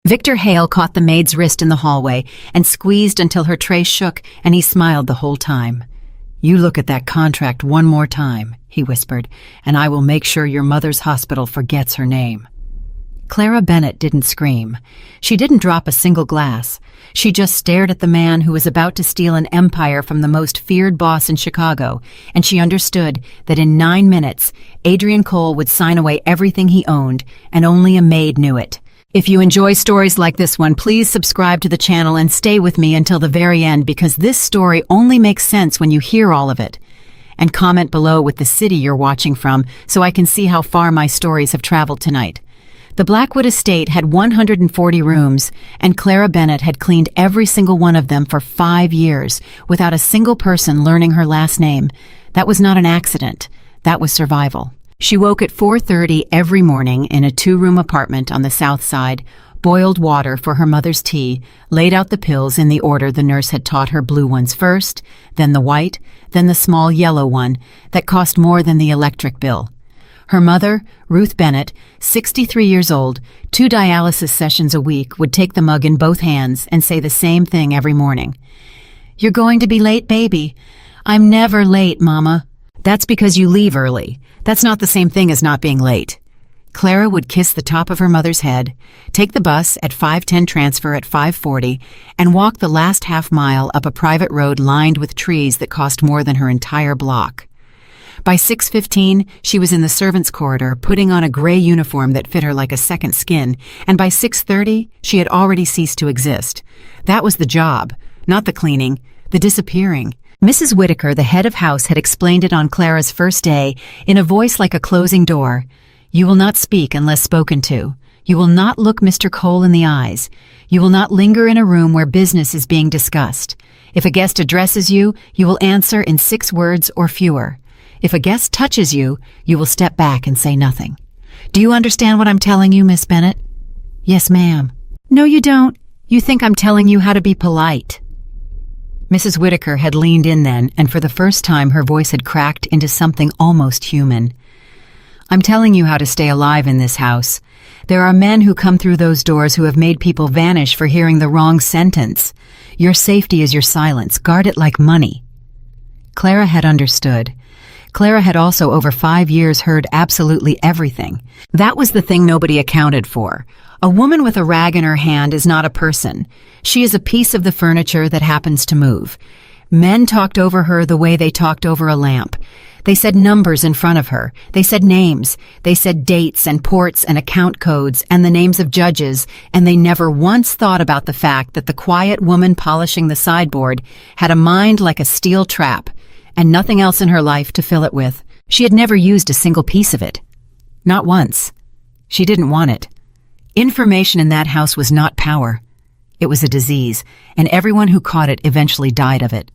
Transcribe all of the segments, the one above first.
Victor Hale caught the maid's wrist in the hallway and squeezed until her tray shook, and he smiled the whole time. "You look at that contract one more time," he whispered, "and I will make sure your mother's hospital forgets her name." Clara Bennett didn't scream. She didn't drop a single glass. She just stared at the man who was about to steal an empire from the most feared boss in Chicago, and she understood that in 9 minutes, Adrian Cole would sign away everything he owned, and only a maid knew it. If you enjoy stories like this one, please subscribe to the channel and stay with me until the very end, because this story only makes sense when you hear all of it. And comment below with the city you're watching from so I can see how far my stories have traveled tonight. The Blackwood estate had 140 rooms, and Clara Bennett had cleaned every single one of them for 5 years without a single person learning her last name. That was not an accident. That was survival. She woke at 4:30 every morning in a 2-room apartment on the south side, boiled water for her mother's tea, laid out the pills in the order the nurse had taught her: blue ones first, then the white, then the small yellow one that cost more than the electric bill. Her mother, Ruth Bennett, 63 years old, 2 dialysis sessions a week, would take the mug in both hands and say the same thing every morning. "You're going to be late, baby." "I'm never late, Mama." "That's because you leave early. That's not the same thing as not being late." Clara would kiss the top of her mother's head, take the bus at 5:10 transfer at 5:40, and walk the last half mile up a private road lined with trees that cost more than her entire block. By 6:15, she was in the servants' corridor, putting on a gray uniform that fit her like a second skin, and by 6:30, she had already ceased to exist. That was the job, not the cleaning, the disappearing. Mrs. Whitaker, the head of house, had explained it on Clara's first day in a voice like a closing door. "You will not speak unless spoken to. You will not look Mr. Cole in the eyes. You will not linger in a room where business is being discussed. If a guest addresses you, you will answer in 6 words or fewer. If a guest touches you, you will step back and say nothing. Do you understand what I'm telling you, Miss Bennett?" "Yes, ma'am." "No, you don't. You think I'm telling you how to be polite." Mrs. Whitaker had leaned in then, and for the first time her voice had cracked into something almost human. "I'm telling you how to stay alive in this house. There are men who come through those doors who have made people vanish for hearing the wrong sentence. Your safety is your silence. Guard it like money." Clara had understood. Clara had also over 5 years heard absolutely everything. That was the thing nobody accounted for. A woman with a rag in her hand is not a person. She is a piece of the furniture that happens to move. Men talked over her the way they talked over a lamp. They said numbers in front of her. They said names. They said dates and ports and account codes and the names of judges, and they never once thought about the fact that the quiet woman polishing the sideboard had a mind like a steel trap, and nothing else in her life to fill it with. She had never used a single piece of it. Not once. She didn't want it. Information in that house was not power. It was a disease, and everyone who caught it eventually died of it.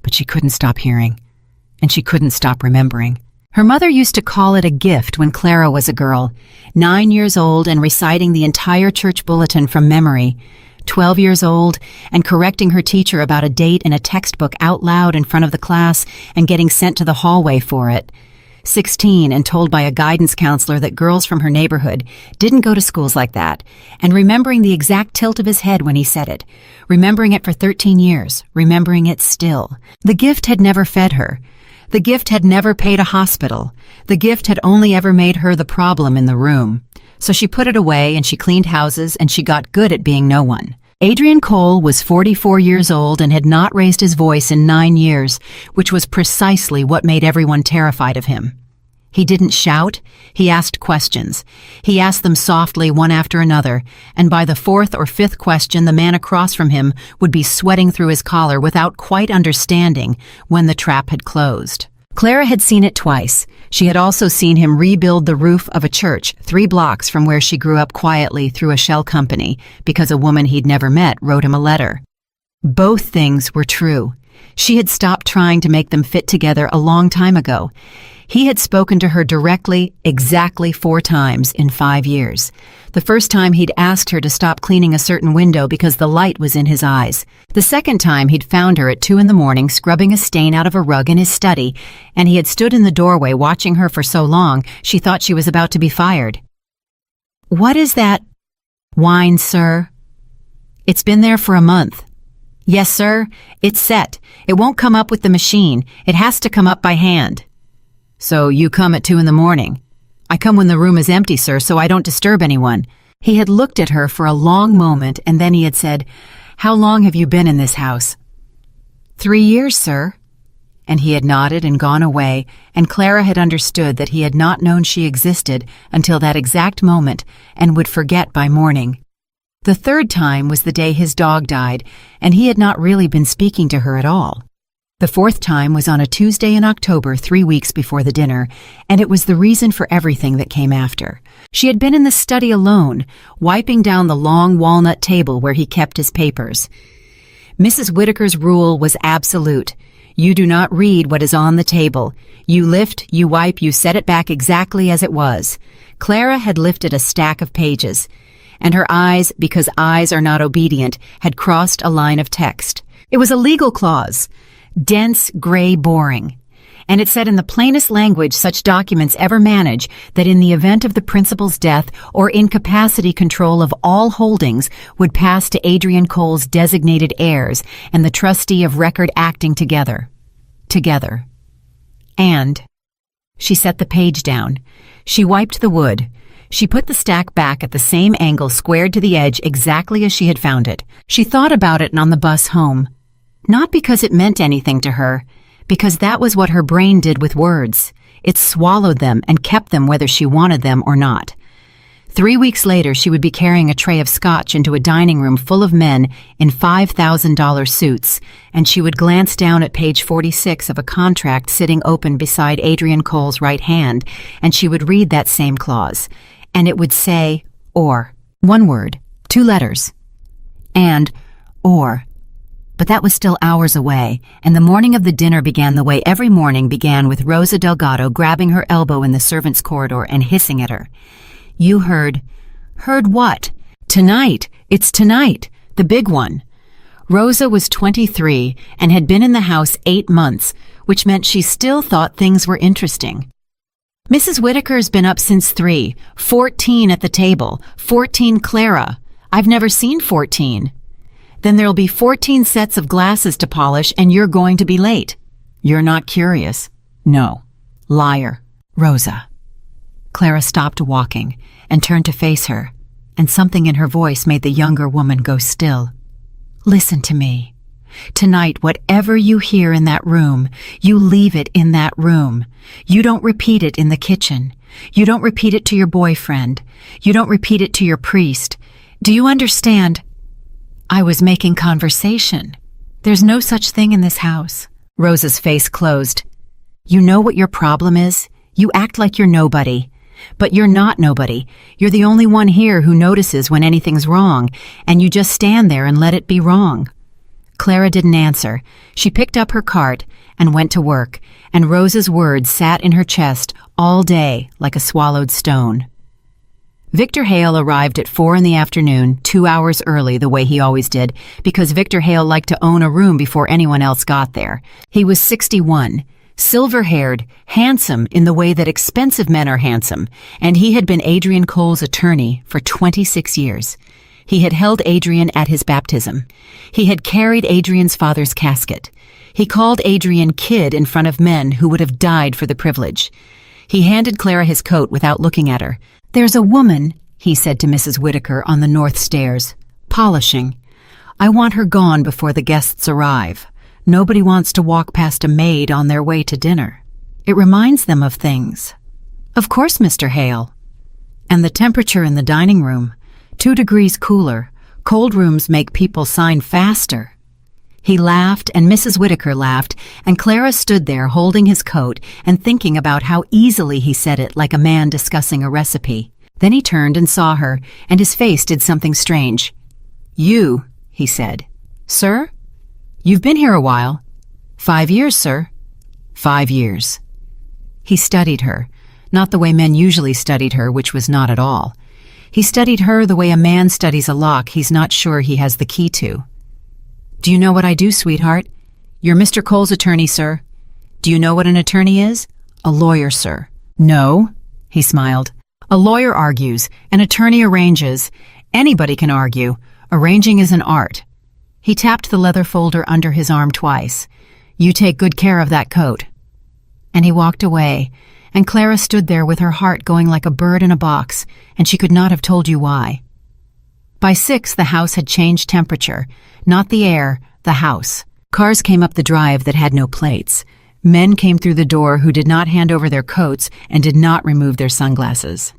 But she couldn't stop hearing, and she couldn't stop remembering. Her mother used to call it a gift when Clara was a girl, 9 years old and reciting the entire church bulletin from memory, 12 years old, and correcting her teacher about a date in a textbook out loud in front of the class and getting sent to the hallway for it. 16 and told by a guidance counselor that girls from her neighborhood didn't go to schools like that, and remembering the exact tilt of his head when he said it, remembering it for 13 years, remembering it still. The gift had never fed her. The gift had never paid a hospital. The gift had only ever made her the problem in the room. So she put it away, and she cleaned houses, and she got good at being no one. Adrian Cole was 44 years old and had not raised his voice in 9 years, which was precisely what made everyone terrified of him. He didn't shout. He asked questions. He asked them softly one after another, and by the 4th or 5th question, the man across from him would be sweating through his collar without quite understanding when the trap had closed. Clara had seen it twice. She had also seen him rebuild the roof of a church 3 blocks from where she grew up quietly through a shell company because a woman he'd never met wrote him a letter. Both things were true. She had stopped trying to make them fit together a long time ago. He had spoken to her directly exactly 4 times in 5 years. The first time he'd asked her to stop cleaning a certain window because the light was in his eyes. The second time he'd found her at 2 in the morning scrubbing a stain out of a rug in his study, and he had stood in the doorway watching her for so long she thought she was about to be fired. "What is that?" Wine, sir? It's been there for a month. Yes, sir. It's set. It won't come up with the machine. It has to come up by hand. So you come at 2 in the morning. I come when the room is empty, sir, so I don't disturb anyone. He had looked at her for a long moment, and then he had said, How long have you been in this house? 3 years, sir. And he had nodded and gone away, and Clara had understood that he had not known she existed until that exact moment and would forget by morning. The third time was the day his dog died, and he had not really been speaking to her at all. The fourth time was on a Tuesday in October, 3 weeks before the dinner, and it was the reason for everything that came after. She had been in the study alone, wiping down the long walnut table where he kept his papers. Mrs. Whitaker's rule was absolute. You do not read what is on the table. You lift, you wipe, you set it back exactly as it was. Clara had lifted a stack of pages, and her eyes, because eyes are not obedient, had crossed a line of text. It was a legal clause. Dense, gray, boring. And it said in the plainest language such documents ever manage that in the event of the principal's death or incapacity, control of all holdings would pass to Adrian Cole's designated heirs and the trustee of record acting together. Together. And she set the page down. She wiped the wood. She put the stack back at the same angle, squared to the edge exactly as she had found it. She thought about it on the bus home. Not because it meant anything to her, because that was what her brain did with words. It swallowed them and kept them whether she wanted them or not. 3 weeks later, she would be carrying a tray of scotch into a dining room full of men in $5,000 suits, and she would glance down at page 46 of a contract sitting open beside Adrian Cole's right hand, and she would read that same clause, and it would say, or. 1 word, 2 letters. And, or. But that was still hours away, and the morning of the dinner began the way every morning began, with Rosa Delgado grabbing her elbow in the servants' corridor and hissing at her. You heard. Heard what? Tonight. It's tonight. The big one. Rosa was 23 and had been in the house 8 months, which meant she still thought things were interesting. Mrs. Whitaker's been up since 3, 14 at the table, 14 Clara. I've never seen 14. Then there'll be 14 sets of glasses to polish, and you're going to be late. You're not curious. No. Liar. Rosa. Clara stopped walking and turned to face her, and something in her voice made the younger woman go still. Listen to me. Tonight, whatever you hear in that room, you leave it in that room. You don't repeat it in the kitchen. You don't repeat it to your boyfriend. You don't repeat it to your priest. Do you understand? I was making conversation. There's no such thing in this house. Rosa's face closed. You know what your problem is? You act like you're nobody. But you're not nobody. You're the only one here who notices when anything's wrong, and you just stand there and let it be wrong. Clara didn't answer. She picked up her cart and went to work, and Rosa's words sat in her chest all day like a swallowed stone. Victor Hale arrived at 4 in the afternoon, 2 hours early, the way he always did, because Victor Hale liked to own a room before anyone else got there. He was 61, silver-haired, handsome in the way that expensive men are handsome, and he had been Adrian Cole's attorney for 26 years. He had held Adrian at his baptism. He had carried Adrian's father's casket. He called Adrian kid in front of men who would have died for the privilege. He handed Clara his coat without looking at her. There's a woman, he said to Mrs. Whitaker on the north stairs, polishing. I want her gone before the guests arrive. Nobody wants to walk past a maid on their way to dinner. It reminds them of things. Of course, Mr. Hale. And the temperature in the dining room, 2 degrees cooler. Cold rooms make people sign faster. He laughed, and Mrs. Whitaker laughed, and Clara stood there holding his coat and thinking about how easily he said it, like a man discussing a recipe. Then he turned and saw her, and his face did something strange. You, he said. Sir? You've been here a while. 5 years, sir. 5 years. He studied her, not the way men usually studied her, which was not at all. He studied her the way a man studies a lock he's not sure he has the key to. Do you know what I do, sweetheart? You're Mr. Cole's attorney, sir. Do you know what an attorney is? A lawyer, sir. No, he smiled. A lawyer argues, an attorney arranges. Anybody can argue. Arranging is an art. He tapped the leather folder under his arm twice. You take good care of that coat. And he walked away, and Clara stood there with her heart going like a bird in a box, and she could not have told you why. By 6, the house had changed temperature. Not the air, the house. Cars came up the drive that had no plates. Men came through the door who did not hand over their coats and did not remove their sunglasses.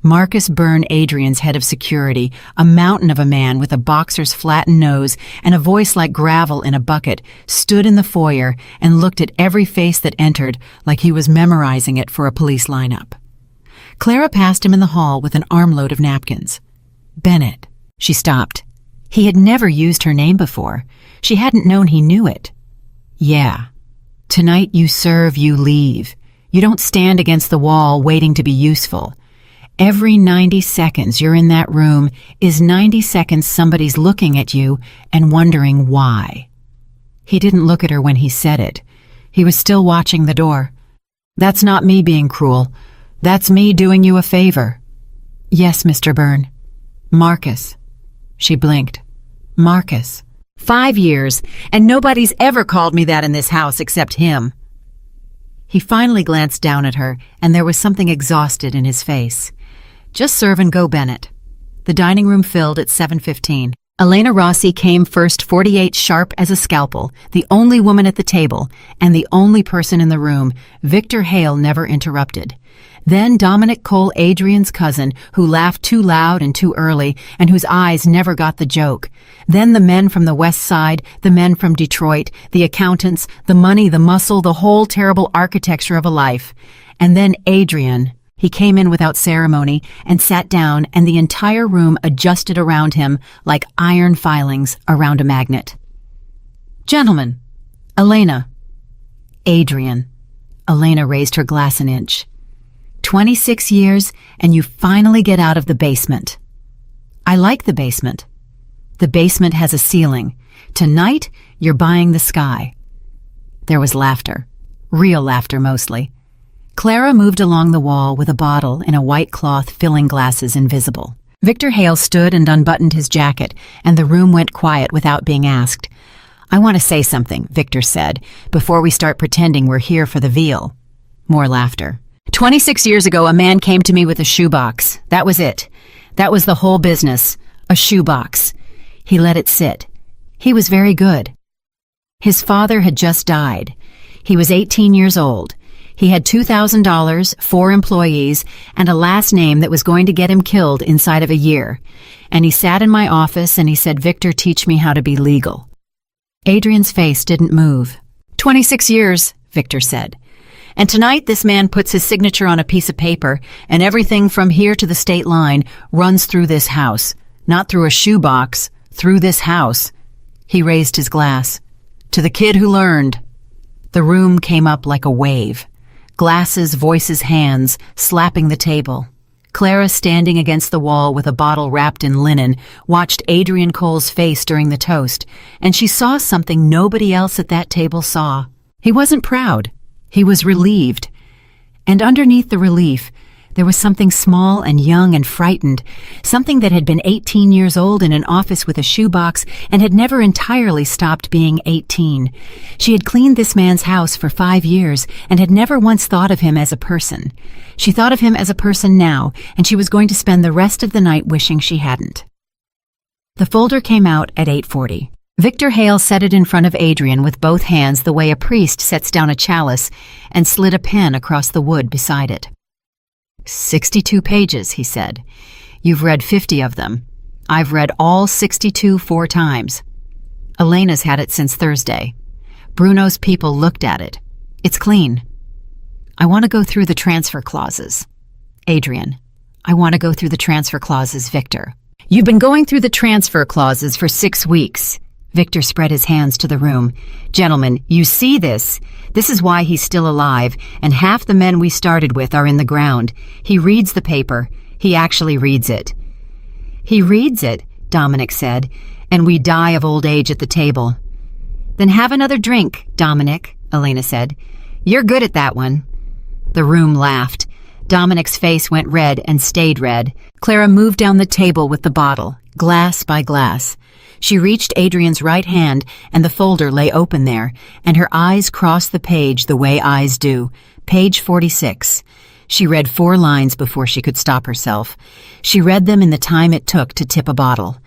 Marcus Byrne, Adrian's head of security, a mountain of a man with a boxer's flattened nose and a voice like gravel in a bucket, stood in the foyer and looked at every face that entered like he was memorizing it for a police lineup. Clara passed him in the hall with an armload of napkins. Bennett. She stopped. He had never used her name before. She hadn't known he knew it. Yeah. Tonight you serve, you leave. You don't stand against the wall waiting to be useful. Every 90 seconds you're in that room is 90 seconds somebody's looking at you and wondering why. He didn't look at her when he said it. He was still watching the door. That's not me being cruel. That's me doing you a favor. Yes, Mr. Byrne. Marcus. She blinked. Marcus. 5 years, and nobody's ever called me that in this house except him. He finally glanced down at her, and there was something exhausted in his face. Just serve and go, Bennett. The dining room filled at 7:15. Elena Rossi came first, 48 sharp as a scalpel, the only woman at the table, and the only person in the room. Victor Hale never interrupted. Then Dominic Cole, Adrian's cousin, who laughed too loud and too early, and whose eyes never got the joke. Then the men from the West Side, the men from Detroit, the accountants, the money, the muscle, the whole terrible architecture of a life. And then Adrian. He came in without ceremony and sat down, and the entire room adjusted around him like iron filings around a magnet. Gentlemen, Elena. Adrian. Elena raised her glass an inch. 26 years, and you finally get out of the basement. I like the basement. The basement has a ceiling. Tonight, you're buying the sky. There was laughter. Real laughter, mostly. Clara moved along the wall with a bottle in a white cloth filling glasses invisible. Victor Hale stood and unbuttoned his jacket, and the room went quiet without being asked. I want to say something, Victor said, before we start pretending we're here for the veal. More laughter. 26 years ago, a man came to me with a shoebox. That was it. That was the whole business. A shoebox. He let it sit. He was very good. His father had just died. He was 18 years old. He had $2,000, 4 employees, and a last name that was going to get him killed inside of a year. And he sat in my office and he said, Victor, teach me how to be legal. Adrian's face didn't move. 26 years, Victor said. And tonight this man puts his signature on a piece of paper, and everything from here to the state line runs through this house. Not through a shoebox, through this house. He raised his glass. To the kid who learned. The room came up like a wave. Glasses, voices, hands, slapping the table. Clara, standing against the wall with a bottle wrapped in linen, watched Adrian Cole's face during the toast, and she saw something nobody else at that table saw. He wasn't proud. He was relieved. And underneath the relief, there was something small and young and frightened, something that had been 18 years old in an office with a shoebox and had never entirely stopped being 18. She had cleaned this man's house for 5 years and had never once thought of him as a person. She thought of him as a person now, and she was going to spend the rest of the night wishing she hadn't. The folder came out at 8:40. Victor Hale set it in front of Adrian with both hands the way a priest sets down a chalice, and slid a pen across the wood beside it. 62 pages, he said. You've read 50 of them. I've read all 62 4 times. Elena's had it since Thursday. Bruno's people looked at it. It's clean. I want to go through the transfer clauses. Adrian. I want to go through the transfer clauses, Victor. You've been going through the transfer clauses for 6 weeks. Victor spread his hands to the room. Gentlemen, you see this. This is why he's still alive, and half the men we started with are in the ground. He reads the paper. He actually reads it. He reads it, Dominic said, and we die of old age at the table. Then have another drink, Dominic, Elena said. You're good at that one. The room laughed. Dominic's face went red and stayed red. Clara moved down the table with the bottle, glass by glass. She reached Adrian's right hand, and the folder lay open there, and her eyes crossed the page the way eyes do. Page 46. She read 4 lines before she could stop herself. She read them in the time it took to tip a bottle.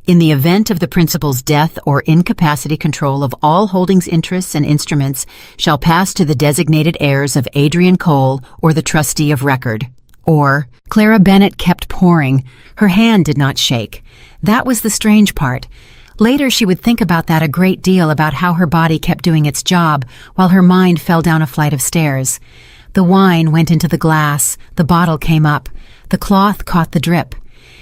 In the event of the principal's death or incapacity, control of all holdings, interests, and instruments shall pass to the designated heirs of Adrian Cole or the trustee of record. Or, Clara Bennett kept pouring. Her hand did not shake. That was the strange part. Later she would think about that a great deal, about how her body kept doing its job while her mind fell down a flight of stairs. The wine went into the glass, the bottle came up, the cloth caught the drip.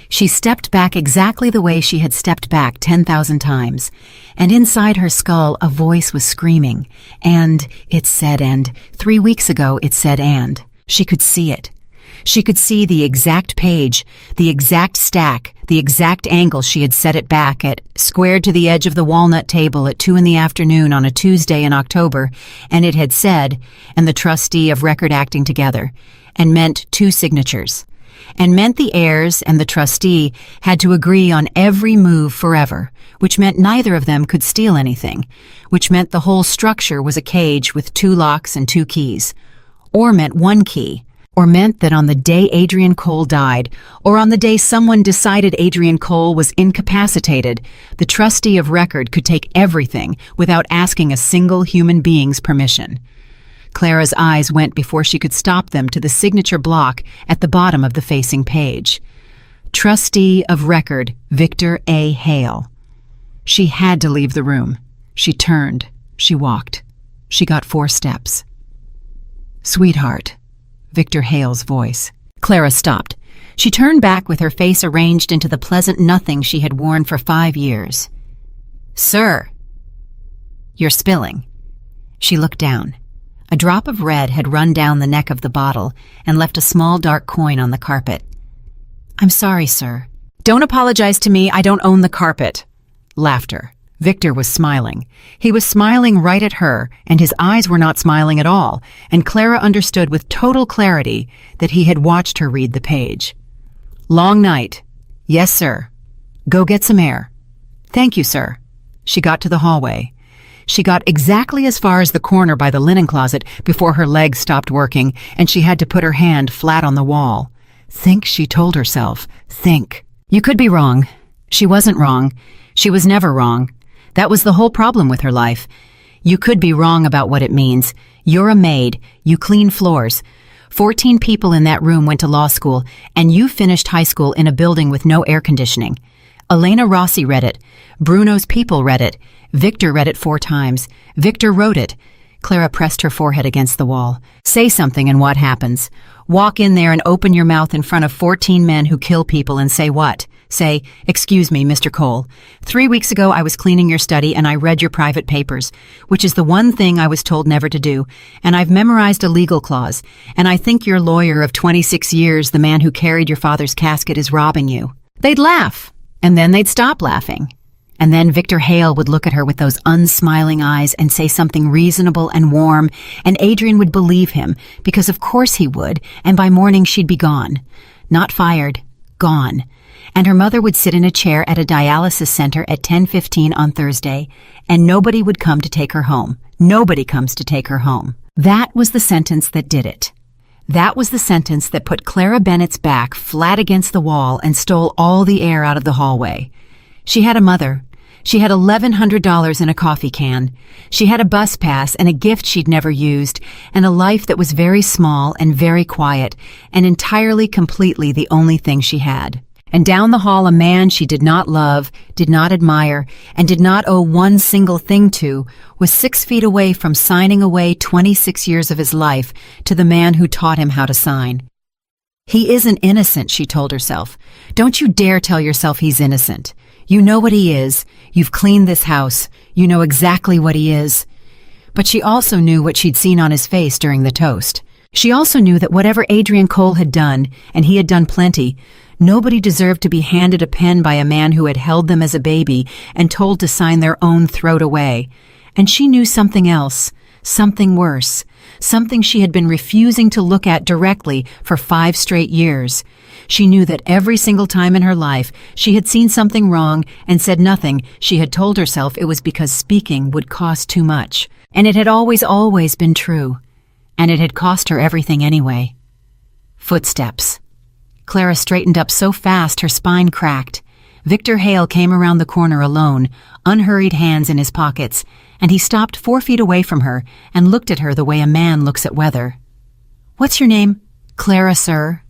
She stepped back exactly the way she had stepped back 10,000 times, and inside her skull a voice was screaming, and it said and. 3 weeks ago it said and. She could see it. She could see the exact page, the exact stack, the exact angle she had set it back at, squared to the edge of the walnut table at 2 p.m. on a Tuesday in October, and it had said, and the trustee of record acting together, and meant 2 signatures, and meant the heirs and the trustee had to agree on every move forever, which meant neither of them could steal anything, which meant the whole structure was a cage with 2 locks and 2 keys, or meant 1 key, or meant that on the day Adrian Cole died, or on the day someone decided Adrian Cole was incapacitated, the trustee of record could take everything without asking a single human being's permission. Clara's eyes went before she could stop them to the signature block at the bottom of the facing page. Trustee of record, Victor A. Hale. She had to leave the room. She turned. She walked. She got 4 steps. Sweetheart. Victor Hale's voice. Clara stopped. She turned back with her face arranged into the pleasant nothing she had worn for 5 years. Sir. You're spilling. She looked down. A drop of red had run down the neck of the bottle and left a small dark coin on the carpet. I'm sorry, sir. Don't apologize to me. I don't own the carpet. Laughter. Victor was smiling. He was smiling right at her, and his eyes were not smiling at all, and Clara understood with total clarity that he had watched her read the page. Long night. Yes, sir. Go get some air. Thank you, sir. She got to the hallway. She got exactly as far as the corner by the linen closet before her legs stopped working, and she had to put her hand flat on the wall. Think, she told herself. Think. You could be wrong. She wasn't wrong. She was never wrong. That was the whole problem with her life. You could be wrong about what it means. You're a maid. You clean floors. 14 people in that room went to law school, and you finished high school in a building with no air conditioning. Elena Rossi read it. Bruno's people read it. Victor read it 4 times. Victor wrote it. Clara pressed her forehead against the wall. Say something and what happens? Walk in there and open your mouth in front of 14 men who kill people and say what? Say, excuse me, Mr. Cole. 3 weeks ago I was cleaning your study and I read your private papers, which is the one thing I was told never to do, and I've memorized a legal clause, and I think your lawyer of 26 years, the man who carried your father's casket, is robbing you. They'd laugh, and then they'd stop laughing. And then Victor Hale would look at her with those unsmiling eyes and say something reasonable and warm, and Adrian would believe him, because of course he would, and by morning she'd be gone. Not fired, gone. And her mother would sit in a chair at a dialysis center at 10:15 on Thursday, and nobody would come to take her home. Nobody comes to take her home. That was the sentence that did it. That was the sentence that put Clara Bennett's back flat against the wall and stole all the air out of the hallway. She had a mother. She had $1,100 in a coffee can. She had a bus pass and a gift she'd never used, and a life that was very small and very quiet, and entirely, completely the only thing she had. And down the hall a man she did not love, did not admire, and did not owe one single thing to, was 6 feet away from signing away 26 years of his life to the man who taught him how to sign. He isn't innocent, she told herself. Don't you dare tell yourself he's innocent. You know what he is. You've cleaned this house. You know exactly what he is. But she also knew what she'd seen on his face during the toast. She also knew that whatever Adrian Cole had done, and he had done plenty, nobody deserved to be handed a pen by a man who had held them as a baby and told to sign their own throat away. And she knew something else, something worse, something she had been refusing to look at directly for 5 straight years. She knew that every single time in her life she had seen something wrong and said nothing, she had told herself it was because speaking would cost too much. And it had always been true. And it had cost her everything anyway. Footsteps. Clara straightened up so fast her spine cracked. Victor Hale came around the corner alone, unhurried hands in his pockets, and he stopped 4 feet away from her and looked at her the way a man looks at weather. "What's your name?" "Clara, sir."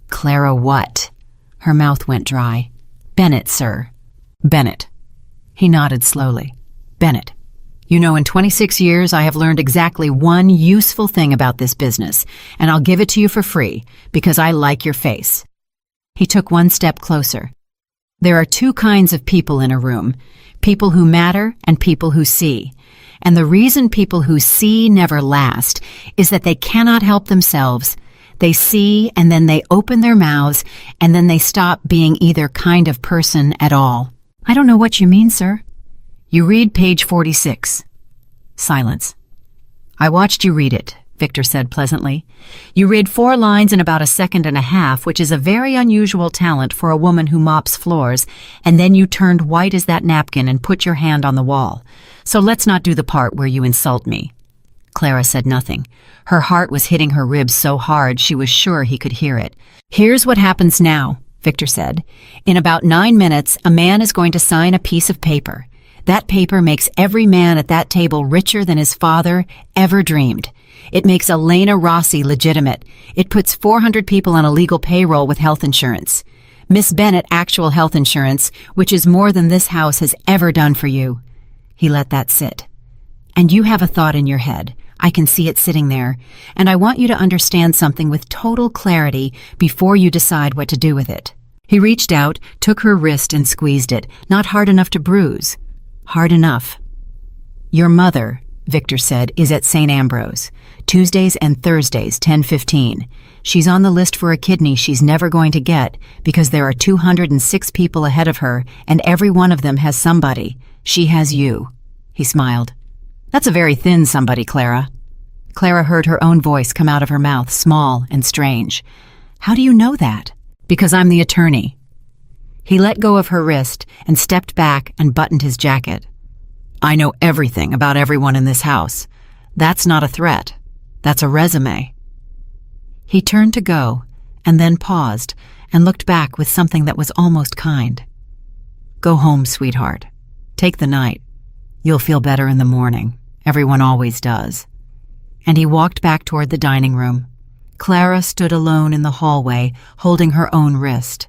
"Clara what?" Her mouth went dry. "Bennett, sir." "Bennett." He nodded slowly. "Bennett. You know, in 26 years I have learned exactly one useful thing about this business, and I'll give it to you for free, because I like your face." He took 1 step closer. There are 2 kinds of people in a room, people who matter and people who see. And the reason people who see never last is that they cannot help themselves. They see and then they open their mouths and then they stop being either kind of person at all. "I don't know what you mean, sir." "You read page 46. Silence. "I watched you read it," Victor said pleasantly. "You read 4 lines in about 1.5 seconds, which is a very unusual talent for a woman who mops floors, and then you turned white as that napkin and put your hand on the wall. So let's not do the part where you insult me." Clara said nothing. Her heart was hitting her ribs so hard she was sure he could hear it. "Here's what happens now," Victor said. "In about 9 minutes, a man is going to sign a piece of paper. That paper makes every man at that table richer than his father ever dreamed. It makes Elena Rossi legitimate. It puts 400 people on a legal payroll with health insurance. Miss Bennett actual health insurance, which is more than this house has ever done for you." He let that sit. "And you have a thought in your head. I can see it sitting there. And I want you to understand something with total clarity before you decide what to do with it." He reached out, took her wrist and squeezed it, not hard enough to bruise. Hard enough. "Your mother," Victor said, "is at St. Ambrose. Tuesdays and Thursdays, 10:15. She's on the list for a kidney she's never going to get because there are 206 people ahead of her and every one of them has somebody. She has you." He smiled. "That's a very thin somebody, Clara." Clara heard her own voice come out of her mouth, small and strange. "How do you know that?" "Because I'm the attorney." He let go of her wrist and stepped back and buttoned his jacket. "I know everything about everyone in this house. That's not a threat. That's a resume." He turned to go, and then paused and looked back with something that was almost kind. "Go home, sweetheart. Take the night. You'll feel better in the morning. Everyone always does." And he walked back toward the dining room. Clara stood alone in the hallway, holding her own wrist.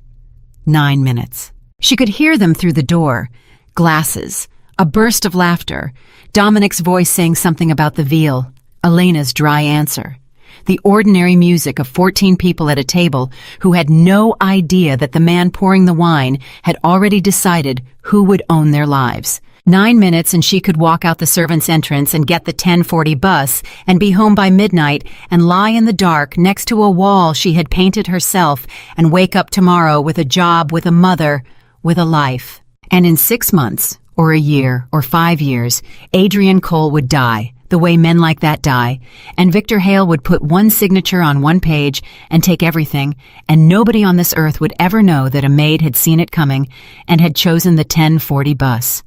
9 minutes. She could hear them through the door. Glasses. A burst of laughter. Dominic's voice saying something about the veal. Elena's dry answer. The ordinary music of 14 people at a table who had no idea that the man pouring the wine had already decided who would own their lives. 9 minutes and she could walk out the servants' entrance and get the 10:40 bus and be home by midnight and lie in the dark next to a wall she had painted herself and wake up tomorrow with a job, with a mother, with a life. And in 6 months, or a year, or 5 years, Adrian Cole would die, the way men like that die, and Victor Hale would put one signature on one page and take everything, and nobody on this earth would ever know that a maid had seen it coming and had chosen the 10:40 bus.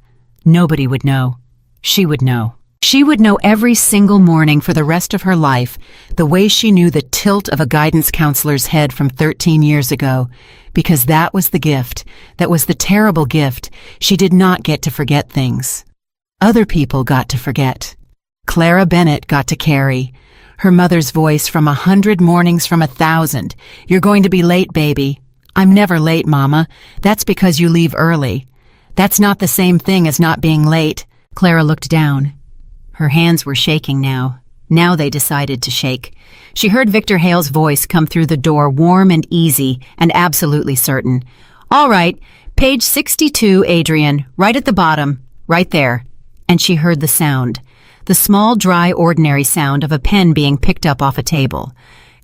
Nobody would know. She would know. She would know every single morning for the rest of her life, the way she knew the tilt of a guidance counselor's head from 13 years ago, because that was the gift, that was the terrible gift. She did not get to forget things. Other people got to forget. Clara Bennett got to carry. Her mother's voice from 100 mornings from 1,000. "You're going to be late, baby." "I'm never late, Mama. That's because you leave early." "That's not the same thing as not being late." Clara looked down. Her hands were shaking now. Now they decided to shake. She heard Victor Hale's voice come through the door, warm and easy and absolutely certain. "All right, page 62, Adrian, right at the bottom, right there." And she heard the sound. The small, dry, ordinary sound of a pen being picked up off a table.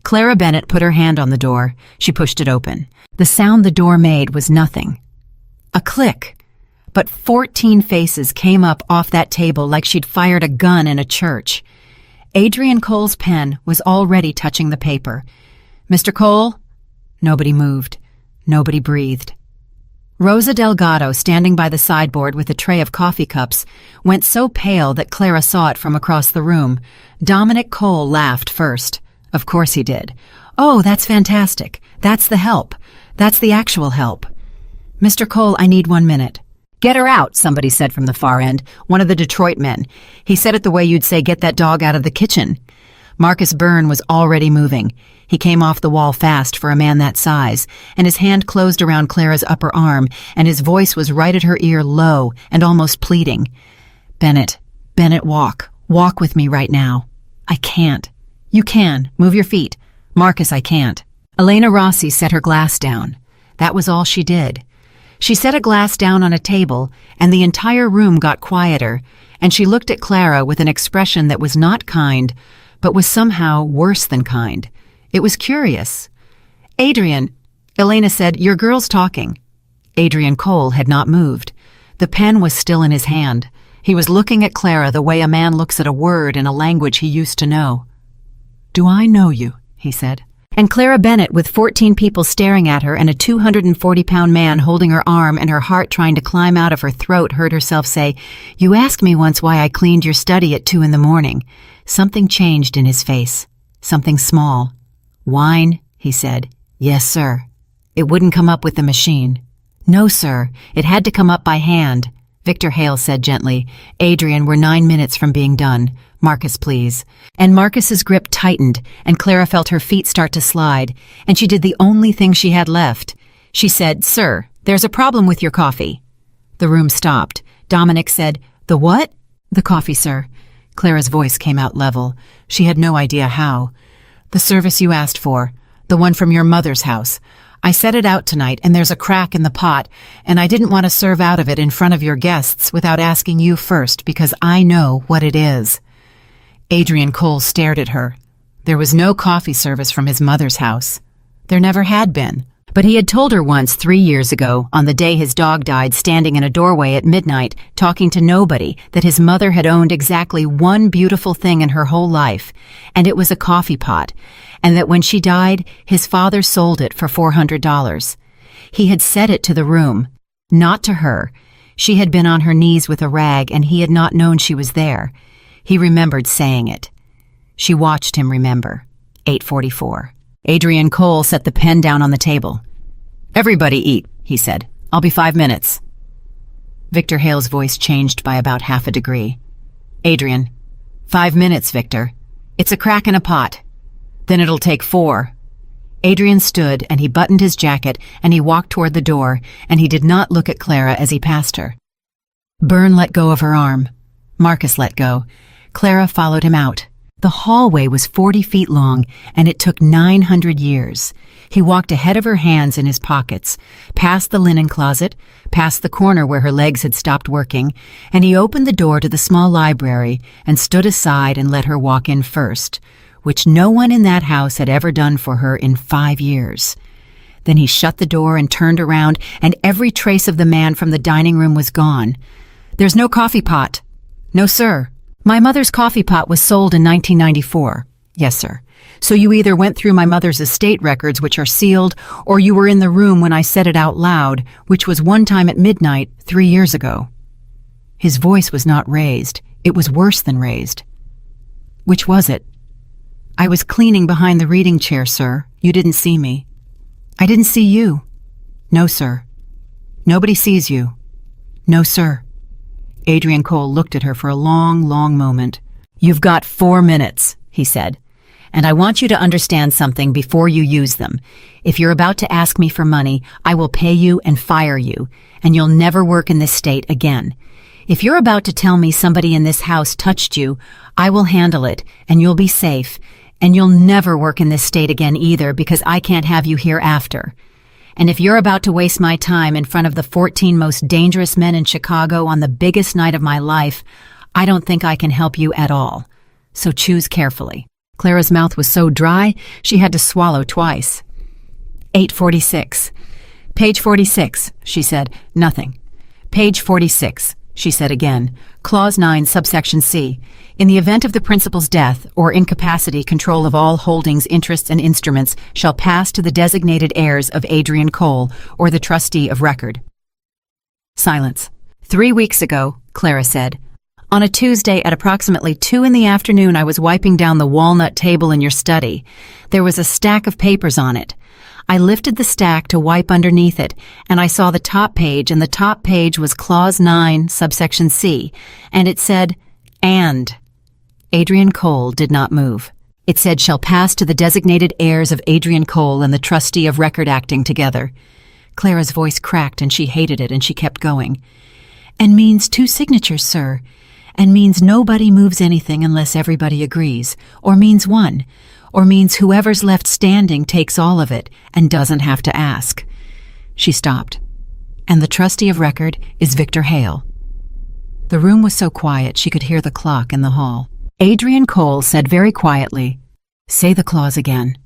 Clara Bennett put her hand on the door. She pushed it open. The sound the door made was nothing. A click. But 14 faces came up off that table like she'd fired a gun in a church. Adrian Cole's pen was already touching the paper. "Mr. Cole?" Nobody moved. Nobody breathed. Rosa Delgado, standing by the sideboard with a tray of coffee cups, went so pale that Clara saw it from across the room. Dominic Cole laughed first. Of course he did. "Oh, that's fantastic. That's the help. That's the actual help. Mr. Cole, I need 1 minute." "Get her out," somebody said from the far end, one of the Detroit men. He said it the way you'd say, "Get that dog out of the kitchen." Marcus Byrne was already moving. He came off the wall fast for a man that size, and his hand closed around Clara's upper arm, and his voice was right at her ear, low and almost pleading. Bennett, walk. Walk with me right now." "I can't." "You can. Move your feet." "Marcus, I can't." Elena Rossi set her glass down. That was all she did. She set a glass down on a table, and the entire room got quieter, and she looked at Clara with an expression that was not kind, but was somehow worse than kind. It was curious. "Adrian," Elena said, "your girl's talking." Adrian Cole had not moved. The pen was still in his hand. He was looking at Clara the way a man looks at a word in a language he used to know. "Do I know you?" he said. And Clara Bennett, with 14 people staring at her and a 240-pound man holding her arm and her heart trying to climb out of her throat, heard herself say, "You asked me once why I cleaned your study at 2 a.m. Something changed in his face. Something small. "Wine?" he said. "Yes, sir." "It wouldn't come up with the machine." "No, sir. It had to come up by hand." Victor Hale said gently, "Adrian, we're 9 minutes from being done. Marcus, please." And Marcus's grip tightened, and Clara felt her feet start to slide, and she did the only thing she had left. She said, "Sir, there's a problem with your coffee." The room stopped. Dominic said, "The what?" "The coffee, sir." Clara's voice came out level. She had no idea how. "The service you asked for. The one from your mother's house. I set it out tonight, and there's a crack in the pot, and I didn't want to serve out of it in front of your guests without asking you first, because I know what it is." Adrian Cole stared at her. There was no coffee service from his mother's house. There never had been. But he had told her once 3 years ago, on the day his dog died standing in a doorway at midnight, talking to nobody, that his mother had owned exactly one beautiful thing in her whole life, and it was a coffee pot, and that when she died, his father sold it for $400. He had said it to the room, not to her. She had been on her knees with a rag, and he had not known she was there. He remembered saying it. She watched him remember. 8:44. Adrian Cole set the pen down on the table. "Everybody eat," he said. "I'll be 5 minutes." Victor Hale's voice changed by about half a degree. "Adrian, 5 minutes, Victor. It's a crack in a pot. Then it'll take 4. Adrian stood, and he buttoned his jacket, and he walked toward the door, and he did not look at Clara as he passed her. Byrne let go of her arm. Marcus let go. Clara followed him out. The hallway was 40 feet long, and it took 900 years. He walked ahead of her, hands in his pockets, past the linen closet, past the corner where her legs had stopped working, and he opened the door to the small library and stood aside and let her walk in first, which no one in that house had ever done for her in 5 years. Then he shut the door and turned around, and every trace of the man from the dining room was gone. "There's no coffee pot." "No, sir. My mother's coffee pot was sold in 1994. "Yes, sir. So you either went through my mother's estate records, which are sealed, or you were in the room when I said it out loud, which was one time at midnight 3 years ago." His voice was not raised. It was worse than raised. "Which was it?" "I was cleaning behind the reading chair, sir. You didn't see me." "I didn't see you." "No, sir." "Nobody sees you." "No, sir." Adrian Cole looked at her for a long, long moment. "You've got 4 minutes, he said. "And I want you to understand something before you use them. If you're about to ask me for money, I will pay you and fire you, and you'll never work in this state again. If you're about to tell me somebody in this house touched you, I will handle it, and you'll be safe, and you'll never work in this state again either, because I can't have you here after. And if you're about to waste my time in front of the 14 most dangerous men in Chicago on the biggest night of my life, I don't think I can help you at all. So choose carefully." Clara's mouth was so dry, she had to swallow twice. 8:46. "Page 46, she said. "Nothing." "Page 46. she said again. Clause 9, subsection C. In the event of the principal's death or incapacity, control of all holdings, interests, and instruments shall pass to the designated heirs of Adrian Cole or the trustee of record. Silence. 3 weeks ago, Clara said. On a Tuesday at approximately 2 in the afternoon, I was wiping down the walnut table in your study. There was a stack of papers on it. I lifted the stack to wipe underneath it, and I saw the top page, and the top page was Clause 9, subsection C, and it said, and. Adrian Cole did not move. It said, shall pass to the designated heirs of Adrian Cole and the trustee of record acting together. Clara's voice cracked, and she hated it, and she kept going. And means 2 signatures, sir. And means nobody moves anything unless everybody agrees, or means 1, or means whoever's left standing takes all of it and doesn't have to ask. She stopped. And the trustee of record is Victor Hale. The room was so quiet she could hear the clock in the hall. Adrian Cole said very quietly, say the clause again.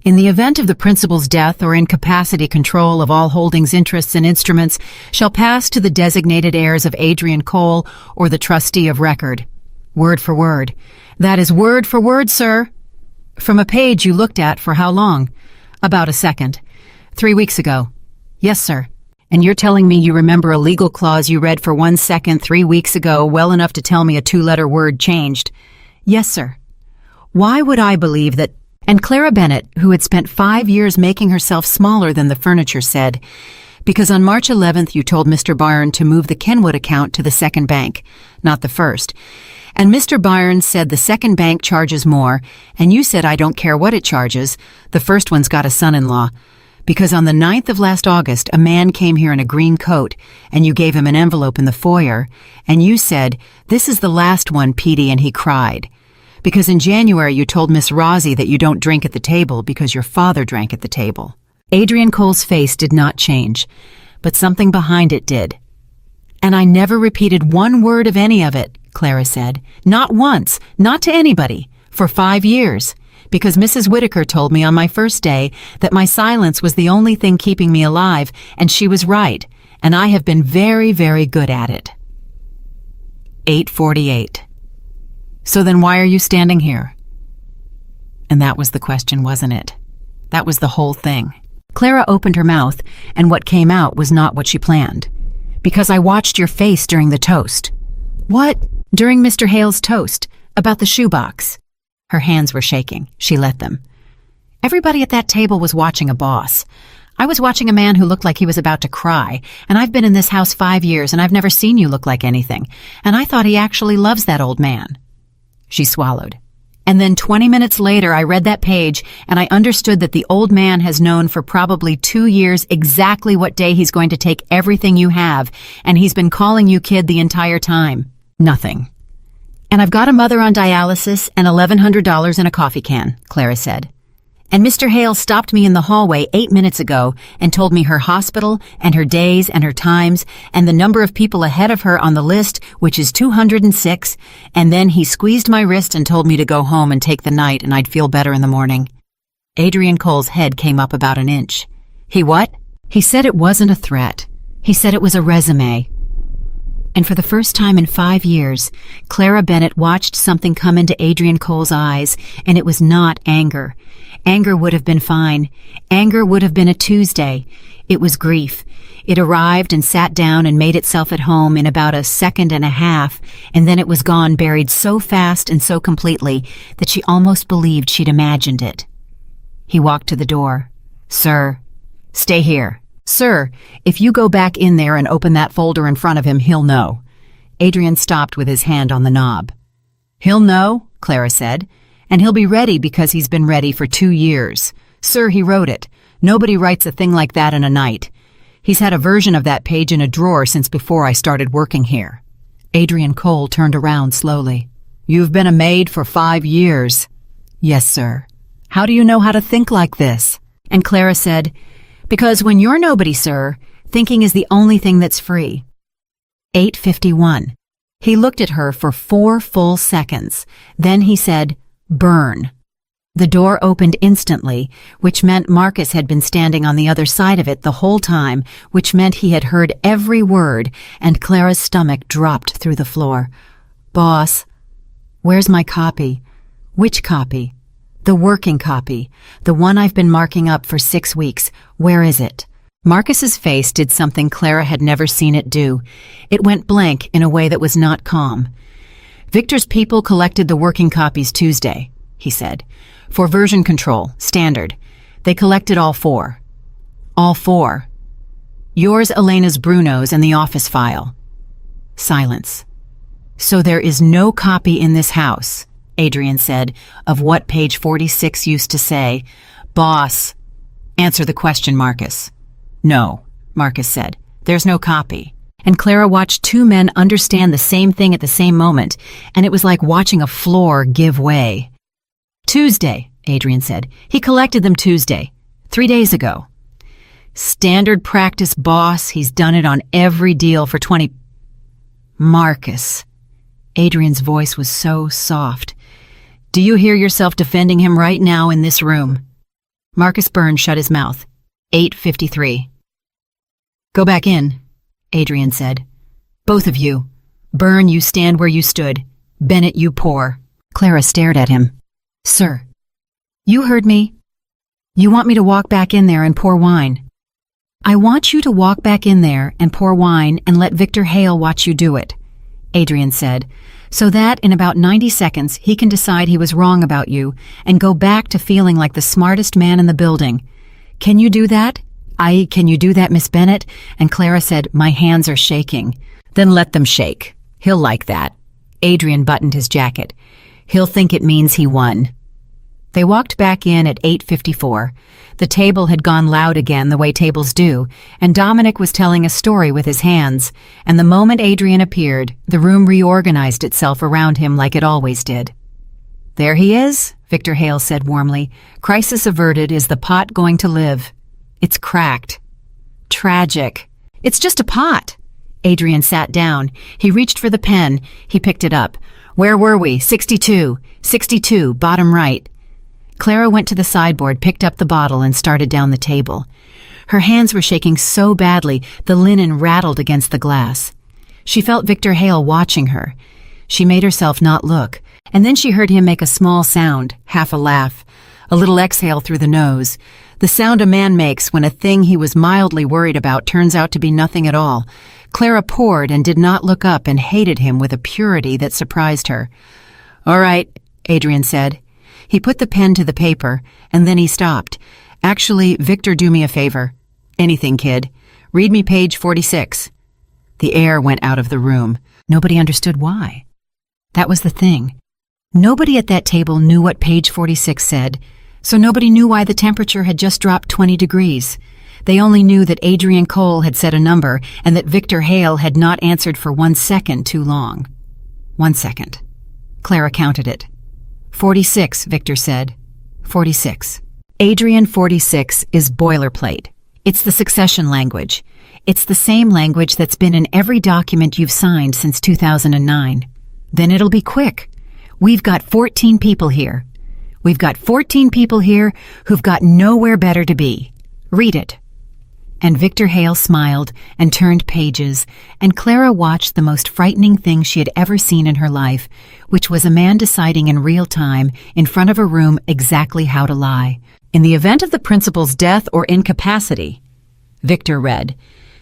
In the event of the principal's death or incapacity, control of all holdings, interests, and instruments shall pass to the designated heirs of Adrian Cole or the trustee of record. Word for word. That is word for word, sir. From a page you looked at for how long? About a second. 3 weeks ago. Yes, sir. And you're telling me you remember a legal clause you read for 1 second 3 weeks ago well enough to tell me a 2-letter word changed? Yes, sir. Why would I believe that? And Clara Bennett, who had spent 5 years making herself smaller than the furniture, said, because on March 11th you told Mr. Byron to move the Kenwood account to the second bank, not the first. And Mr. Byron said the second bank charges more, and you said I don't care what it charges, the first one's got a son-in-law. Because on the 9th of last August, a man came here in a green coat, and you gave him an envelope in the foyer, and you said, this is the last one, Petey, and he cried. Because in January you told Miss Rosie that you don't drink at the table because your father drank at the table. Adrian Cole's face did not change, but something behind it did. And I never repeated one word of any of it, Clara said. Not once, not to anybody, for 5 years. Because Mrs. Whitaker told me on my first day that my silence was the only thing keeping me alive, and she was right, and I have been very, very good at it. 8:48. So then why are you standing here? And that was the question, wasn't it? That was the whole thing. Clara opened her mouth, and what came out was not what she planned. Because I watched your face during the toast. What? During Mr. Hale's toast, about the shoebox. Her hands were shaking. She let them. Everybody at that table was watching a boss. I was watching a man who looked like he was about to cry, and I've been in this house 5 years, and I've never seen you look like anything, and I thought he actually loves that old man. She swallowed. And then 20 minutes later, I read that page, and I understood that the old man has known for probably 2 years exactly what day he's going to take everything you have, and he's been calling you kid the entire time. Nothing. And I've got a mother on dialysis and $1,100 in a coffee can, Clara said. And Mr. Hale stopped me in the hallway 8 minutes ago and told me her hospital and her days and her times and the number of people ahead of her on the list, which is 206, and then he squeezed my wrist and told me to go home and take the night and I'd feel better in the morning. Adrian Cole's head came up about an inch. He what? He said it wasn't a threat. He said it was a resume. And for the first time in 5 years, Clara Bennett watched something come into Adrian Cole's eyes, and it was not anger. Anger would have been fine. Anger would have been a Tuesday. It was grief. It arrived and sat down and made itself at home in about a second and a half, and then it was gone, buried so fast and so completely that she almost believed she'd imagined it. He walked to the door. Sir, stay here. Sir, if you go back in there and open that folder in front of him, he'll know. Adrian stopped with his hand on the knob. He'll know, Clara said, and he'll be ready because he's been ready for 2 years. Sir, he wrote it. Nobody writes a thing like that in a night. He's had a version of that page in a drawer since before I started working here. Adrian Cole turned around slowly. You've been a maid for 5 years. Yes, sir. How do you know how to think like this? And Clara said, because when you're nobody, sir, thinking is the only thing that's free. 8:51. He looked at her for 4 full seconds. Then he said, burn. The door opened instantly, which meant Marcus had been standing on the other side of it the whole time, which meant he had heard every word, and Clara's stomach dropped through the floor. "Boss, where's my copy?" "Which copy?" "The working copy, the one I've been marking up for 6 weeks. Where is it?" Marcus's face did something Clara had never seen it do. It went blank in a way that was not calm. "Victor's people collected the working copies Tuesday," he said. "For version control, standard. They collected all 4. All 4. Yours, Elena's, Bruno's, and the office file." Silence. "So there is no copy in this house," Adrian said, "of what page 46 used to say." "Boss, answer the question, Marcus." "No," Marcus said. "There's no copy." And Clara watched 2 men understand the same thing at the same moment, and it was like watching a floor give way. "Tuesday," Adrian said. "He collected them Tuesday, 3 days ago." "Standard practice, boss. He's done it on every deal for 20... "Marcus." Adrian's voice was so soft. "Do you hear yourself defending him right now in this room?" Marcus Byrne shut his mouth. 8:53. "Go back in," Adrian said. "Both of you. Byrne, you stand where you stood. Bennett, you pour." Clara stared at him. "Sir, you heard me. You want me to walk back in there and pour wine?" "I want you to walk back in there and pour wine and let Victor Hale watch you do it," Adrian said, "so that in about 90 seconds he can decide he was wrong about you and go back to feeling like the smartest man in the building. Can you do that? Can you do that, Miss Bennett?" And Clara said, "My hands are shaking." "Then let them shake. He'll like that." Adrian buttoned his jacket. "He'll think it means he won." They walked back in at 8:54. The table had gone loud again the way tables do, and Dominic was telling a story with his hands, and the moment Adrian appeared, the room reorganized itself around him like it always did. "There he is," Victor Hale said warmly. "Crisis averted. Is the pot going to live?" "It's cracked." "Tragic." "It's just a pot." Adrian sat down. He reached for the pen. He picked it up. "Where were we?" 62. 62, bottom right." Clara went to the sideboard, picked up the bottle, and started down the table. Her hands were shaking so badly the linen rattled against the glass. She felt Victor Hale watching her. She made herself not look, and then she heard him make a small sound, half a laugh, a little exhale through the nose, the sound a man makes when a thing he was mildly worried about turns out to be nothing at all. Clara poured and did not look up and hated him with a purity that surprised her. "All right," Adrian said. He put the pen to the paper, and then he stopped. "Actually, Victor, do me a favor." "Anything, kid. Read me page 46. The air went out of the room. Nobody understood why. That was the thing. Nobody at that table knew what page 46 said, so nobody knew why the temperature had just dropped 20 degrees. They only knew that Adrian Cole had said a number and that Victor Hale had not answered for 1 second too long. 1 second. Clara counted it. 46, Victor said. 46. Adrian 46 is boilerplate. It's the succession language. It's the same language that's been in every document you've signed since 2009. Then it'll be quick. We've got 14 people here. We've got 14 people here who've got nowhere better to be. Read it. And Victor Hale smiled and turned pages, and Clara watched the most frightening thing she had ever seen in her life, which was a man deciding in real time, in front of a room, exactly how to lie. In the event of the principal's death or incapacity, Victor read,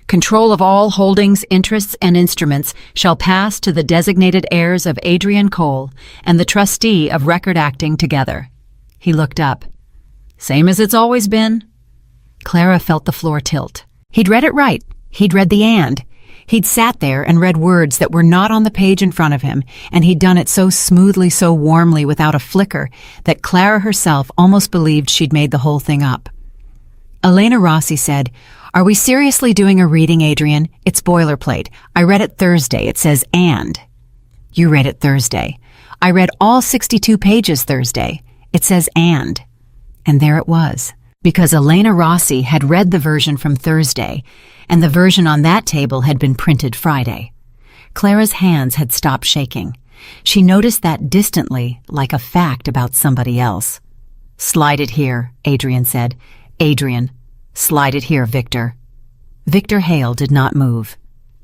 control of all holdings, interests, and instruments shall pass to the designated heirs of Adrian Cole and the trustee of Record Acting together. He looked up. Same as it's always been. Clara felt the floor tilt. He'd read it right. He'd read the and. He'd sat there and read words that were not on the page in front of him, and he'd done it so smoothly, so warmly, without a flicker, that Clara herself almost believed she'd made the whole thing up. Elena Rossi said, Are we seriously doing a reading, Adrian? It's boilerplate. I read it Thursday. It says and. You read it Thursday. I read all 62 pages Thursday. It says and. And there it was. Because Elena Rossi had read the version from Thursday, and the version on that table had been printed Friday. Clara's hands had stopped shaking. She noticed that distantly, like a fact about somebody else. Slide it here, Adrian said. Adrian, slide it here, Victor. Victor Hale did not move.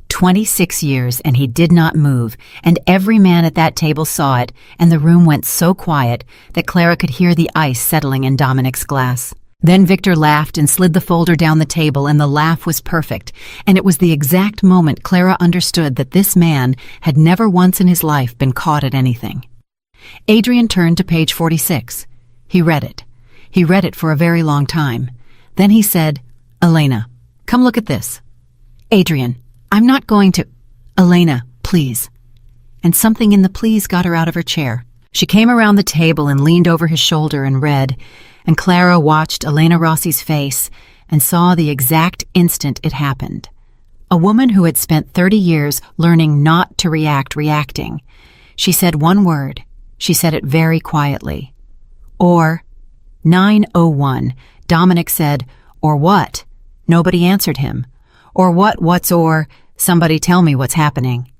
26 years and he did not move, and every man at that table saw it, and the room went so quiet that Clara could hear the ice settling in Dominic's glass. Then Victor laughed and slid the folder down the table, and the laugh was perfect, and it was the exact moment Clara understood that this man had never once in his life been caught at anything. Adrian turned to page 46. He read it. He read it for a very long time. Then he said, Elena, come look at this. Adrian, I'm not going to... Elena, please. And something in the please got her out of her chair. She came around the table and leaned over his shoulder and read, and Clara watched Elena Rossi's face and saw the exact instant it happened. A woman who had spent 30 years learning not to react reacting. She said one word. She said it very quietly. Or. 9:01. Dominic said, or what? Nobody answered him. Or what's or, somebody tell me what's happening.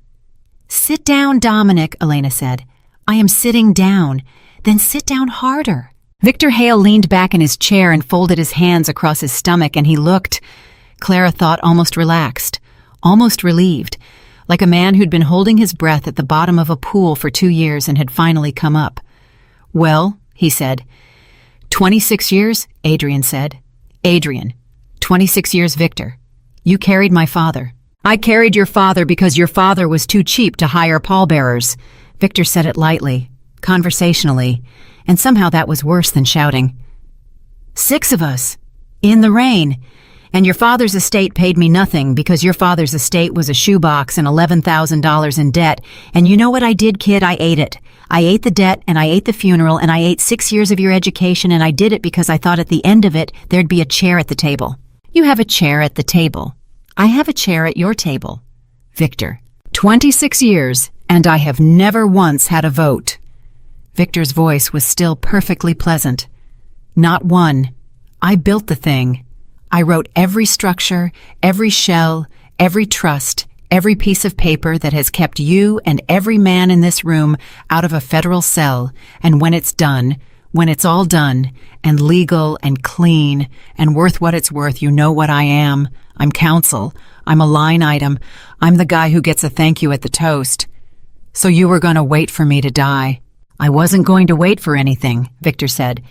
Sit down, Dominic, Elena said. I am sitting down. Then sit down harder. Victor Hale leaned back in his chair and folded his hands across his stomach, and he looked, Clara thought, almost relaxed, almost relieved, like a man who'd been holding his breath at the bottom of a pool for 2 years and had finally come up. Well, he said. 26 years, Adrian said. Adrian, 26 years, Victor. You carried my father. I carried your father because your father was too cheap to hire pallbearers. Victor said it lightly, conversationally, and somehow that was worse than shouting. 6 of us, in the rain, and your father's estate paid me nothing because your father's estate was a shoebox and $11,000 in debt, and you know what I did, kid? I ate it. I ate the debt, and I ate the funeral, and I ate 6 years of your education, and I did it because I thought at the end of it there'd be a chair at the table. You have a chair at the table. I have a chair at your table. Victor, 26 years, and I have never once had a vote. Victor's voice was still perfectly pleasant. Not one. I built the thing. I wrote every structure, every shell, every trust, every piece of paper that has kept you and every man in this room out of a federal cell, and when it's done, when it's all done, and legal and clean and worth what it's worth, you know what I am. I'm counsel. I'm a line item. I'm the guy who gets a thank you at the toast. So you were going to wait for me to die. I wasn't going to wait for anything, Victor said.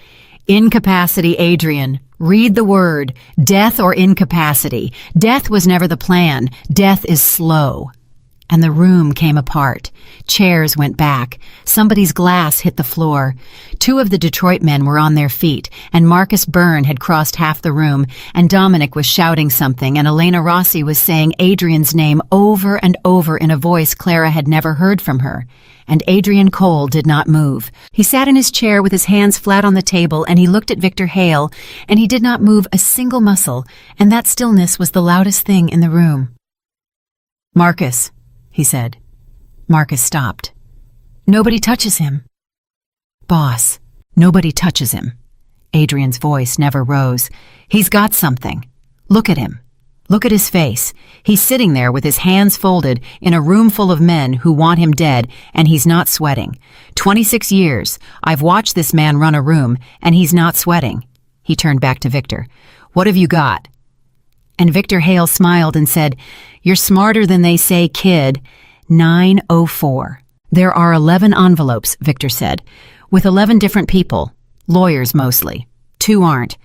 Incapacity, Adrian. Read the word. Death or incapacity. Death was never the plan. Death is slow. And the room came apart. Chairs went back. Somebody's glass hit the floor. 2 of the Detroit men were on their feet, and Marcus Byrne had crossed half the room, and Dominic was shouting something, and Elena Rossi was saying Adrian's name over and over in a voice Clara had never heard from her. And Adrian Cole did not move. He sat in his chair with his hands flat on the table, and he looked at Victor Hale, and he did not move a single muscle, and that stillness was the loudest thing in the room. Marcus, he said. Marcus stopped. Nobody touches him. Boss, nobody touches him. Adrian's voice never rose. He's got something. Look at him. Look at his face. He's sitting there with his hands folded in a room full of men who want him dead, and he's not sweating. 26 years. I've watched this man run a room, and he's not sweating. He turned back to Victor. What have you got? And Victor Hale smiled and said, You're smarter than they say, kid. 9:04. There are 11 envelopes, Victor said, with 11 different people, lawyers mostly. 2 aren't.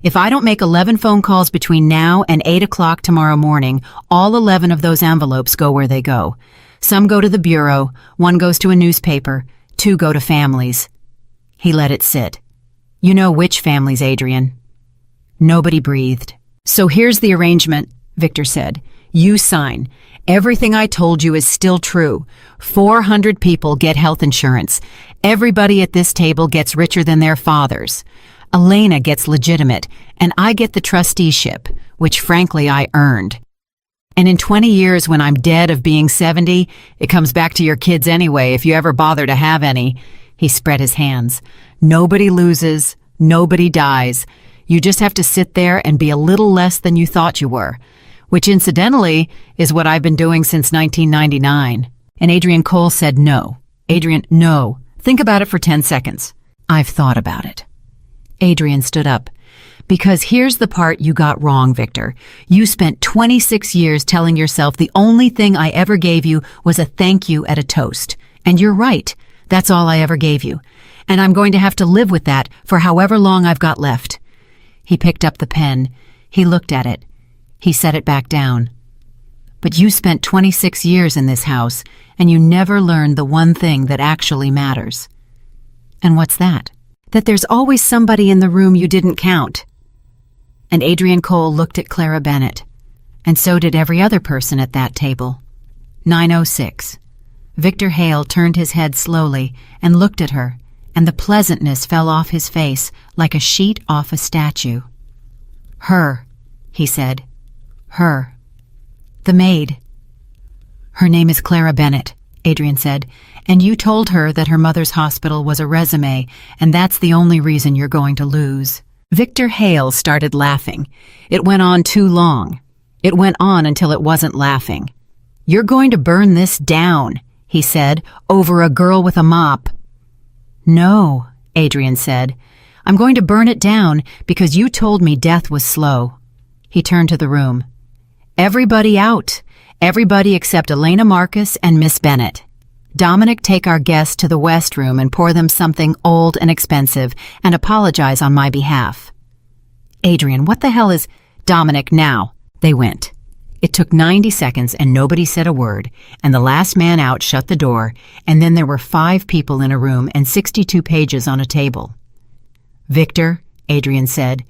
If I don't make 11 phone calls between now and 8 o'clock tomorrow morning, all 11 of those envelopes go where they go. Some go to the bureau, 1 goes to a newspaper, 2 go to families. He let it sit. You know which families, Adrian? Nobody breathed. So here's the arrangement, Victor said. You sign. Everything I told you is still true. 400 people get health insurance. Everybody at this table gets richer than their fathers. Elena gets legitimate, and I get the trusteeship, which frankly I earned. And in 20 years when I'm dead of being 70, it comes back to your kids anyway, if you ever bother to have any. He spread his hands. Nobody loses. Nobody dies. You just have to sit there and be a little less than you thought you were, which incidentally is what I've been doing since 1999. And Adrian Cole said no. Adrian, no. Think about it for 10 seconds. I've thought about it. Adrian stood up. Because here's the part you got wrong, Victor. You spent 26 years telling yourself the only thing I ever gave you was a thank you at a toast. And you're right. That's all I ever gave you. And I'm going to have to live with that for however long I've got left. He picked up the pen. He looked at it. He set it back down. But you spent 26 years in this house, and you never learned the one thing that actually matters. And what's that? That there's always somebody in the room you didn't count. And Adrian Cole looked at Clara Bennett. And so did every other person at that table. 9:06. Victor Hale turned his head slowly and looked at her, and the pleasantness fell off his face like a sheet off a statue. Her, he said. Her. The maid. Her name is Clara Bennett, Adrian said, and you told her that her mother's hospital was a resume, and that's the only reason you're going to lose. Victor Hale started laughing. It went on too long. It went on until it wasn't laughing. You're going to burn this down, he said, over a girl with a mop. No, Adrian said. I'm going to burn it down because you told me death was slow. He turned to the room. Everybody out. Everybody except Elena Marcus and Miss Bennett. Dominic, take our guests to the West Room and pour them something old and expensive and apologize on my behalf. Adrian, what the hell is... Dominic, now. They went. It took 90 seconds and nobody said a word, and the last man out shut the door, and then there were 5 people in a room and 62 pages on a table. Victor, Adrian said,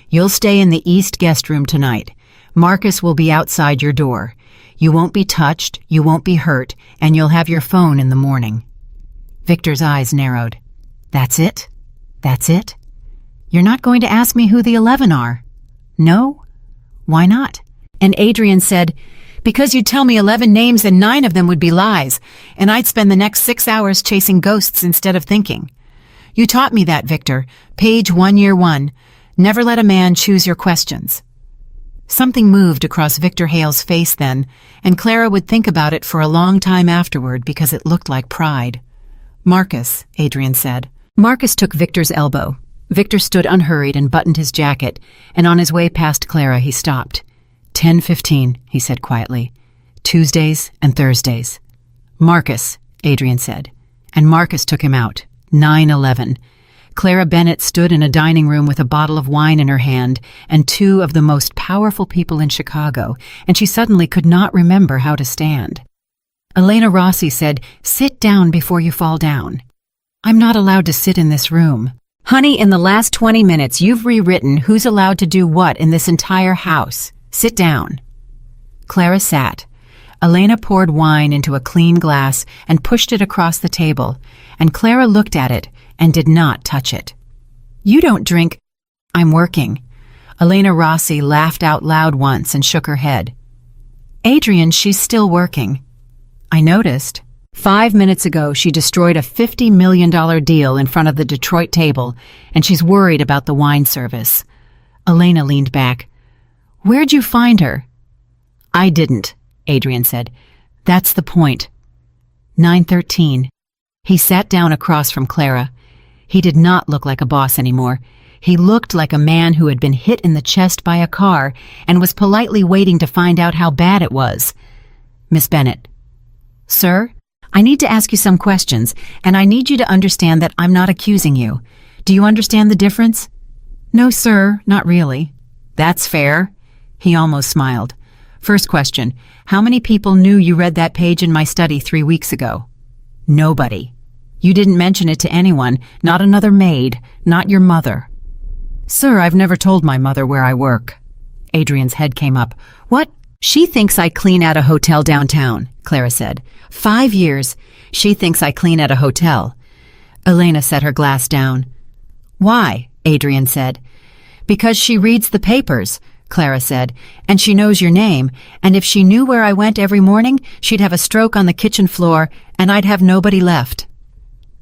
you'll stay in the East guest room tonight. Marcus will be outside your door. You won't be touched, you won't be hurt, and you'll have your phone in the morning. Victor's eyes narrowed. That's it? That's it? You're not going to ask me who the 11 are? No? Why not? And Adrian said, because you'd tell me 11 names and 9 of them would be lies, and I'd spend the next 6 hours chasing ghosts instead of thinking. You taught me that, Victor. Page 1, year 1. Never let a man choose your questions. Something moved across Victor Hale's face then, and Clara would think about it for a long time afterward because it looked like pride. Marcus, Adrian said. Marcus took Victor's elbow. Victor stood unhurried and buttoned his jacket, and on his way past Clara he stopped. 10:15, he said quietly. Tuesdays and Thursdays. Marcus, Adrian said, and Marcus took him out. 9:11. Clara Bennett stood in a dining room with a bottle of wine in her hand and 2 of the most powerful people in Chicago, and she suddenly could not remember how to stand. Elena Rossi said, sit down before you fall down. I'm not allowed to sit in this room. Honey, in the last 20 minutes you've rewritten who's allowed to do what in this entire house. Sit down. Clara sat. Elena poured wine into a clean glass and pushed it across the table, and Clara looked at it and did not touch it. You don't drink. I'm working. Elena Rossi laughed out loud once and shook her head. Adrian, she's still working. I noticed. 5 minutes ago, she destroyed a $50 million deal in front of the Detroit table, and she's worried about the wine service. Elena leaned back. Where'd you find her? I didn't, Adrian said. That's the point. 9:13. He sat down across from Clara. He did not look like a boss anymore. He looked like a man who had been hit in the chest by a car and was politely waiting to find out how bad it was. Miss Bennett. Sir, I need to ask you some questions, and I need you to understand that I'm not accusing you. Do you understand the difference? No, sir, not really. That's fair. He almost smiled. First question, how many people knew you read that page in my study 3 weeks ago? Nobody. You didn't mention it to anyone, not another maid, not your mother. Sir, I've never told my mother where I work. Adrian's head came up. What? She thinks I clean at a hotel downtown, Clara said. 5 years. She thinks I clean at a hotel. Elena set her glass down. Why? Adrian said. Because she reads the papers, Clara said, and she knows your name, and if she knew where I went every morning, she'd have a stroke on the kitchen floor, and I'd have nobody left.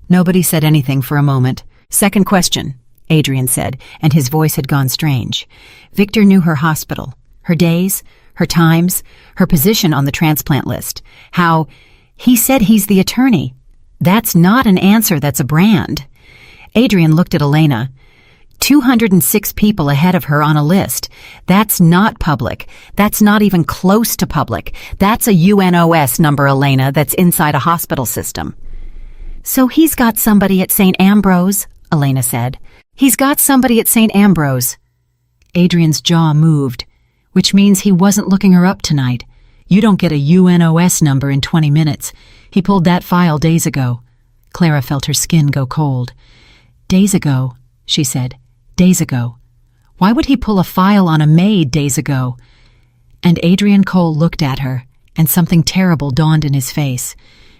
Nobody said anything for a moment. Second question, Adrian said, and his voice had gone strange. Victor knew her hospital, her days, her times, her position on the transplant list. How, he said he's the attorney. That's not an answer, that's a brand. Adrian looked at Elena. 206 people ahead of her on a list. That's not public. That's not even close to public. That's a UNOS number, Elena, that's inside a hospital system. So he's got somebody at St. Ambrose, Elena said. He's got somebody at St. Ambrose. Adrian's jaw moved, which means he wasn't looking her up tonight. You don't get a UNOS number in 20 minutes. He pulled that file days ago. Clara felt her skin go cold. Days ago, she said. Days ago. Why would he pull a file on a maid days ago? And Adrian Cole looked at her, and something terrible dawned in his face.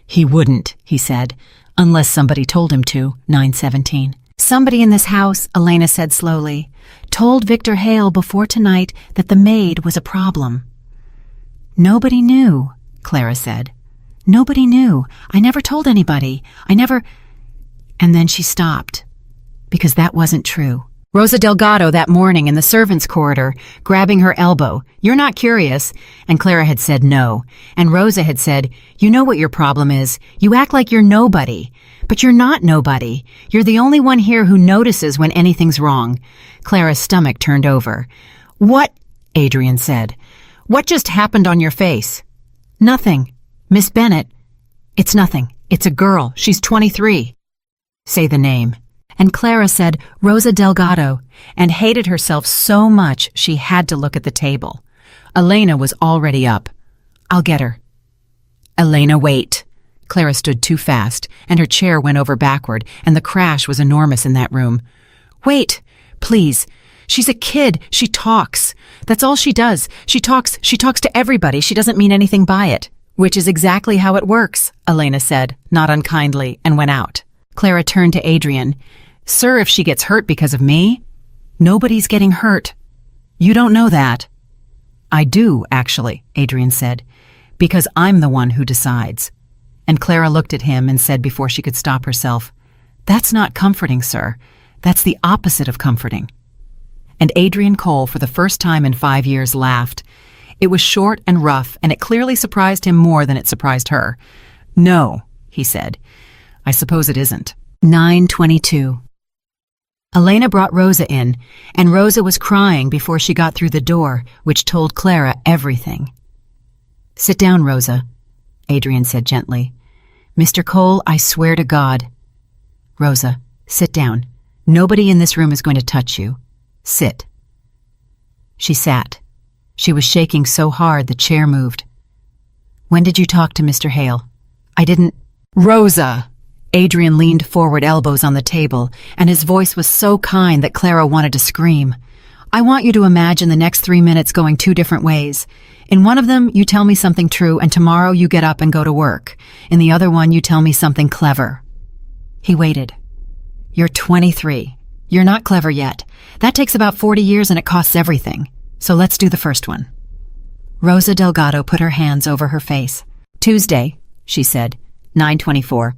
He wouldn't, he said, unless somebody told him to, 917. Somebody in this house, Elena said slowly, told Victor Hale before tonight that the maid was a problem. Nobody knew, Clara said. Nobody knew. I never told anybody. I never... And then she stopped, because that wasn't true. Rosa Delgado that morning in the servants' corridor, grabbing her elbow. You're not curious. And Clara had said no. And Rosa had said, you know what your problem is. You act like you're nobody. But you're not nobody. You're the only one here who notices when anything's wrong. Clara's stomach turned over. What? Adrian said. What just happened on your face? Nothing. Miss Bennett. It's nothing. It's a girl. She's 23. Say the name. And Clara said Rosa Delgado, and hated herself so much she had to look at the table. Elena was already up. I'll get her. Elena, wait. Clara stood too fast, and her chair went over backward, and the crash was enormous in that room. Wait, please. She's a kid. She talks. That's all she does. She talks to everybody. She doesn't mean anything by it. Which is exactly how it works, Elena said, not unkindly, and went out. Clara turned to Adrian. Sir, if she gets hurt because of me? Nobody's getting hurt. You don't know that. I do, actually, Adrian said, because I'm the one who decides. And Clara looked at him and said before she could stop herself, That's not comforting, sir. That's the opposite of comforting. And Adrian Cole, for the first time in 5 years, laughed. It was short and rough, and it clearly surprised him more than it surprised her. No, he said. I suppose it isn't. 9:22. Elena brought Rosa in, and Rosa was crying before she got through the door, which told Clara everything. Sit down, Rosa, Adrian said gently. Mr. Cole, I swear to God. Rosa, sit down. Nobody in this room is going to touch you. Sit. She sat. She was shaking so hard the chair moved. When did you talk to Mr. Hale? I didn't... Rosa! Adrian leaned forward, elbows on the table, and his voice was so kind that Clara wanted to scream. I want you to imagine the next 3 minutes going 2 different ways. In one of them, you tell me something true, and tomorrow you get up and go to work. In the other one, you tell me something clever. He waited. You're 23. You're not clever yet. That takes about 40 years and it costs everything. So let's do the first one. Rosa Delgado put her hands over her face. Tuesday, she said. 9:24.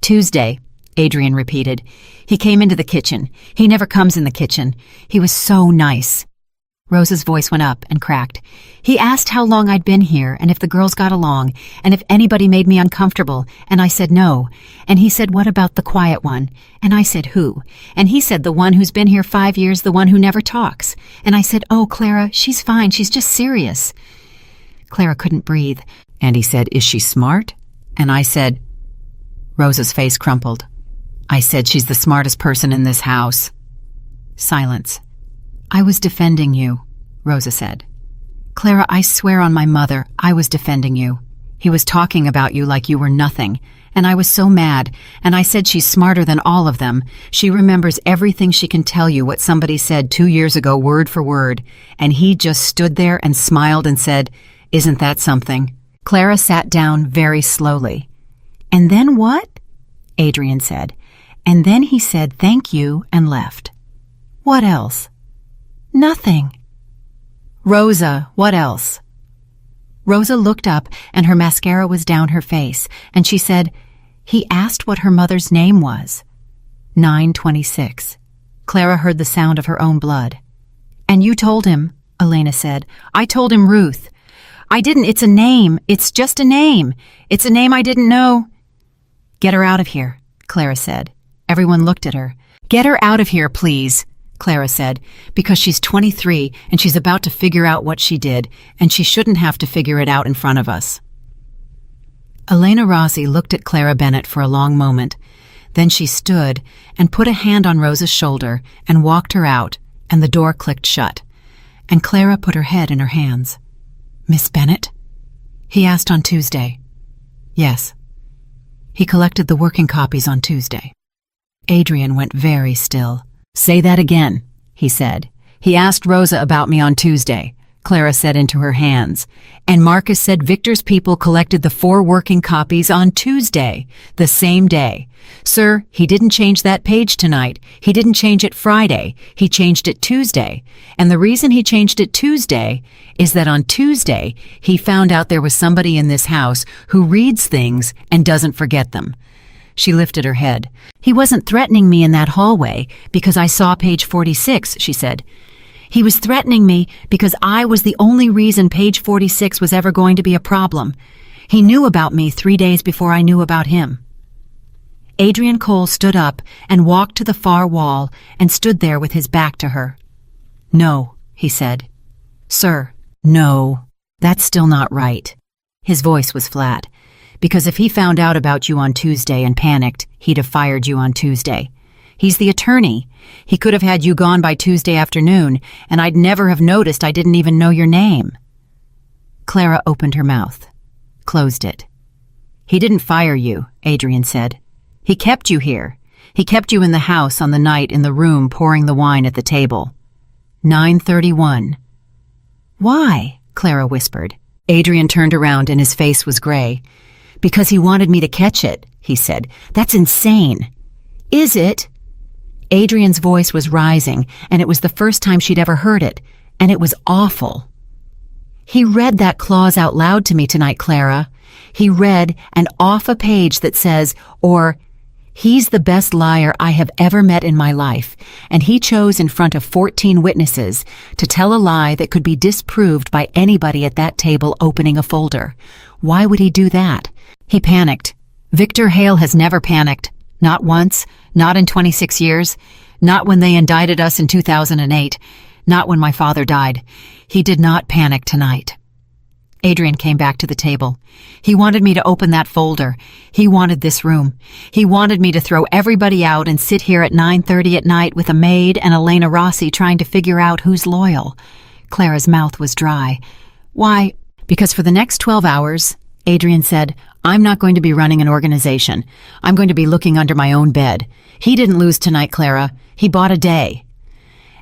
Tuesday, Adrian repeated. He came into the kitchen. He never comes in the kitchen. He was so nice. Rosa's voice went up and cracked. He asked how long I'd been here and if the girls got along and if anybody made me uncomfortable, and I said no. And he said, what about the quiet one? And I said, who? And he said, the one who's been here 5 years, the one who never talks. And I said, oh, Clara, she's fine. She's just serious. Clara couldn't breathe. And he said, is she smart? And I said... Rosa's face crumpled. I said she's the smartest person in this house. Silence. I was defending you, Rosa said. Clara, I swear on my mother, I was defending you. He was talking about you like you were nothing, and I was so mad, and I said she's smarter than all of them. She remembers everything. She can tell you what somebody said 2 years ago, word for word, and he just stood there and smiled and said, isn't that something? Clara sat down very slowly. And then what? Adrian said. And then he said thank you and left. What else? Nothing. Rosa, what else? Rosa looked up and her mascara was down her face, and she said, he asked what her mother's name was. 9:26. Clara heard the sound of her own blood. And you told him, Elena said. I told him Ruth. I didn't. It's a name. It's just a name. It's a name I didn't know. Get her out of here, Clara said. Everyone looked at her. Get her out of here, please. Clara said, because she's 23 and she's about to figure out what she did, and she shouldn't have to figure it out in front of us. Elena Rossi looked at Clara Bennett for a long moment. Then she stood and put a hand on Rosa's shoulder and walked her out, and the door clicked shut. And Clara put her head in her hands. "Miss Bennett?" he asked on Tuesday. "Yes." He collected the working copies on Tuesday. Adrian went very still. "Say that again," he said. "He asked Rosa about me on Tuesday," Clara said into her hands. "And Marcus said Victor's people collected the 4 working copies on Tuesday, the same day. Sir, he didn't change that page tonight. He didn't change it Friday. He changed it Tuesday. And the reason he changed it Tuesday is that on Tuesday, he found out there was somebody in this house who reads things and doesn't forget them." She lifted her head. "He wasn't threatening me in that hallway because I saw page 46, she said. "He was threatening me because I was the only reason page 46 was ever going to be a problem. He knew about me 3 days before I knew about him." Adrian Cole stood up and walked to the far wall and stood there with his back to her. "No," he said. "Sir, no, that's still not right." His voice was flat. "Because if he found out about you on Tuesday and panicked, he'd have fired you on Tuesday. He's the attorney. He could have had you gone by Tuesday afternoon, and I'd never have noticed I didn't even know your name." Clara opened her mouth, closed it. "He didn't fire you," Adrian said. "He kept you here. He kept you in the house on the night in the room pouring the wine at the table. 9:31. "Why?" Clara whispered. Adrian turned around and his face was gray. "Because he wanted me to catch it," he said. "That's insane." "Is it?" Adrian's voice was rising, and it was the first time she'd ever heard it, and it was awful. "He read that clause out loud to me tonight, Clara. He read, and off a page that says, or, 'He's the best liar I have ever met in my life,' and he chose in front of 14 witnesses to tell a lie that could be disproved by anybody at that table opening a folder. Why would he do that? He panicked. Victor Hale has never panicked. Not once, not in 26 years, not when they indicted us in 2008, not when my father died. He did not panic tonight." Adrian came back to the table. "He wanted me to open that folder. He wanted this room. He wanted me to throw everybody out and sit here at 9:30 at night with a maid and Elena Rossi trying to figure out who's loyal." Clara's mouth was dry. "Why?" "Because for the next 12 hours, Adrian said, I'm not going to be running an organization. I'm going to be looking under my own bed. He didn't lose tonight, Clara. He bought a day."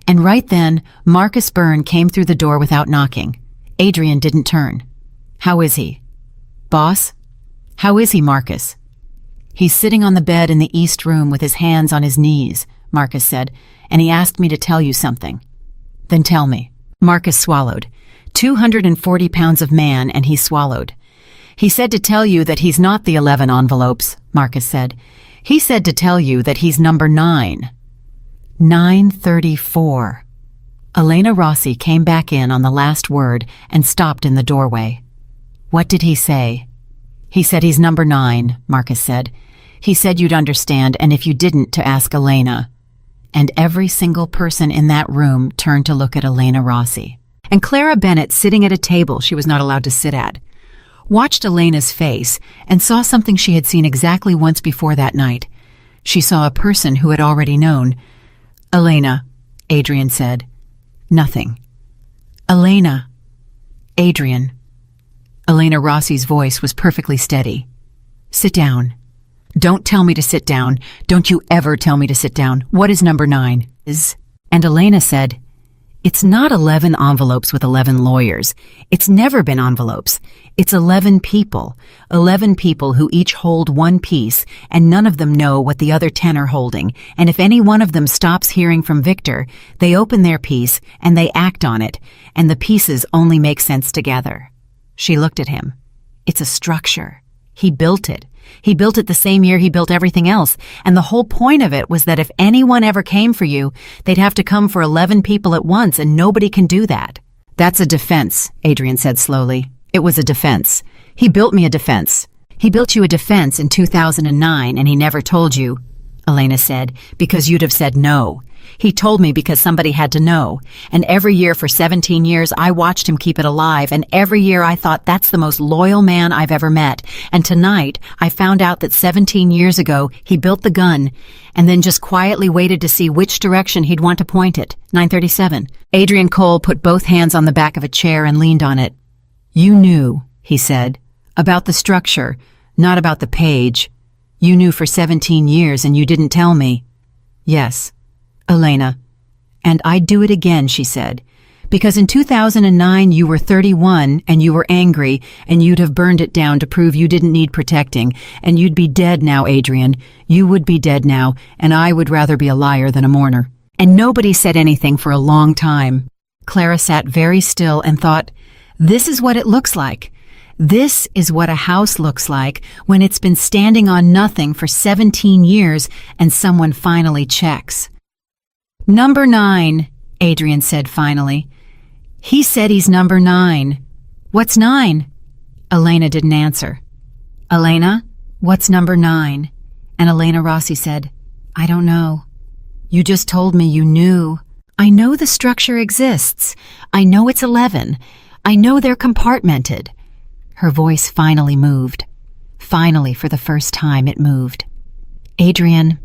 And right then, Marcus Byrne came through the door without knocking. Adrian didn't turn. "How is he?" "Boss? How is he, Marcus?" "He's sitting on the bed in the East Room with his hands on his knees," Marcus said, "and he asked me to tell you something." "Then tell me." Marcus swallowed. 240 pounds of man, and he swallowed. "He said to tell you that he's not the 11 envelopes," Marcus said. "He said to tell you that he's number 9. 9:34. Elena Rossi came back in on the last word and stopped in the doorway. "What did he say?" "He said he's number 9, Marcus said. "He said you'd understand, and if you didn't, to ask Elena." And every single person in that room turned to look at Elena Rossi. And Clara Bennett, sitting at a table she was not allowed to sit at, watched Elena's face and saw something she had seen exactly once before that night. She saw a person who had already known. "Elena," Adrian said. "Nothing." "Elena." "Adrian." Elena Rossi's voice was perfectly steady. "Sit down." "Don't tell me to sit down. Don't you ever tell me to sit down. What is number 9? And Elena said, "It's not 11 envelopes with 11 lawyers. It's never been envelopes. It's 11 people. 11 people who each hold one piece, and none of them know what the other 10 are holding. And if any one of them stops hearing from Victor, they open their piece and they act on it, and the pieces only make sense together." She looked at him. "It's a structure. He built it. He built it the same year he built everything else, and the whole point of it was that if anyone ever came for you, they'd have to come for 11 people at once, and nobody can do that." "That's a defense," Adrian said slowly. "It was a defense. He built me a defense. He built you a defense in 2009, and he never told you," Elena said, "because you'd have said no. He told me because somebody had to know. And every year for 17 years, I watched him keep it alive. And every year I thought that's the most loyal man I've ever met. And tonight, I found out that 17 years ago, he built the gun and then just quietly waited to see which direction he'd want to point it. 9:37. Adrian Cole put both hands on the back of a chair and leaned on it. You knew, he said, about the structure, not about the page. You knew for 17 years and you didn't tell me. Yes, Elena. And I'd do it again, she said. Because in 2009 you were 31 and you were angry and you'd have burned it down to prove you didn't need protecting. And you'd be dead now, Adrian. You would be dead now, and I would rather be a liar than a mourner. And nobody said anything for a long time. Clara sat very still and thought, this is what it looks like. This is what a house looks like when it's been standing on nothing for 17 years and someone finally checks. Number 9, Adrian said finally. He said he's number 9. What's 9? Elena didn't answer. Elena, what's number 9? And Elena Rossi said, I don't know. You just told me you knew. I know the structure exists. I know it's 11. I know they're compartmented. Her voice finally moved. Finally, for the first time, it moved. Adrian,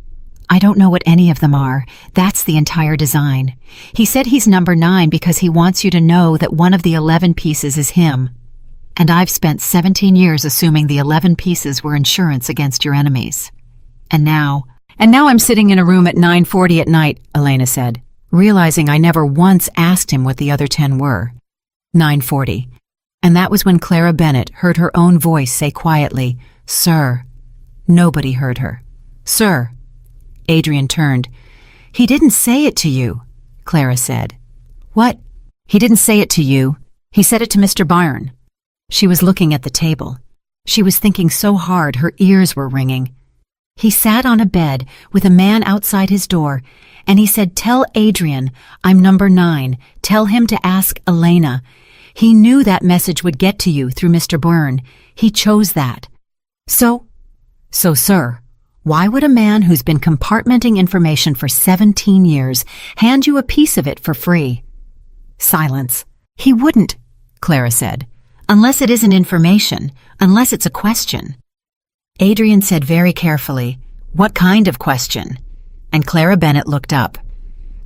I don't know what any of them are. That's the entire design. He said he's number 9 because he wants you to know that one of the 11 pieces is him. And I've spent 17 years assuming the 11 pieces were insurance against your enemies. And now I'm sitting in a room at 9:40 at night, Elena said, realizing I never once asked him what the other 10 were. 9:40. And that was when Clara Bennett heard her own voice say quietly, Sir. Nobody heard her. Sir. Adrian turned. He didn't say it to you, Clara said. What? He didn't say it to you. He said it to Mr. Byrne. She was looking at the table. She was thinking so hard her ears were ringing. He sat on a bed with a man outside his door, and he said, Tell Adrian, I'm number 9. Tell him to ask Elena. He knew that message would get to you through Mr. Byrne. He chose that. So, sir, why would a man who's been compartmenting information for 17 years hand you a piece of it for free? Silence. He wouldn't, Clara said, unless it isn't information, unless it's a question. Adrian said very carefully, What kind of question? And Clara Bennett looked up.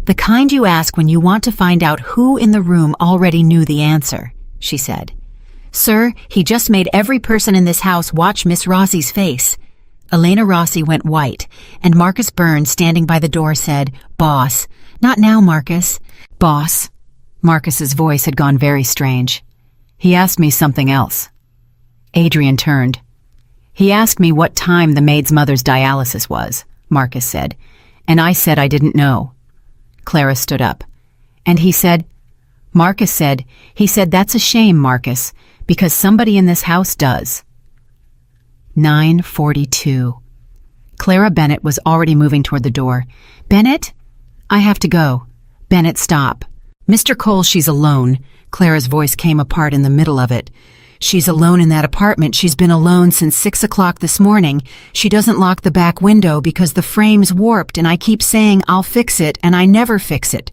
The kind you ask when you want to find out who in the room already knew the answer, she said. Sir, he just made every person in this house watch Miss Rossi's face. Elena Rossi went white, and Marcus Byrne, standing by the door, said, Boss. Not now, Marcus. Boss. Marcus's voice had gone very strange. He asked me something else. Adrian turned. He asked me what time the maid's mother's dialysis was, Marcus said, and I said I didn't know. Clara stood up. And he said, he said, that's a shame, Marcus, because somebody in this house does. 9:42. Clara Bennett was already moving toward the door. Bennett? I have to go. Bennett, stop. Mr. Cole, she's alone. Clara's voice came apart in the middle of it. She's alone in that apartment. She's been alone since 6 o'clock this morning. She doesn't lock the back window because the frame's warped, and I keep saying I'll fix it, and I never fix it.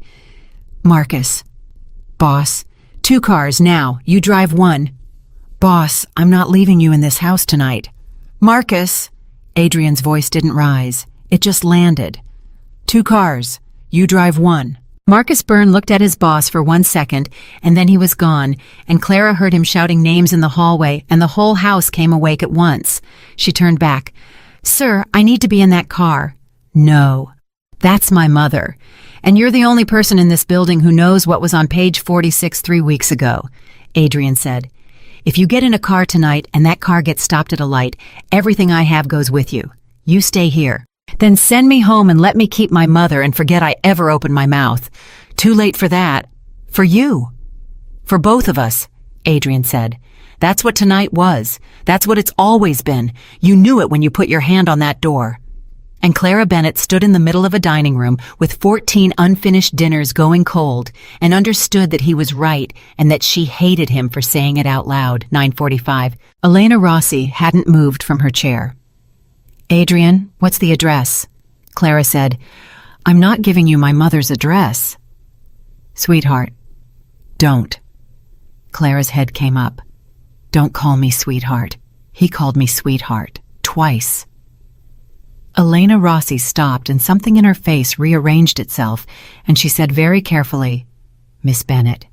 Marcus. Boss. 2 cars now. You drive 1. Boss, I'm not leaving you in this house tonight. Marcus. Adrian's voice didn't rise. It just landed. 2 cars. You drive 1. Marcus Byrne looked at his boss for 1 second, and then he was gone, and Clara heard him shouting names in the hallway, and the whole house came awake at once. She turned back. Sir, I need to be in that car. No. That's my mother. And you're the only person in this building who knows what was on page 46 3 weeks ago, Adrian said. If you get in a car tonight and that car gets stopped at a light, everything I have goes with you. You stay here. Then send me home and let me keep my mother and forget I ever opened my mouth. Too late for that. For you. For both of us, Adrian said. That's what tonight was. That's what it's always been. You knew it when you put your hand on that door. And Clara Bennett stood in the middle of a dining room with 14 unfinished dinners going cold and understood that he was right and that she hated him for saying it out loud. 9:45. Elena Rossi hadn't moved from her chair. Adrian, what's the address? Clara said, I'm not giving you my mother's address. Sweetheart, don't. Clara's head came up. Don't call me sweetheart. He called me sweetheart, twice. Elena Rossi stopped and something in her face rearranged itself, and she said very carefully, Miss Bennett,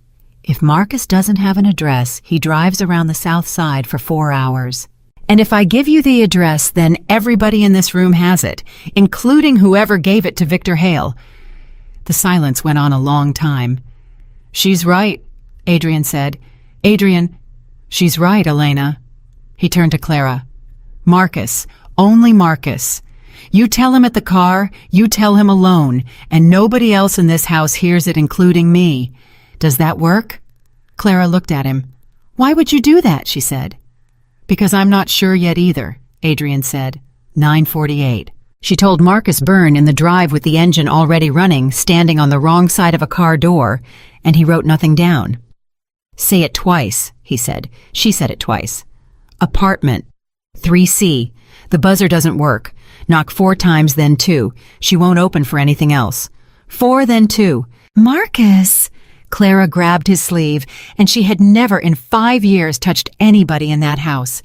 if Marcus doesn't have an address, he drives around the South Side for 4 hours. And if I give you the address, then everybody in this room has it, including whoever gave it to Victor Hale. The silence went on a long time. She's right, Adrian said. Adrian, she's right, Elena. He turned to Clara. Marcus, only Marcus. You tell him at the car, you tell him alone, and nobody else in this house hears it, including me. Does that work? Clara looked at him. Why would you do that? She said. Because I'm not sure yet either, Adrian said. 9:48. She told Marcus Byrne in the drive with the engine already running, standing on the wrong side of a car door, and he wrote nothing down. Say it twice, he said. She said it twice. Apartment. 3C. The buzzer doesn't work. Knock 4 times, then 2. She won't open for anything else. 4, then 2. Marcus! Clara grabbed his sleeve, and she had never in 5 years touched anybody in that house.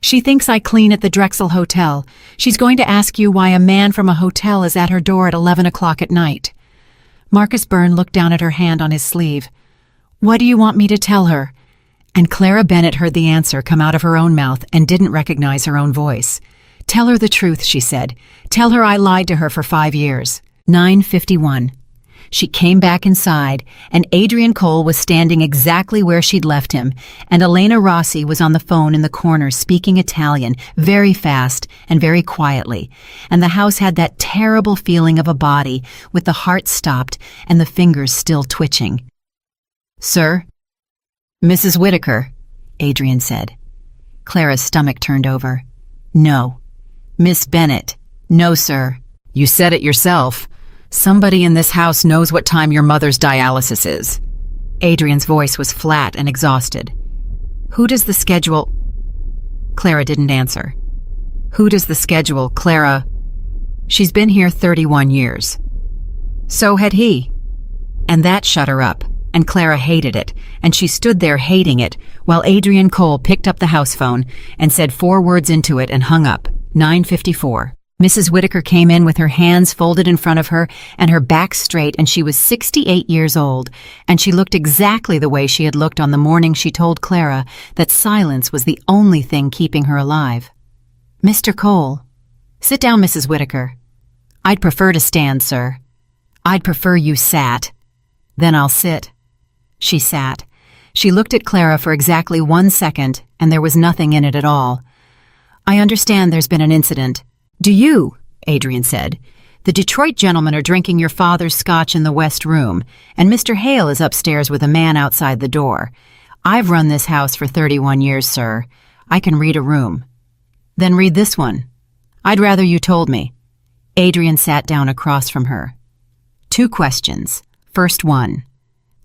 She thinks I clean at the Drexel Hotel. She's going to ask you why a man from a hotel is at her door at 11 o'clock at night. Marcus Byrne looked down at her hand on his sleeve. What do you want me to tell her? And Clara Bennett heard the answer come out of her own mouth and didn't recognize her own voice. Tell her the truth, she said. Tell her I lied to her for 5 years. 9:51. She came back inside, and Adrian Cole was standing exactly where she'd left him, and Elena Rossi was on the phone in the corner speaking Italian, very fast and very quietly, and the house had that terrible feeling of a body, with the heart stopped and the fingers still twitching. Sir? Mrs. Whitaker, Adrian said. Clara's stomach turned over. No. Miss Bennett. No, sir. You said it yourself. Somebody in this house knows what time your mother's dialysis is. Adrian's voice was flat and exhausted. Who does the schedule... Clara didn't answer. Who does the schedule, Clara? She's been here 31 years. So had he. And that shut her up, and Clara hated it, and she stood there hating it, while Adrian Cole picked up the house phone and said 4 words into it and hung up. 9:54. Mrs. Whitaker came in with her hands folded in front of her and her back straight, and she was 68 years old, and she looked exactly the way she had looked on the morning she told Clara that silence was the only thing keeping her alive. Mr. Cole. Sit down, Mrs. Whitaker. I'd prefer to stand, sir. I'd prefer you sat. Then I'll sit. She sat. She looked at Clara for exactly 1 second, and there was nothing in it at all. I understand there's been an incident. Do you? Adrian said. The Detroit gentlemen are drinking your father's scotch in the West Room, and Mr. Hale is upstairs with a man outside the door. I've run this house for 31 years, sir. I can read a room. Then read this one. I'd rather you told me. Adrian sat down across from her. 2 questions. First one.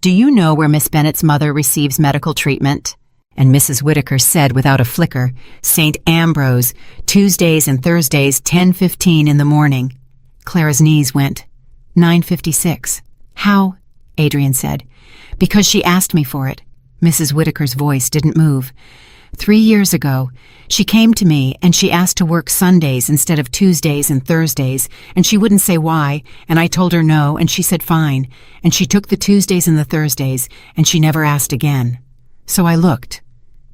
Do you know where Miss Bennett's mother receives medical treatment? And Mrs. Whitaker said without a flicker, St. Ambrose, Tuesdays and Thursdays, 10:15 in the morning. Clara's knees went. 9:56. How? Adrian said. Because she asked me for it. Mrs. Whitaker's voice didn't move. 3 years ago, she came to me and she asked to work Sundays instead of Tuesdays and Thursdays, and she wouldn't say why, and I told her no, and she said fine, and she took the Tuesdays and the Thursdays, and she never asked again. So I looked.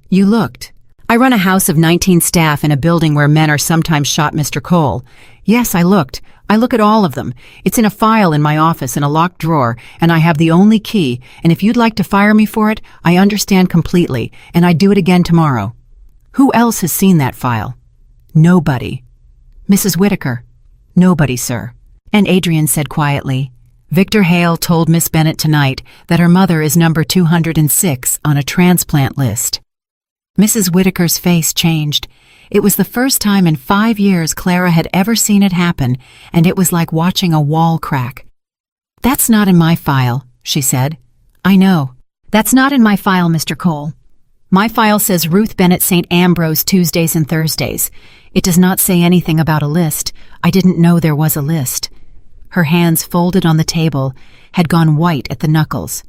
You looked. I run a house of 19 staff in a building where men are sometimes shot, Mr. Cole. Yes, I looked. I look at all of them. It's in a file in my office in a locked drawer, and I have the only key, and if you'd like to fire me for it, I understand completely, and I'd do it again tomorrow. Who else has seen that file? Nobody. Mrs. Whitaker? Nobody, sir. And Adrian said quietly, Victor Hale told Miss Bennett tonight that her mother is number 206 on a transplant list. Mrs. Whitaker's face changed. It was the first time in 5 years Clara had ever seen it happen, and it was like watching a wall crack. That's not in my file, she said. I know. That's not in my file, Mr. Cole. My file says Ruth Bennett St. Ambrose Tuesdays and Thursdays. It does not say anything about a list. I didn't know there was a list. her hands folded on the table, had gone white at the knuckles.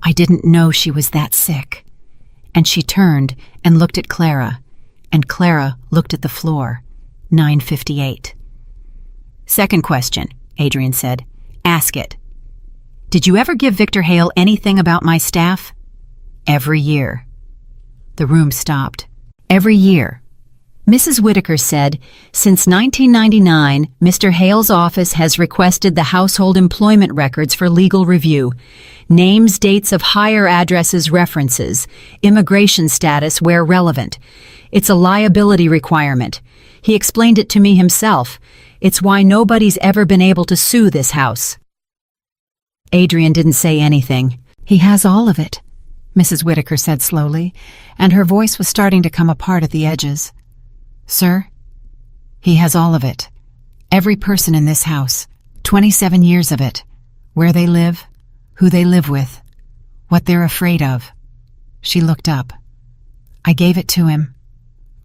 I didn't know she was that sick. And she turned and looked at Clara, and Clara looked at the floor. 9:58. "Second question," Adrian said. "Ask it. Did you ever give Victor Hale anything about my staff?" "Every year." The room stopped. "Every year." Mrs. Whitaker said, "Since 1999, Mr. Hale's office has requested the household employment records for legal review. Names, dates of hire addresses, references, immigration status where relevant. It's a liability requirement. He explained it to me himself. It's why nobody's ever been able to sue this house." Adrian didn't say anything. "He has all of it," Mrs. Whitaker said slowly, and her voice was starting to come apart at the edges. "Sir, he has all of it. Every person in this house, 27 years of it. Where they live, who they live with, what they're afraid of." She looked up. "I gave it to him.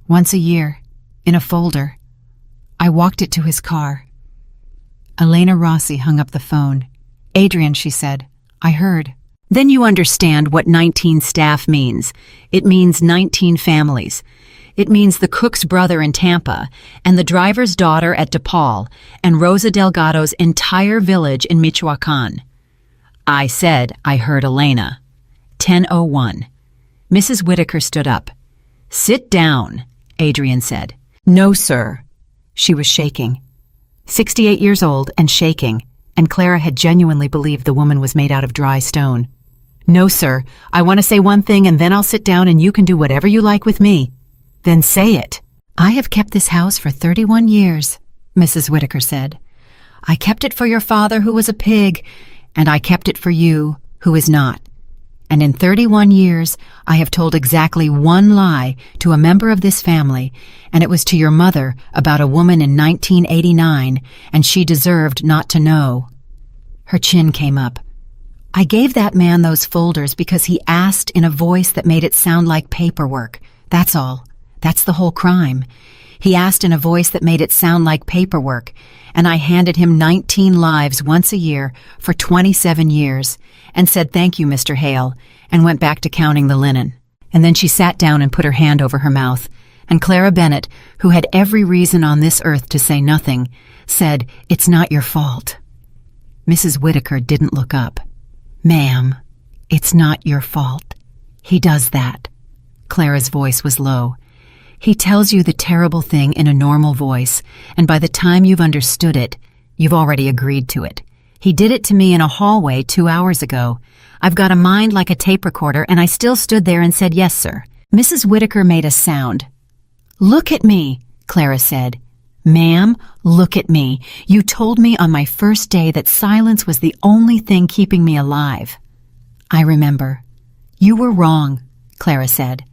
Once a year, in a folder. I walked it to his car." Elena Rossi hung up the phone. "Adrian," she said, "I heard." "Then you understand what 19 staff means. It means 19 families. It means the cook's brother in Tampa, and the driver's daughter at DePaul, and Rosa Delgado's entire village in Michoacan." I said I heard Elena. 10:01. Mrs. Whitaker stood up. "Sit down," Adrian said. "No, sir." She was shaking. 68 years old and shaking, and Clara had genuinely believed the woman was made out of dry stone. "No, sir. I want to say one thing and then I'll sit down and you can do whatever you like with me." "Then say it." "I have kept this house for 31 years, Mrs. Whitaker said. "I kept it for your father who was a pig, and I kept it for you who is not. And in 31 years, I have told exactly one lie to a member of this family, and it was to your mother about a woman in 1989, and she deserved not to know." Her chin came up. "I gave that man those folders because he asked in a voice that made it sound like paperwork. That's all. That's the whole crime. He asked in a voice that made it sound like paperwork, and I handed him 19 lives once a year for 27 years, and said thank you, Mr. Hale, and went back to counting the linen." And then she sat down and put her hand over her mouth, and Clara Bennett, who had every reason on this earth to say nothing, said, "It's not your fault." Mrs. Whitaker didn't look up. "Ma'am, it's not your fault. He does that." Clara's voice was low. "He tells you the terrible thing in a normal voice, and by the time you've understood it, you've already agreed to it. He did it to me in a hallway 2 hours ago. I've got a mind like a tape recorder, and I still stood there and said, 'Yes, sir.'" Mrs. Whitaker made a sound. "Look at me," Clara said. "Ma'am, look at me. You told me on my first day that silence was the only thing keeping me alive." "I remember." "You were wrong," Clara said.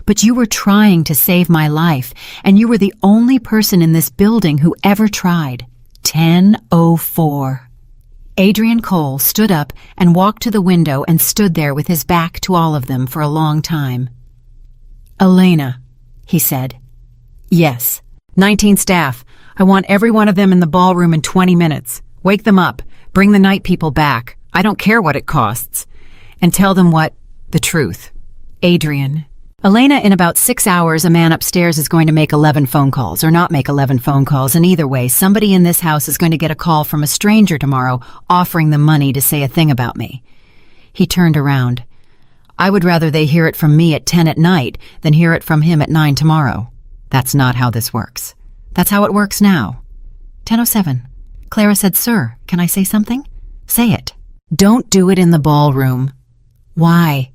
"But you were trying to save my life, and you were the only person in this building who ever tried." 10:04. Adrian Cole stood up and walked to the window and stood there with his back to all of them for a long time. "Elena," he said. "Yes. 19 staff. I want every one of them in the ballroom in 20 minutes. Wake them up. Bring the night people back. I don't care what it costs. And tell them the truth." "Adrian." "Elena, in about 6 hours, a man upstairs is going to make 11 phone calls, or not make 11 phone calls, and either way, somebody in this house is going to get a call from a stranger tomorrow offering them money to say a thing about me." He turned around. "I would rather they hear it from me at 10 at night than hear it from him at 9 tomorrow. That's not how this works. That's how it works now." 10:07. Clara said, "Sir, can I say something?" "Say it." "Don't do it in the ballroom." "Why?"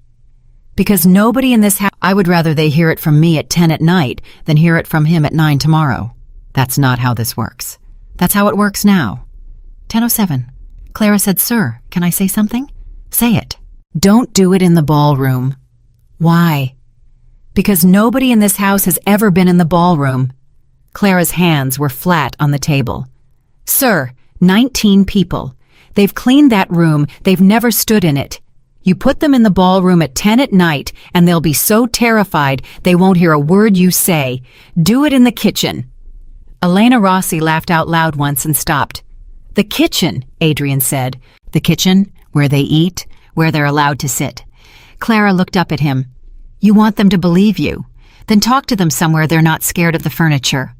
"Because nobody in this house—" "I would rather they hear it from me at 10 at night than hear it from him at 9 tomorrow. That's not how this works. That's how it works now." 10:07. Clara said, "Sir, can I say something?" "Say it." "Don't do it in the ballroom." "Why?" "Because nobody in this house has ever been in the ballroom." Clara's hands were flat on the table. "Sir, 19 people. They've cleaned that room. They've never stood in it. You put them in the ballroom at 10 at night, and they'll be so terrified they won't hear a word you say. Do it in the kitchen." Elena Rossi laughed out loud once and stopped. The kitchen, Adrian said. The kitchen, where they eat, where they're allowed to sit. Clara looked up at him. You want them to believe you? Then talk to them somewhere they're not scared of the furniture.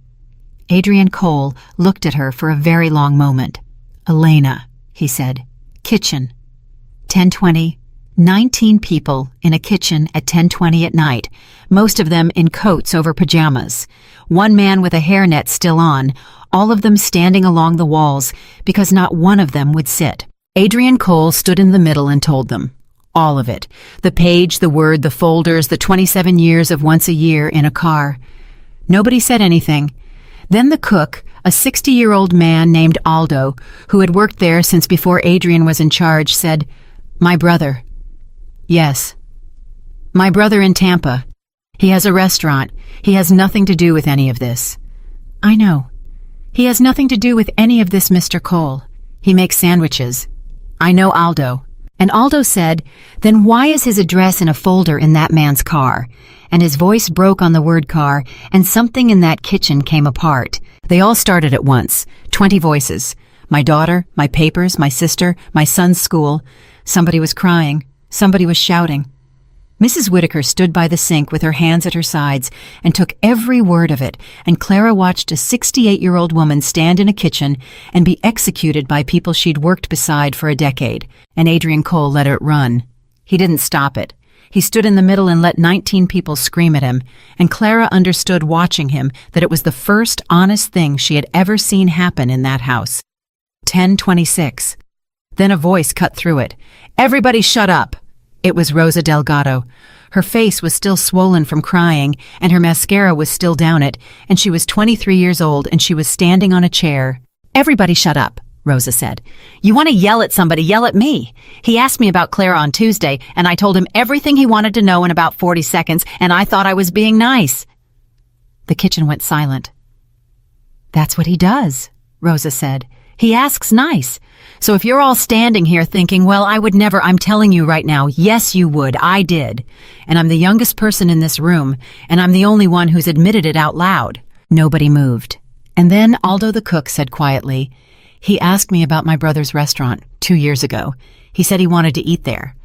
Adrian Cole looked at her for a very long moment. Elena, he said. Kitchen. 10:20. 19 people in a kitchen at 10:20 at night, most of them in coats over pajamas. One man with a hairnet still on, all of them standing along the walls because not one of them would sit. Adrian Cole stood in the middle and told them. All of it. The page, the word, the folders, the 27 years of once a year in a car. Nobody said anything. Then the cook, a 60-year-old man named Aldo, who had worked there since before Adrian was in charge, said, My brother. Yes. My brother in Tampa. He has a restaurant. He has nothing to do with any of this. I know. He has nothing to do with any of this, Mr. Cole. He makes sandwiches. I know Aldo. And Aldo said, Then why is his address in a folder in that man's car? And his voice broke on the word car, and something in that kitchen came apart. They all started at once, 20 voices. My daughter, my papers, my sister, my son's school. Somebody was crying. Somebody was shouting. Mrs. Whitaker stood by the sink with her hands at her sides and took every word of it, and Clara watched a 68-year-old woman stand in a kitchen and be executed by people she'd worked beside for a decade, and Adrian Cole let it run. He didn't stop it. He stood in the middle and let 19 people scream at him, and Clara understood watching him that it was the first honest thing she had ever seen happen in that house. 10:26. Then a voice cut through it. Everybody shut up! It was Rosa Delgado. Her face was still swollen from crying, and her mascara was still down it, and she was 23 years old, and she was standing on a chair. Everybody shut up, Rosa said. You want to yell at somebody, yell at me. He asked me about Clara on Tuesday, and I told him everything he wanted to know in about 40 seconds, and I thought I was being nice. The kitchen went silent. That's what he does, Rosa said. He asks nice. So if you're all standing here thinking, well, I would never, I'm telling you right now, yes, you would. I did. And I'm the youngest person in this room, and I'm the only one who's admitted it out loud. Nobody moved. And then Aldo the cook said quietly, he asked me about my brother's restaurant 2 years ago. He said he wanted to eat there.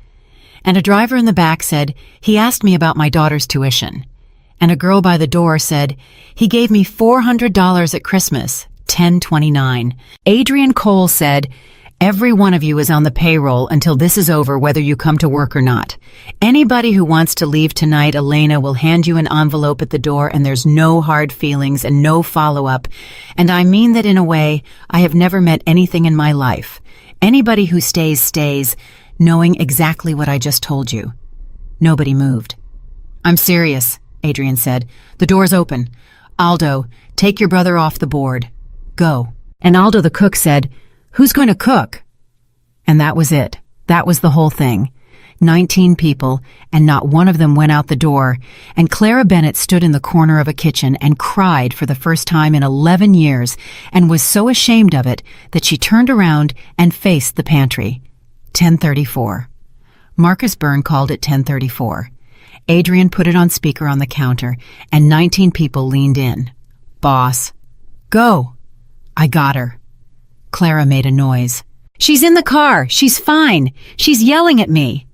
And a driver in the back said, he asked me about my daughter's tuition. And a girl by the door said, he gave me $400 at Christmas. 10:29. Adrian Cole said, every one of you is on the payroll until this is over, whether you come to work or not. Anybody who wants to leave tonight, Elena will hand you an envelope at the door, and there's no hard feelings and no follow-up. And I mean that in a way I have never met anything in my life. Anybody who stays, stays, knowing exactly what I just told you. Nobody moved. I'm serious, Adrian said. The door's open. Aldo, take your brother off the board. Go. And Aldo the cook said, who's going to cook? And that was it. That was the whole thing. 19 people, and not one of them went out the door, and Clara Bennett stood in the corner of a kitchen and cried for the first time in 11 years, and was so ashamed of it that she turned around and faced the pantry. 10:34. Marcus Byrne called it 10:34. Adrian put it on speaker on the counter, and 19 people leaned in. Boss. Go. I got her. Clara made a noise. She's in the car. She's fine. She's yelling at me.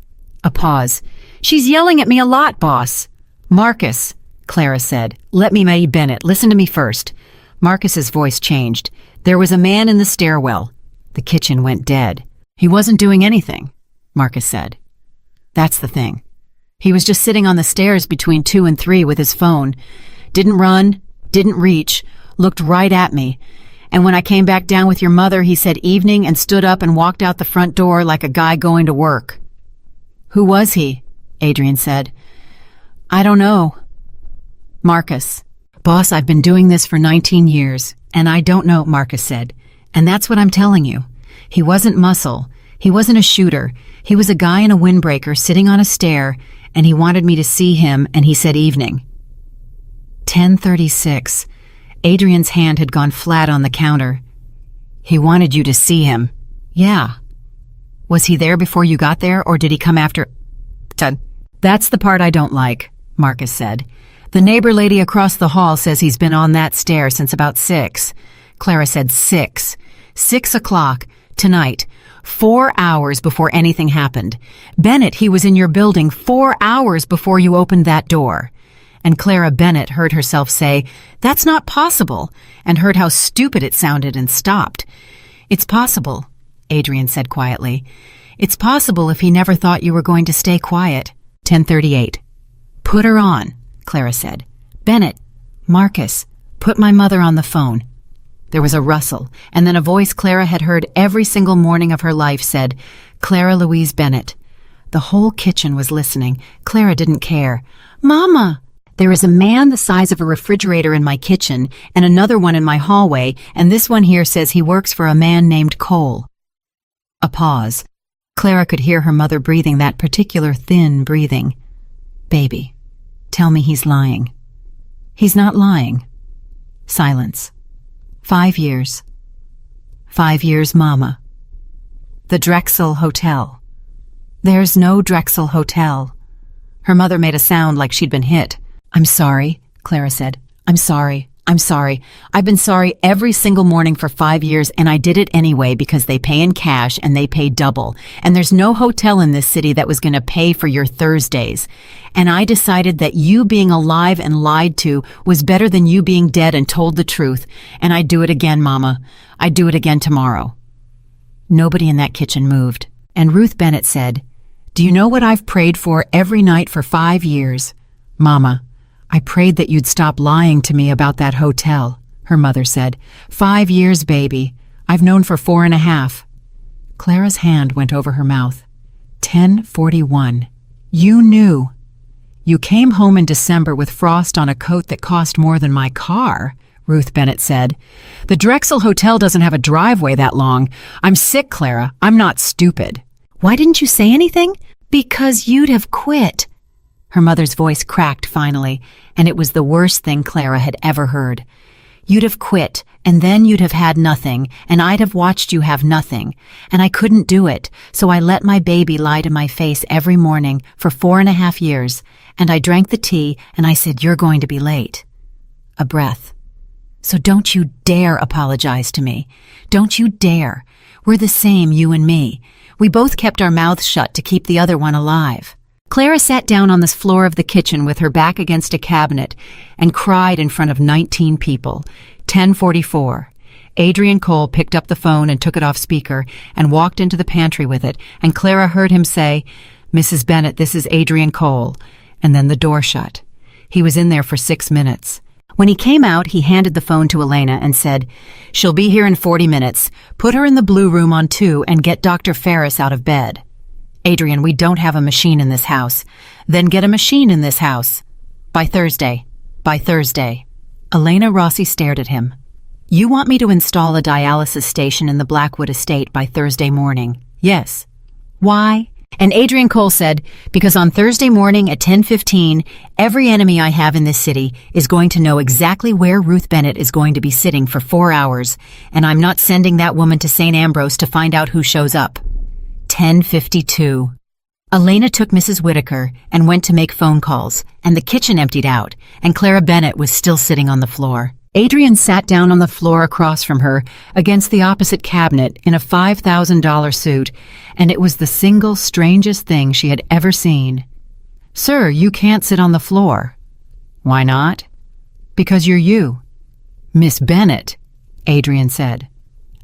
A pause. She's yelling at me a lot, boss. Marcus, Clara said. Let me, Maid Bennett. Listen to me first. Marcus's voice changed. There was a man in the stairwell. The kitchen went dead. He wasn't doing anything, Marcus said. That's the thing. He was just sitting on the stairs between 2 and 3 with his phone. Didn't run, didn't reach, looked right at me. And when I came back down with your mother, he said evening and stood up and walked out the front door like a guy going to work. Who was he? Adrian said. I don't know. Marcus. Boss, I've been doing this for 19 years, and I don't know, Marcus said. And that's what I'm telling you. He wasn't muscle. He wasn't a shooter. He was a guy in a windbreaker sitting on a stair, and he wanted me to see him, and he said evening. 10:36. Adrian's hand had gone flat on the counter. He wanted you to see him. Yeah. Was he there before you got there, or did he come after? That's the part I don't like, Marcus said. The neighbor lady across the hall says he's been on that stair since about 6. Clara said 6. 6 o'clock, tonight. 4 hours before anything happened. Bennett, he was in your building 4 hours before you opened that door. And Clara Bennett heard herself say, "That's not possible," and heard how stupid it sounded and stopped. "It's possible," Adrian said quietly. "It's possible if he never thought you were going to stay quiet." 10:38. "Put her on," Clara said. "Bennett, Marcus, put my mother on the phone." There was a rustle, and then a voice Clara had heard every single morning of her life said, "Clara Louise Bennett." The whole kitchen was listening. Clara didn't care. "Mama! There is a man the size of a refrigerator in my kitchen, and another one in my hallway, and this one here says he works for a man named Cole." A pause. Clara could hear her mother breathing that particular thin breathing. "Baby, tell me he's lying." "He's not lying." Silence. 5 years. 5 years, Mama. The Drexel Hotel. There's no Drexel Hotel. Her mother made a sound like she'd been hit. "I'm sorry," Clara said. "I'm sorry. I'm sorry. I've been sorry every single morning for 5 years, and I did it anyway because they pay in cash and they pay double. And there's no hotel in this city that was going to pay for your Thursdays. And I decided that you being alive and lied to was better than you being dead and told the truth. And I'd do it again, Mama. I'd do it again tomorrow." Nobody in that kitchen moved. And Ruth Bennett said, "Do you know what I've prayed for every night for 5 years? Mama, I prayed that you'd stop lying to me about that hotel," her mother said. 5 years, baby. I've known for 4.5. Clara's hand went over her mouth. 10:41. "You knew. You came home in December with frost on a coat that cost more than my car," Ruth Bennett said. "The Drexel Hotel doesn't have a driveway that long. I'm sick, Clara. I'm not stupid." "Why didn't you say anything?" "Because you'd have quit." Her mother's voice cracked finally, and it was the worst thing Clara had ever heard. "You'd have quit, and then you'd have had nothing, and I'd have watched you have nothing. And I couldn't do it, so I let my baby lie to my face every morning for 4.5 years, and I drank the tea, and I said, 'You're going to be late.'" A breath. "So don't you dare apologize to me. Don't you dare. We're the same, you and me. We both kept our mouths shut to keep the other one alive." Clara sat down on the floor of the kitchen with her back against a cabinet and cried in front of 19 people. 10:44. Adrian Cole picked up the phone and took it off speaker and walked into the pantry with it, and Clara heard him say, "Mrs. Bennett, this is Adrian Cole," and then the door shut. He was in there for 6 minutes. When he came out, he handed the phone to Elena and said, "She'll be here in 40 minutes. Put her in the blue room on 2 and get Dr. Ferris out of bed." "Adrian, we don't have a machine in this house." "Then get a machine in this house. By Thursday. By Thursday." Elena Rossi stared at him. "You want me to install a dialysis station in the Blackwood estate by Thursday morning?" "Yes." "Why?" And Adrian Cole said, "Because on Thursday morning at 10:15, every enemy I have in this city is going to know exactly where Ruth Bennett is going to be sitting for 4 hours, and I'm not sending that woman to St. Ambrose to find out who shows up." 10:52. Elena took Mrs. Whitaker and went to make phone calls, and the kitchen emptied out, and Clara Bennett was still sitting on the floor. Adrian sat down on the floor across from her, against the opposite cabinet, in a $5,000 suit, and it was the single strangest thing she had ever seen. "Sir, you can't sit on the floor." "Why not?" "Because you're you." "Miss Bennett," Adrian said.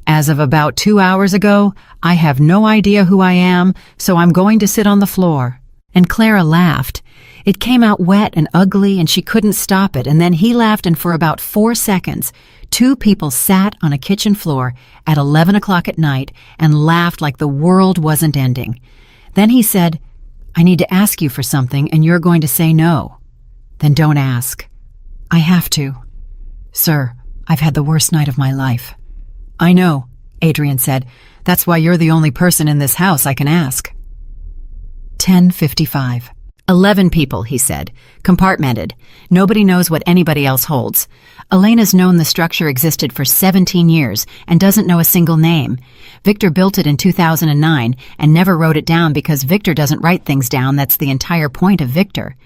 "As of about 2 hours ago, I have no idea who I am, so I'm going to sit on the floor." And Clara laughed. It came out wet and ugly, and she couldn't stop it, and then he laughed, and for about 4 seconds, 2 people sat on a kitchen floor at 11 o'clock at night and laughed like the world wasn't ending. Then he said, "I need to ask you for something, and you're going to say no." "Then don't ask." "I have to." "Sir, I've had the worst night of my life." "I know," Adrian said. "That's why you're the only person in this house I can ask." 10:55. 11 people, he said, compartmented. Nobody knows what anybody else holds. Elena's known the structure existed for 17 years and doesn't know a single name. Victor built it in 2009 and never wrote it down because Victor doesn't write things down. That's the entire point of Victor.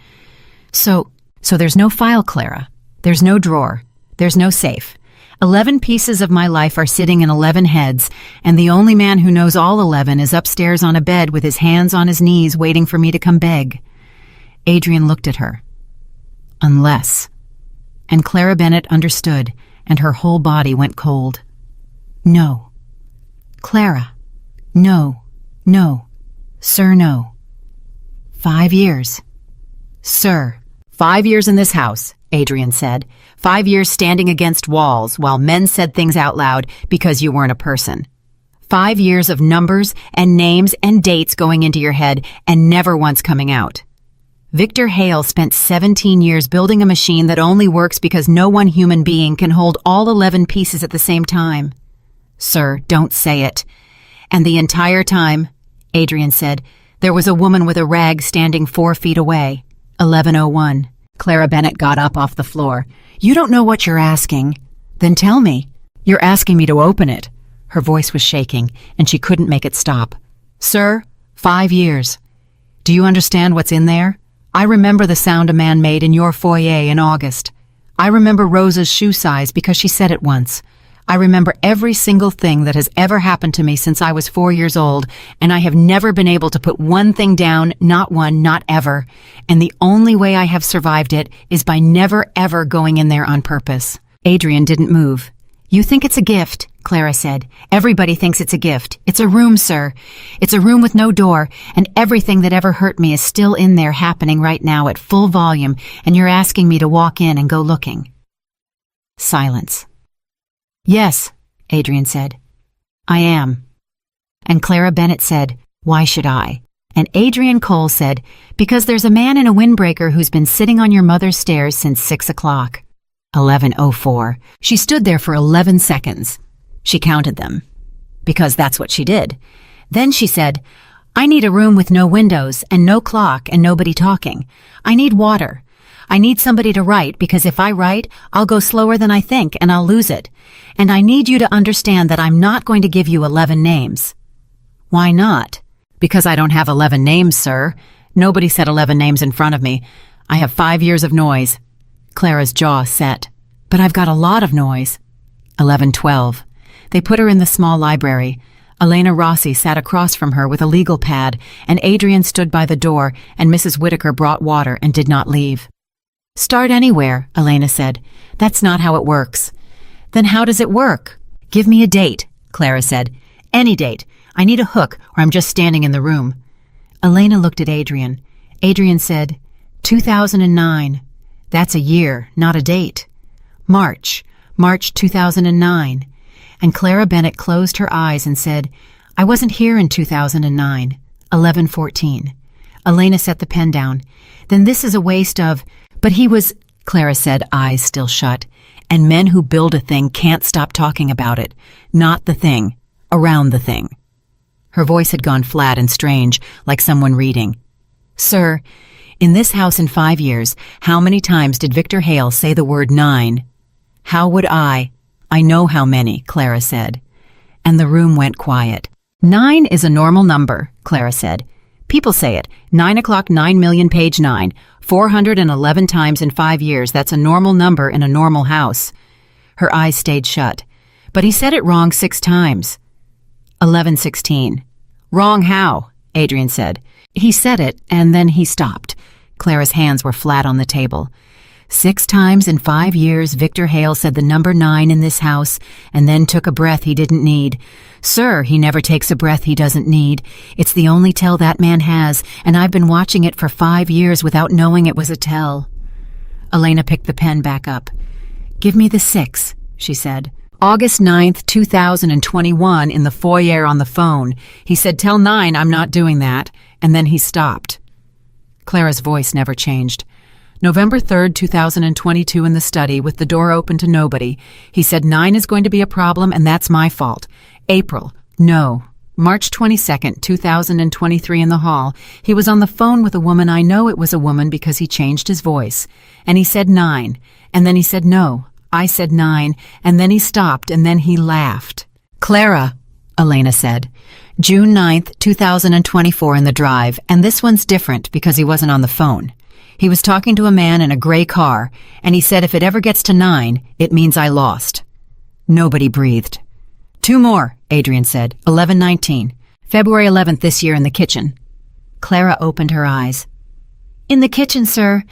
So there's no file, Clara. There's no drawer. There's no safe. 11 pieces of my life are sitting in 11 heads, and the only man who knows all 11 is upstairs on a bed with his hands on his knees waiting for me to come beg. Adrian looked at her. Unless. And Clara Bennett understood, and her whole body went cold. No. Clara. No. No. Sir, no. 5 years. Sir. 5 years in this house, Adrian said. 5 years standing against walls while men said things out loud because you weren't a person. 5 years of numbers and names and dates going into your head and never once coming out. Victor Hale spent 17 years building a machine that only works because no one human being can hold all 11 pieces at the same time. Sir, don't say it. And the entire time, Adrian said, there was a woman with a rag standing 4 feet away. 11:01. Clara Bennett got up off the floor. You don't know what you're asking. Then tell me. You're asking me to open it. Her voice was shaking, and she couldn't make it stop. Sir, 5 years. Do you understand what's in there? I remember the sound a man made in your foyer in August. I remember Rosa's shoe size because she said it once. I remember every single thing that has ever happened to me since I was 4 years old, and I have never been able to put one thing down, not one, not ever. And the only way I have survived it is by never ever going in there on purpose. Adrian didn't move. You think it's a gift, Clara said. Everybody thinks it's a gift. It's a room, sir. It's a room with no door, and everything that ever hurt me is still in there happening right now at full volume, and you're asking me to walk in and go looking. Silence. Yes, Adrian said. I am. And Clara Bennett said, why should I? And Adrian Cole said, because there's a man in a windbreaker who's been sitting on your mother's stairs since 6 o'clock. 11:04. She stood there for 11 seconds. She counted them. Because that's what she did. Then she said, I need a room with no windows and no clock and nobody talking. I need water. I need somebody to write because if I write, I'll go slower than I think and I'll lose it. And I need you to understand that I'm not going to give you 11 names. Why not? Because I don't have 11 names, sir. Nobody said 11 names in front of me. I have 5 years of noise. Clara's jaw set. But I've got a lot of noise. 11:12. They put her in the small library. Elena Rossi sat across from her with a legal pad, and Adrian stood by the door, and Mrs. Whitaker brought water and did not leave. Start anywhere, Elena said. That's not how it works. Then how does it work? Give me a date, Clara said. Any date. I need a hook, or I'm just standing in the room. Elena looked at Adrian. Adrian said, 2009. That's a year, not a date. March 2009. And Clara Bennett closed her eyes and said, I wasn't here in 2009. 11:14. Elena set the pen down. Then this is a waste of... But he was, Clara said, eyes still shut. And men who build a thing can't stop talking about it. Not the thing. Around the thing. Her voice had gone flat and strange, like someone reading. Sir, in this house in 5 years, how many times did Victor Hale say the word 9? How would I? I know how many, Clara said. And the room went quiet. 9 is a normal number, Clara said. People say it. 9 o'clock, 9 million, page 9. 411 times in 5 years. That's a normal number in a normal house. Her eyes stayed shut. But he said it wrong 6 times. 11:16. Wrong how? Adrian said. He said it, and then he stopped. Clara's hands were flat on the table. 6 times in 5 years, Victor Hale said the number 9 in this house, and then took a breath he didn't need. Sir, he never takes a breath he doesn't need. It's the only tell that man has, and I've been watching it for 5 years without knowing it was a tell. Elena picked the pen back up. Give me the 6, she said. August 9th, 2021, in the foyer on the phone. He said, tell 9 I'm not doing that, and then he stopped. Clara's voice never changed. November 3rd, 2022, in the study, with the door open to nobody. He said 9 is going to be a problem, and that's my fault. April, no. March 22nd, 2023, in the hall. He was on the phone with a woman. I know it was a woman because he changed his voice. And he said 9, and then he said no. I said 9, and then he stopped, and then he laughed. Clara, Elena said. June 9th, 2024, in the drive, and this one's different because he wasn't on the phone. He was talking to a man in a gray car, and he said if it ever gets to 9, it means I lost. Nobody breathed. 2 more, Adrian said. 11:19. February 11th this year in the kitchen. Clara opened her eyes. In the kitchen, sir.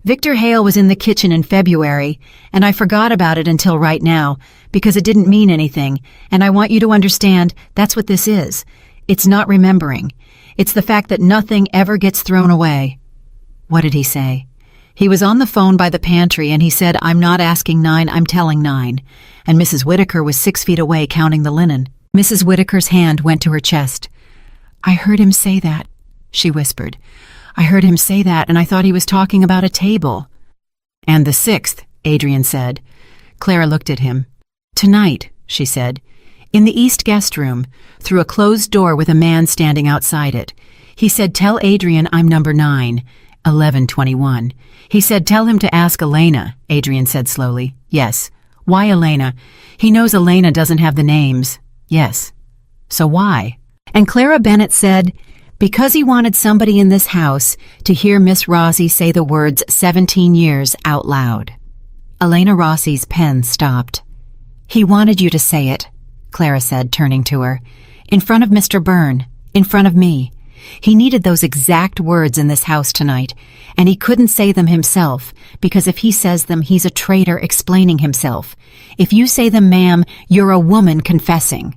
Victor Hale was in the kitchen in February, and I forgot about it until right now, because it didn't mean anything, and I want you to understand that's what this is. It's not remembering. It's the fact that nothing ever gets thrown away. What did he say? He was on the phone by the pantry, and he said, I'm not asking 9, I'm telling 9. And Mrs. Whitaker was 6 feet away counting the linen. Mrs. Whitaker's hand went to her chest. I heard him say that, she whispered. I heard him say that, and I thought he was talking about a table. And the 6th, Adrian said. Clara looked at him. Tonight, she said. In the east guest room, through a closed door with a man standing outside it. He said, tell Adrian I'm number 9, 11:21. He said, tell him to ask Elena, Adrian said slowly. Yes. Why Elena? He knows Elena doesn't have the names. Yes. So why? And Clara Bennett said, because he wanted somebody in this house to hear Miss Rossi say the words 17 years out loud. Elena Rossi's pen stopped. He wanted you to say it, Clara said, turning to her. In front of Mr. Byrne, in front of me. He needed those exact words in this house tonight, and he couldn't say them himself, because if he says them, he's a traitor explaining himself. If you say them, ma'am, you're a woman confessing.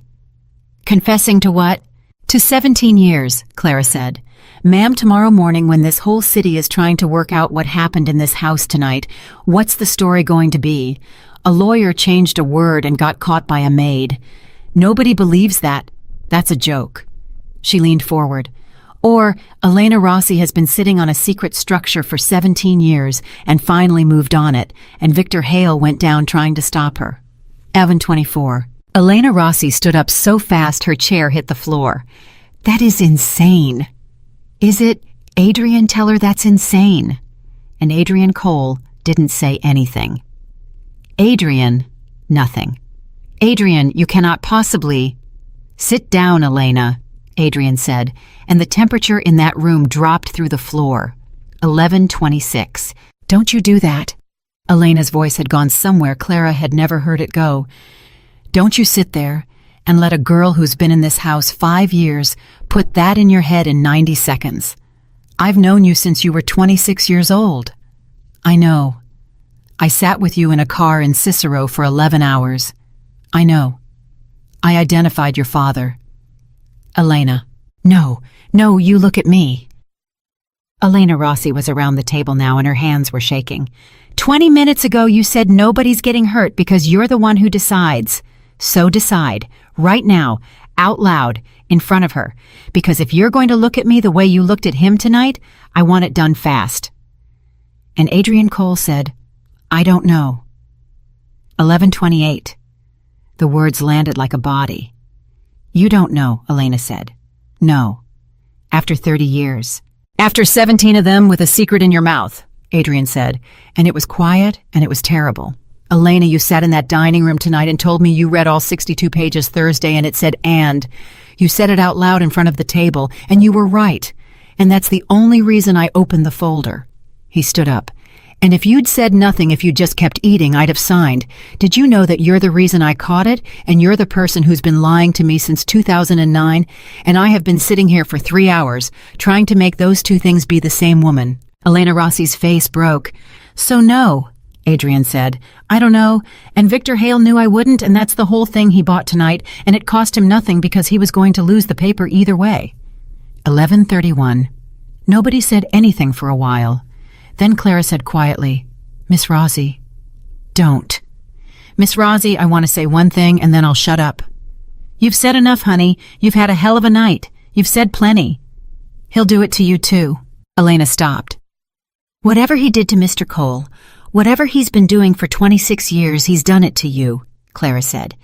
Confessing to what? To 17 years, Clara said. Ma'am, tomorrow morning when this whole city is trying to work out what happened in this house tonight, what's the story going to be? A lawyer changed a word and got caught by a maid. Nobody believes that. That's a joke. She leaned forward. Or Elena Rossi has been sitting on a secret structure for 17 years and finally moved on it, and Victor Hale went down trying to stop her. 11:24. Elena Rossi stood up so fast her chair hit the floor. That is insane. Is it? Adrian, tell her that's insane. And Adrian Cole didn't say anything. Adrian, nothing. Adrian, you cannot possibly... Sit down, Elena, Adrian said, and the temperature in that room dropped through the floor. 11:26. Don't you do that. Elena's voice had gone somewhere Clara had never heard it go. Don't you sit there and let a girl who's been in this house 5 years put that in your head in 90 seconds. I've known you since you were 26 years old. I know. I sat with you in a car in Cicero for 11 hours. I know. I identified your father. Elena. No, you look at me. Elena Rossi was around the table now and her hands were shaking. 20 minutes ago you said nobody's getting hurt because you're the one who decides. So decide, right now, out loud, in front of her, because if you're going to look at me the way you looked at him tonight, I want it done fast. And Adrian Cole said, I don't know. 11:28. The words landed like a body. You don't know, Elena said. No. After 30 years. After 17 of them with a secret in your mouth, Adrian said, and it was quiet and it was terrible. Elena, you sat in that dining room tonight and told me you read all 62 pages Thursday and it said and. You said it out loud in front of the table, and you were right. And that's the only reason I opened the folder. He stood up. And if you'd said nothing, if you just kept eating, I'd have signed. Did you know that you're the reason I caught it, and you're the person who's been lying to me since 2009, and I have been sitting here for 3 hours, trying to make those two things be the same woman? Elena Rossi's face broke. So no, Adrian said. I don't know, and Victor Hale knew I wouldn't, and that's the whole thing he bought tonight, and it cost him nothing because he was going to lose the paper either way. 11:31. Nobody said anything for a while. Then Clara said quietly, Miss Rossi, don't. Miss Rossi, I want to say one thing and then I'll shut up. You've said enough, honey. You've had a hell of a night. You've said plenty. He'll do it to you too. Elena stopped. Whatever he did to Mr. Cole, whatever he's been doing for 26 years, he's done it to you, Clara said.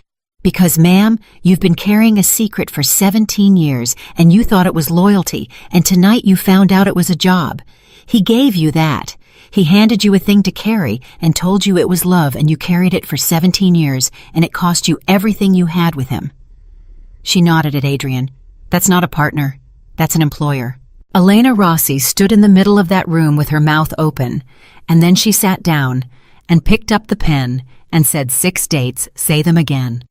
Because, ma'am, you've been carrying a secret for 17 years and you thought it was loyalty, and tonight you found out it was a job. He gave you that. He handed you a thing to carry and told you it was love, and you carried it for 17 years, and it cost you everything you had with him. She nodded at Adrian. That's not a partner. That's an employer. Elena Rossi stood in the middle of that room with her mouth open, and then she sat down and picked up the pen and said 6 dates, say them again.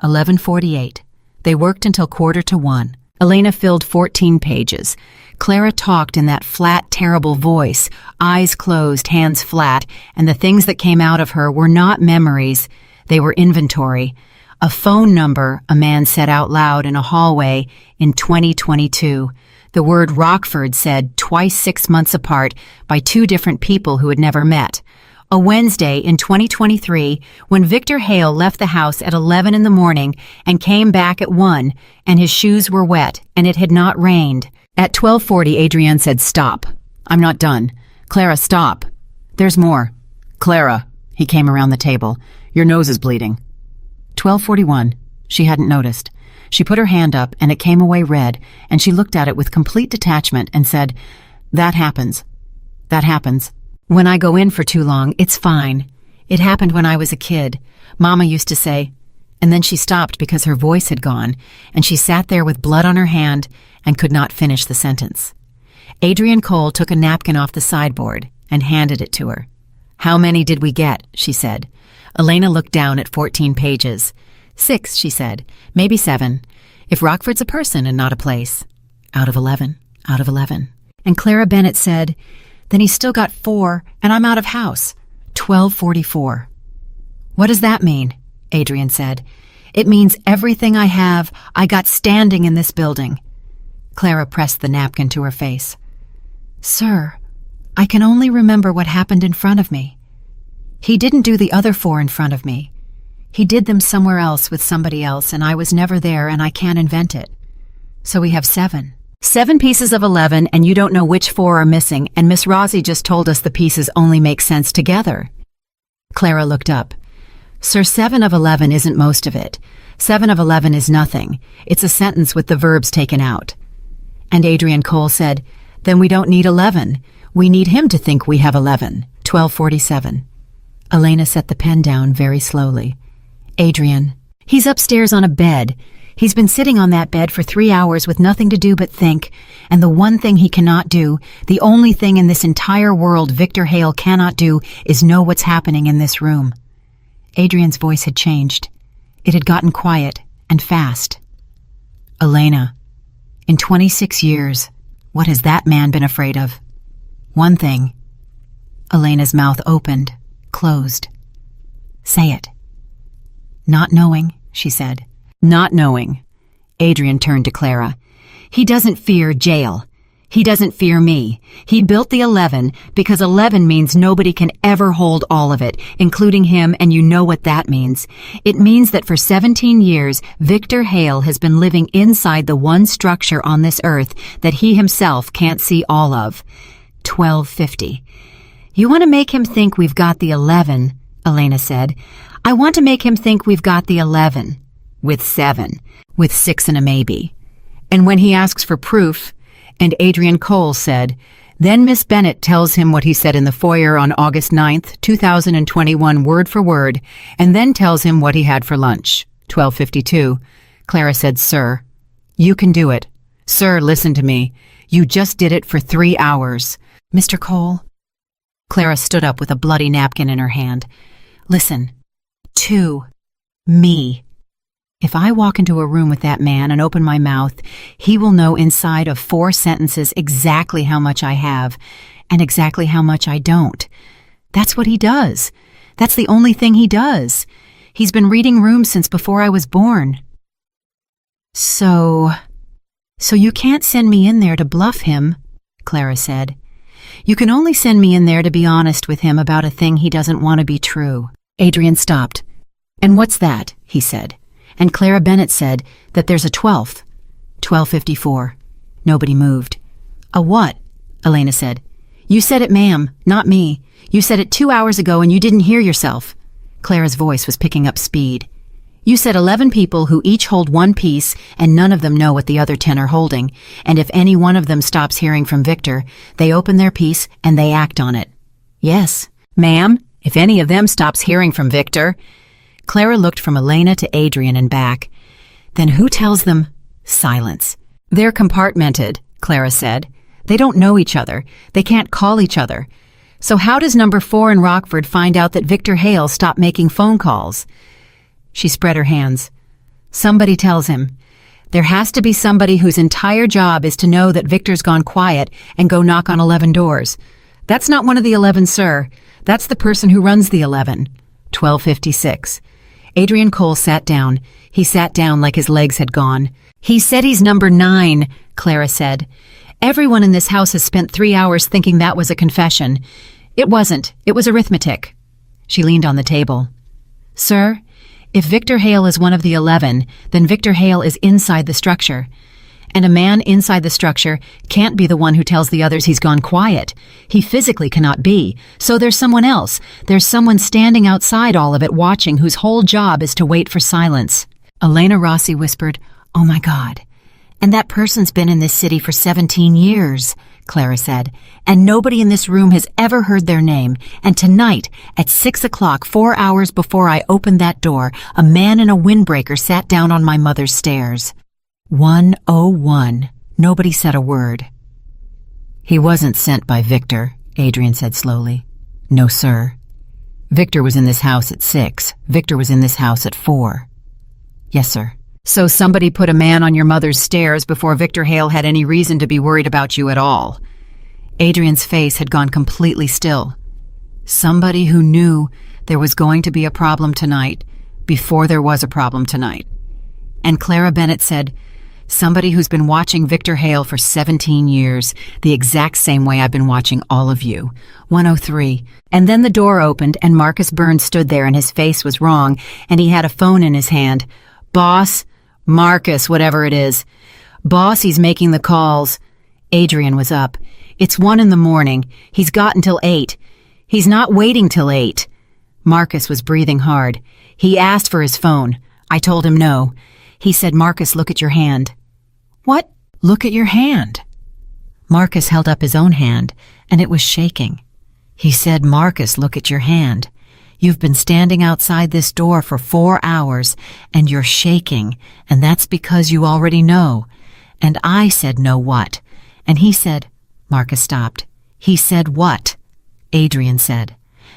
11:48. They worked until 1:45. Elena filled 14 pages. Clara talked in that flat, terrible voice, eyes closed, hands flat, and the things that came out of her were not memories, they were inventory. A phone number, a man said out loud in a hallway in 2022. The word Rockford said twice 6 months apart by 2 different people who had never met. A Wednesday in 2023 when Victor Hale left the house at 11 in the morning and came back at 1, and his shoes were wet and it had not rained. At 12:40, Adrienne said, "Stop. I'm not done. Clara, stop. There's more. Clara," he came around the table, "your nose is bleeding." 12:41. She hadn't noticed. She put her hand up and it came away red, and she looked at it with complete detachment and said, "That happens. That happens. When I go in for too long, it's fine. It happened when I was a kid. Mama used to say," and then she stopped because her voice had gone, and she sat there with blood on her hand and could not finish the sentence. Adrienne Cole took a napkin off the sideboard and handed it to her. "How many did we get?" she said. Elena looked down at 14 pages. 6, she said. "Maybe 7. If Rockford's a person and not a place." "Out of 11. Out of 11. And Clara Bennett said, "Then he's still got 4, and I'm out of house." 12:44. "What does that mean?" Adrienne said. "It means everything I have, I got standing in this building." Clara pressed the napkin to her face. "Sir, I can only remember what happened in front of me. He didn't do the other 4 in front of me. He did them somewhere else with somebody else, and I was never there, and I can't invent it. So we have 7. 7 pieces of 11, and you don't know which 4 are missing, and Miss Rossi just told us the pieces only make sense together." Clara looked up. "Sir, 7 of 11 isn't most of it. 7 of 11 is nothing. It's a sentence with the verbs taken out." And Adrienne Cole said, "Then we don't need 11. We need him to think we have 11. 12:47. Elena set the pen down very slowly. "Adrienne, he's upstairs on a bed. He's been sitting on that bed for 3 hours with nothing to do but think, and the one thing he cannot do, the only thing in this entire world Victor Hale cannot do, is know what's happening in this room." Adrienne's voice had changed. It had gotten quiet and fast. "Elena, in 26 years, what has that man been afraid of? One thing." Elena's mouth opened, closed. "Say it." "Not knowing," she said. "Not knowing." Adrienne turned to Clara. "He doesn't fear jail. He doesn't fear me. He built the 11 because 11 means nobody can ever hold all of it, including him, and you know what that means. It means that for 17 years, Victor Hale has been living inside the one structure on this earth that he himself can't see all of. 12:50. You want to make him think we've got the 11, Elena said. I want to make him think we've got the 11. With 7. With 6 and a maybe. And when he asks for proof, and Adrienne Cole said, then Miss Bennett tells him what he said in the foyer on August 9th, 2021, word for word, and then tells him what he had for lunch. 12:52. Clara said, Sir, you can do it. Sir, listen to me. You just did it for 3 hours. Mr. Cole? Clara stood up with a bloody napkin in her hand. Listen. To me. If I walk into a room with that man and open my mouth, he will know inside of 4 sentences exactly how much I have and exactly how much I don't. That's what he does. That's the only thing he does. He's been reading rooms since before I was born. So you can't send me in there to bluff him, Clara said. You can only send me in there to be honest with him about a thing he doesn't want to be true. Adrienne stopped. And what's that? He said. And Clara Bennett said that there's a 12th. 12:54. Nobody moved. A what? Elena said. You said it, ma'am, not me. You said it 2 hours ago and you didn't hear yourself. Clara's voice was picking up speed. You said 11 people who each hold 1 piece and none of them know what the other 10 are holding. And if any one of them stops hearing from Victor, they open their piece and they act on it. Yes, ma'am, if any of them stops hearing from Victor. Clara looked from Elena to Adrienne and back. Then who tells them? Silence. They're compartmented, Clara said. They don't know each other. They can't call each other. So how does number 4 in Rockford find out that Victor Hale stopped making phone calls? She spread her hands. Somebody tells him. There has to be somebody whose entire job is to know that Victor's gone quiet and go knock on 11 doors. That's not one of the 11, sir. That's the person who runs the 11. 12:56. Adrian Cole sat down. He sat down like his legs had gone. He said he's number 9, Clara said. Everyone in this house has spent 3 hours thinking that was a confession. It wasn't. It was arithmetic. She leaned on the table. Sir, if Victor Hale is one of the 11, then Victor Hale is inside the structure. And a man inside the structure can't be the one who tells the others he's gone quiet. He physically cannot be. So there's someone else. There's someone standing outside all of it watching whose whole job is to wait for silence. Elena Rossi whispered, "Oh my God." "And that person's been in this city for 17 years, Clara said. "And nobody in this room has ever heard their name. And tonight, at 6 o'clock, 4 hours before I opened that door, a man in a windbreaker sat down on my mother's stairs." 101. Nobody said a word. "He wasn't sent by Victor," Adrian said slowly. "No, sir. Victor was in this house at 6. Victor was in this house at 4. "Yes, sir." "So somebody put a man on your mother's stairs before Victor Hale had any reason to be worried about you at all." Adrian's face had gone completely still. "Somebody who knew there was going to be a problem tonight before there was a problem tonight." And Clara Bennett said, "Somebody who's been watching Victor Hale for 17 years, the exact same way I've been watching all of you." 103. And then the door opened and Marcus Burns stood there and his face was wrong and he had a phone in his hand. "Boss, Marcus, whatever it is. Boss, he's making the calls." Adrian was up. "It's 1 in the morning. He's got until 8. He's not waiting till 8. Marcus was breathing hard. "He asked for his phone. I told him no. He said, 'Marcus, look at your hand.'" "What? Look at your hand?" Marcus held up his own hand, and it was shaking. He said, "Marcus, look at your hand. You've been standing outside this door for 4 hours, and you're shaking, and that's because you already know." And I said, "No, what?" And he said, Marcus stopped. "He said what?" Adrian said.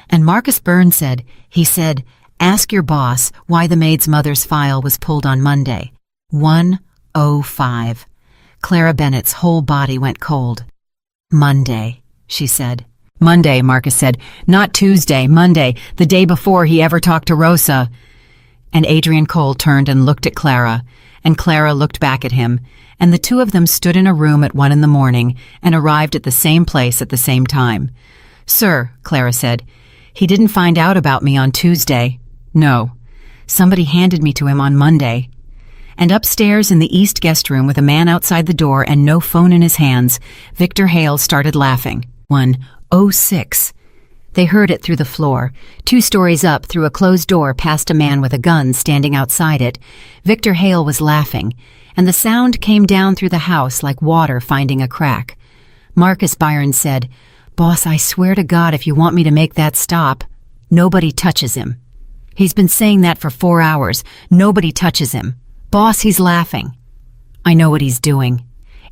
And Marcus Burns said, he said, "Ask your boss why the maid's mother's file was pulled on Monday." 105. Clara Bennett's whole body went cold. "Monday," she said. "Monday," Marcus said. "Not Tuesday, Monday, the day before he ever talked to Rosa." And Adrian Cole turned and looked at Clara, and Clara looked back at him, and the two of them stood in a room at 1 in the morning and arrived at the same place at the same time. "Sir," Clara said, "he didn't find out about me on Tuesday. No. Somebody handed me to him on Monday." And upstairs in the east guest room with a man outside the door and no phone in his hands, Victor Hale started laughing. 106. They heard it through the floor, 2 stories up through a closed door past a man with a gun standing outside it. Victor Hale was laughing, and the sound came down through the house like water finding a crack. Marcus Byron said, "Boss, I swear to God if you want me to make that stop, nobody touches him. He's been saying that for 4 hours. Nobody touches him. Boss, he's laughing." "I know what he's doing."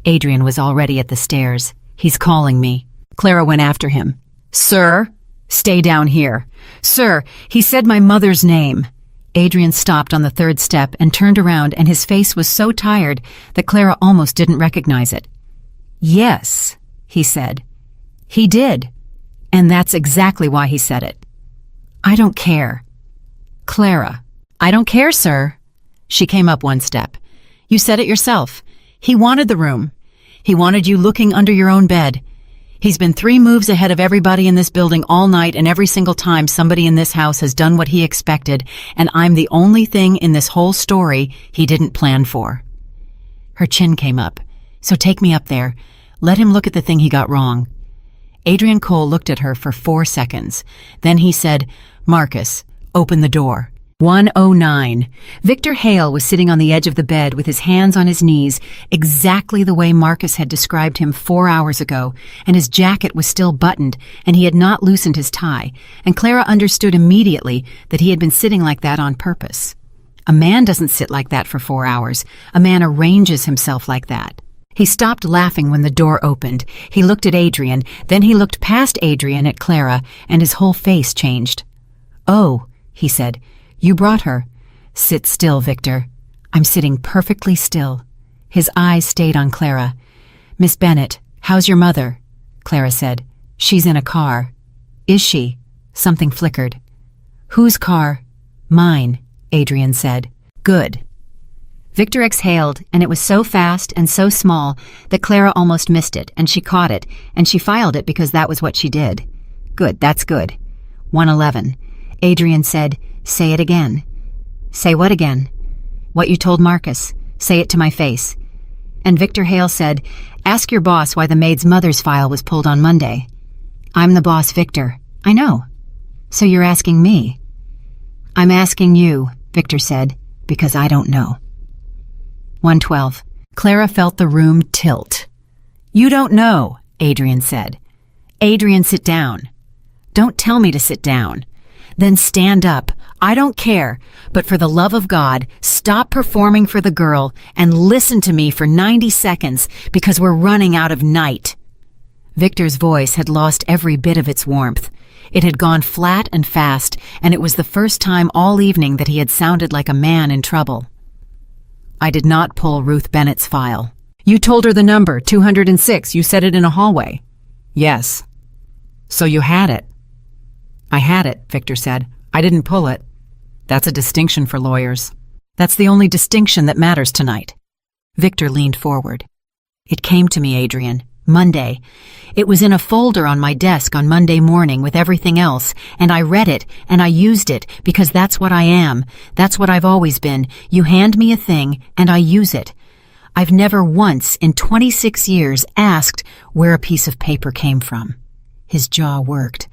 Adrian was already at the stairs. "He's calling me." Clara went after him. "Sir, stay down here. Sir, he said my mother's name." Adrian stopped on the 3rd step and turned around, and his face was so tired that Clara almost didn't recognize it. "Yes," he said. "He did. And that's exactly why he said it." "I don't care." "Clara." "I don't care, sir." She came up 1 step. "You said it yourself. He wanted the room. He wanted you looking under your own bed. He's been 3 moves ahead of everybody in this building all night, and every single time somebody in this house has done what he expected, and I'm the only thing in this whole story he didn't plan for." Her chin came up. "So take me up there. Let him look at the thing he got wrong." Adrian Cole looked at her for 4 seconds. Then he said, "Marcus, open the door." 109. Victor Hale was sitting on the edge of the bed with his hands on his knees, exactly the way Marcus had described him 4 hours ago, and his jacket was still buttoned, and he had not loosened his tie, and Clara understood immediately that he had been sitting like that on purpose. A man doesn't sit like that for 4 hours. A man arranges himself like that. He stopped laughing when the door opened. He looked at Adrian, then he looked past Adrian at Clara, and his whole face changed. "Oh," he said, "you brought her." "Sit still, Victor." "I'm sitting perfectly still." His eyes stayed on Clara. "Miss Bennett, how's your mother?" Clara said. "She's in a car." "Is she?" Something flickered. "Whose car?" "Mine," Adrian said. "Good." Victor exhaled, and it was so fast and so small that Clara almost missed it, and she caught it, and she filed it because that was what she did. "Good, that's good." 111. Adrian said, "Say it again." "Say what again?" "What you told Marcus. Say it to my face." And Victor Hale said, "Ask your boss why the maid's mother's file was pulled on Monday." "I'm the boss, Victor." "I know." "So you're asking me?" "I'm asking you," Victor said, "because I don't know." 112. Clara felt the room tilt. "You don't know," Adrian said. "Adrian, sit down." "Don't tell me to sit down." "Then stand up. I don't care, but for the love of God, stop performing for the girl and listen to me for 90 seconds because we're running out of night." Victor's voice had lost every bit of its warmth. It had gone flat and fast, and it was the first time all evening that he had sounded like a man in trouble. "I did not pull Ruth Bennett's file." "You told her the number, 206. You said it in a hallway." "Yes." "So you had it." "I had it," Victor said. "I didn't pull it." "That's a distinction for lawyers." "That's the only distinction that matters tonight." Victor leaned forward. "It came to me, Adrian. Monday. It was in a folder on my desk on Monday morning with everything else, and I read it, and I used it, because that's what I am. That's what I've always been. You hand me a thing, and I use it. I've never once in 26 years asked where a piece of paper came from." His jaw worked.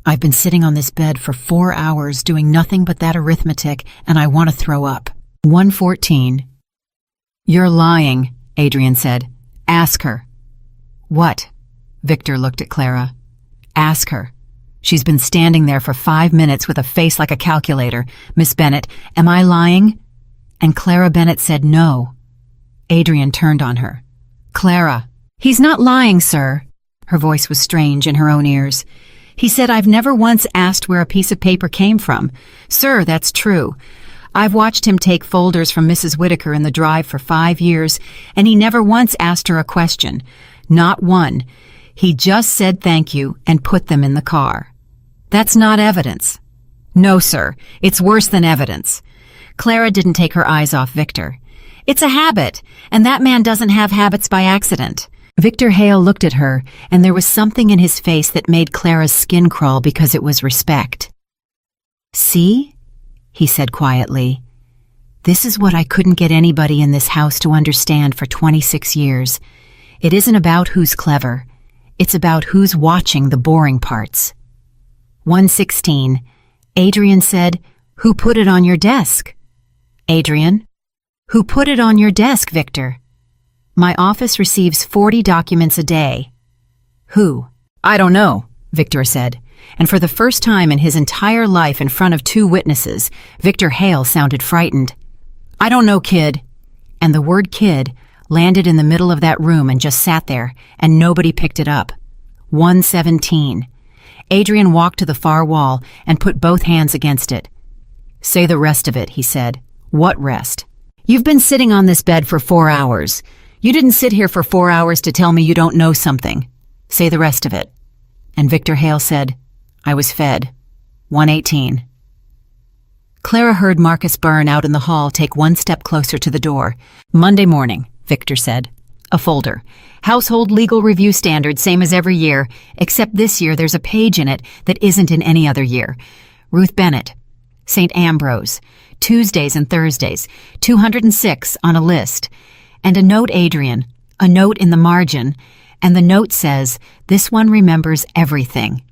"I've been sitting on this bed for 4 hours doing nothing but that arithmetic, and I want to throw up." 114. "You're lying," Adrian said. "Ask her." "What?" Victor looked at Clara. "Ask her. She's been standing there for 5 minutes with a face like a calculator. Miss Bennett, am I lying?" And Clara Bennett said no. Adrian turned on her. "Clara." "He's not lying, sir." Her voice was strange in her own ears. "He said I've never once asked where a piece of paper came from. Sir, that's true. I've watched him take folders from Mrs. Whitaker in the drive for 5 years, and he never once asked her a question. Not one. He just said thank you and put them in the car." "That's not evidence." "No, sir. It's worse than evidence." Clara didn't take her eyes off Victor. "It's a habit, and that man doesn't have habits by accident." Victor Hale looked at her, and there was something in his face that made Clara's skin crawl because it was respect. "See?" he said quietly. "This is what I couldn't get anybody in this house to understand for 26 years. It isn't about who's clever. It's about who's watching the boring parts." 116. Adrian said, "Who put it on your desk?" "Adrian?" "Who put it on your desk, Victor?" "My office receives 40 documents a day." "Who?" "I don't know," Victor said. And for the first time in his entire life in front of 2 witnesses, Victor Hale sounded frightened. "I don't know, kid." And the word kid landed in the middle of that room and just sat there, and nobody picked it up. 117. Adrian walked to the far wall and put both hands against it. "Say the rest of it," he said. "What rest?" "You've been sitting on this bed for 4 hours. You didn't sit here for 4 hours to tell me you don't know something. Say the rest of it." And Victor Hale said, "I was fed." 118. Clara heard Marcus Byrne out in the hall take 1 step closer to the door. "Monday morning," Victor said. "A folder. Household Legal Review Standard, same as every year, except this year there's a page in it that isn't in any other year. Ruth Bennett. St. Ambrose. Tuesdays and Thursdays. 206 on a list. And a note, Adrian. A note in the margin. And the note says, 'This one remembers everything.'"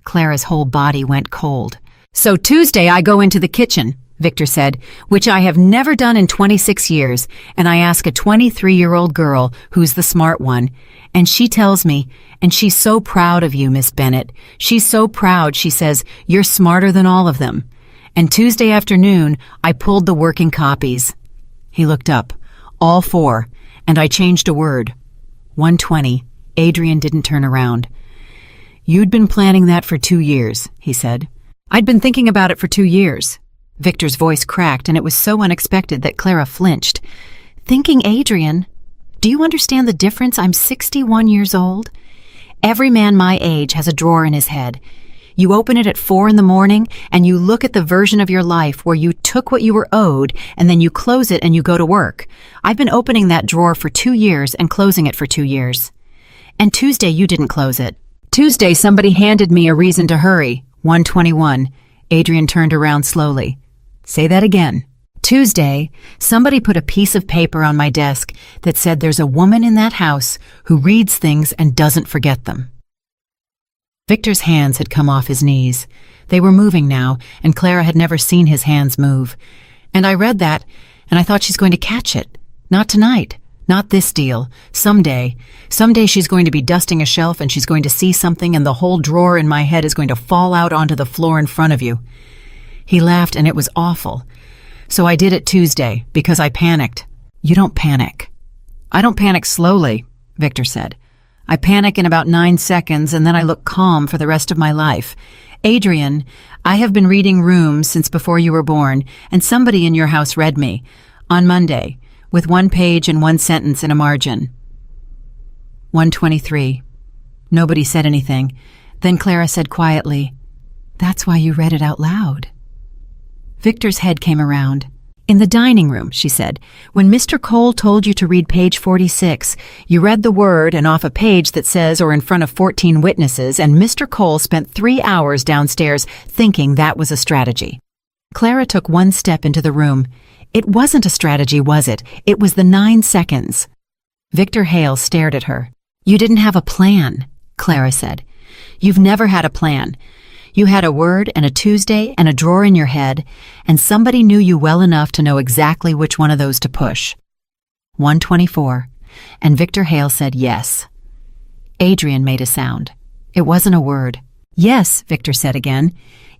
Clara's whole body went cold. "So Tuesday I go into the kitchen," Victor said, "which I have never done in 26 years, and I ask a 23-year-old girl who's the smart one, and she tells me, and she's so proud of you, Miss Bennett. She's so proud, she says, you're smarter than all of them. And Tuesday afternoon, I pulled the working copies." He looked up. "All 4. And I changed a word. 1:20. Adrian didn't turn around. You'd been planning that for 2 years, he said. I'd been thinking about it for 2 years. Victor's voice cracked, and it was so unexpected that Clara flinched. Thinking Adrian? Do you understand the difference? I'm 61 years old. Every man my age has a drawer in his head. You open it at 4 in the morning, and you look at the version of your life where you took what you were owed, and then you close it and you go to work. I've been opening that drawer for 2 years and closing it for 2 years. And Tuesday you didn't close it. Tuesday somebody handed me a reason to hurry. 1:21. Adrian turned around slowly. Say that again. Tuesday, somebody put a piece of paper on my desk that said there's a woman in that house who reads things and doesn't forget them. Victor's hands had come off his knees. They were moving now, and Clara had never seen his hands move. And I read that, and I thought she's going to catch it. Not tonight. Not this deal. Someday. Someday she's going to be dusting a shelf and she's going to see something and the whole drawer in my head is going to fall out onto the floor in front of you. He laughed and it was awful. So I did it Tuesday because I panicked. You don't panic. I don't panic slowly, Victor said. I panic in about 9 seconds and then I look calm for the rest of my life. Adrian, I have been reading rooms since before you were born, and somebody in your house read me. On Monday, with 1 page and 1 sentence in a margin. 1:23. Nobody said anything. Then Clara said quietly, That's why you read it out loud. Victor's head came around. In the dining room, she said, when Mr. Cole told you to read page 46, you read the word and off a page that says, or in front of 14 witnesses, and Mr. Cole spent 3 hours downstairs thinking that was a strategy. Clara took 1 step into the room. It wasn't a strategy, was it? It was the 9 seconds. Victor Hale stared at her. You didn't have a plan, Clara said. You've never had a plan. You had a word and a Tuesday and a drawer in your head, and somebody knew you well enough to know exactly which one of those to push. 1:24. And Victor Hale said yes. Adrian made a sound. It wasn't a word. Yes, Victor said again.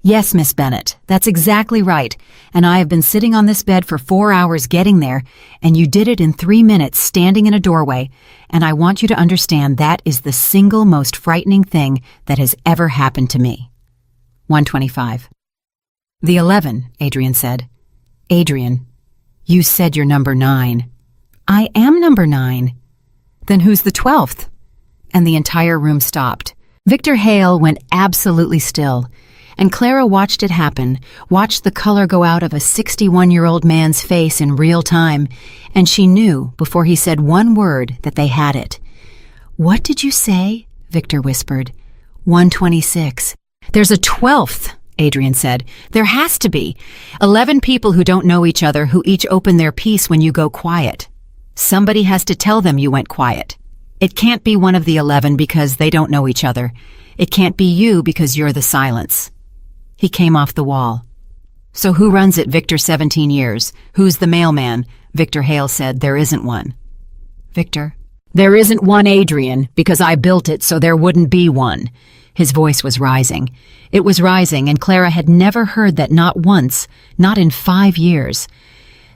Yes, Miss Bennett, that's exactly right, and I have been sitting on this bed for 4 hours getting there, and you did it in 3 minutes standing in a doorway, and I want you to understand that is the single most frightening thing that has ever happened to me. 1:25. The 11, Adrian said. Adrian, you said you're number 9. I am number 9. Then who's the 12th? And the entire room stopped. Victor Hale went absolutely still. And Clara watched it happen, watched the color go out of a 61-year-old man's face in real time, and she knew, before he said one word, that they had it. What did you say? Victor whispered. 1:26. There's a 12th, Adrian said. There has to be. 11 people who don't know each other who each open their piece when you go quiet. Somebody has to tell them you went quiet. It can't be one of the 11 because they don't know each other. It can't be you because you're the silence. He came off the wall. So who runs it, Victor, 17 years? Who's the mailman? Victor Hale said, there isn't one. Victor, there isn't one, Adrian, because I built it so there wouldn't be one. His voice was rising. It was rising, and Clara had never heard that not once, not in 5 years.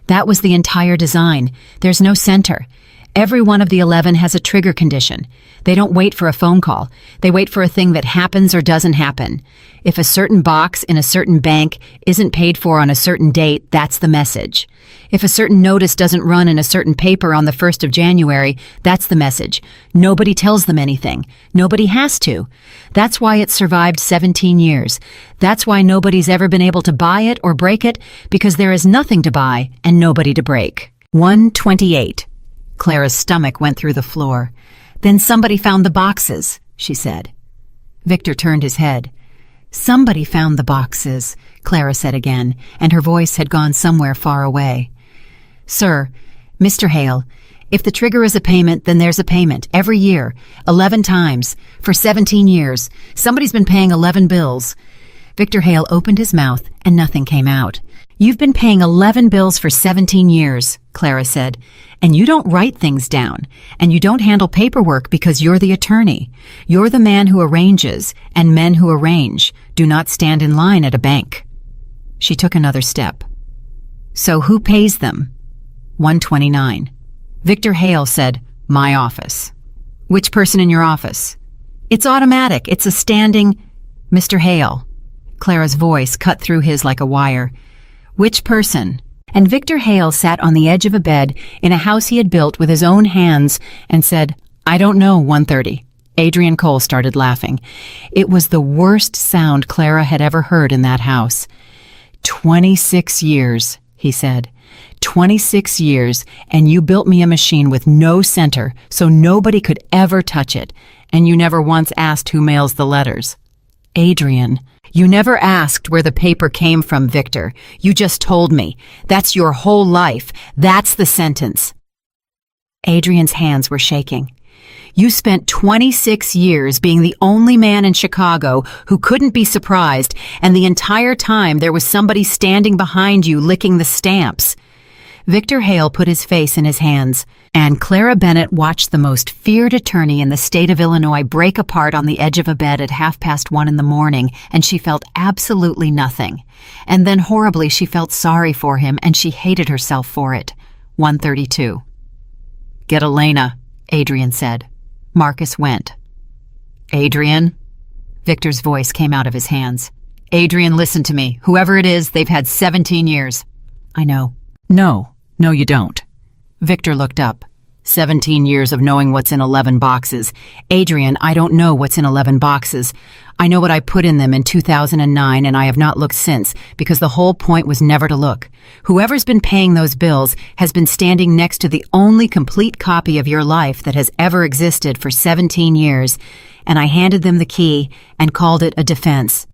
That was the entire design. There's no center. Every one of the 11 has a trigger condition. They don't wait for a phone call. They wait for a thing that happens or doesn't happen. If a certain box in a certain bank isn't paid for on a certain date, that's the message. If a certain notice doesn't run in a certain paper on the 1st of January, that's the message. Nobody tells them anything. Nobody has to. That's why it survived 17 years. That's why nobody's ever been able to buy it or break it, because there is nothing to buy and nobody to break. 1:28. Clara's stomach went through the floor. Then somebody found the boxes, she said. Victor turned his head. Somebody found the boxes, Clara said again, and her voice had gone somewhere far away. Sir, Mr. Hale, if the trigger is a payment, then there's a payment, every year, 11 times, for 17 years. Somebody's been paying 11 bills. Victor Hale opened his mouth, and nothing came out. You've been paying 11 bills for 17 years, Clara said, and you don't write things down, and you don't handle paperwork because you're the attorney. You're the man who arranges, and men who arrange do not stand in line at a bank. She took another step. So who pays them? 1:29. Victor Hale said, "My office." "Which person in your office?" "It's automatic. It's a standing—" "Mr. Hale." Clara's voice cut through his like a wire. "Which person?" And Victor Hale sat on the edge of a bed in a house he had built with his own hands and said, "I don't know, 1:30. Adrian Cole started laughing. It was the worst sound Clara had ever heard in that house. 26 years, he said. 26 years, and you built me a machine with no center, so nobody could ever touch it, and you never once asked who mails the letters. Adrian, you never asked where the paper came from, Victor. You just told me. That's your whole life. That's the sentence. Adrian's hands were shaking. You spent 26 years being the only man in Chicago who couldn't be surprised, and the entire time there was somebody standing behind you licking the stamps. Victor Hale put his face in his hands, and Clara Bennett watched the most feared attorney in the state of Illinois break apart on the edge of a bed at 1:30 in the morning, and she felt absolutely nothing. And then horribly she felt sorry for him, and she hated herself for it. 1:32. Get Elena, Adrian said. Marcus went. Adrian? Victor's voice came out of his hands. Adrian, listen to me. Whoever it is, they've had 17 years. I know. No, you don't. Victor looked up. 17 years of knowing what's in 11 boxes. Adrian, I don't know what's in 11 boxes. I know what I put in them in 2009, and I have not looked since, because the whole point was never to look. Whoever's been paying those bills has been standing next to the only complete copy of your life that has ever existed for 17 years, and I handed them the key and called it a defense.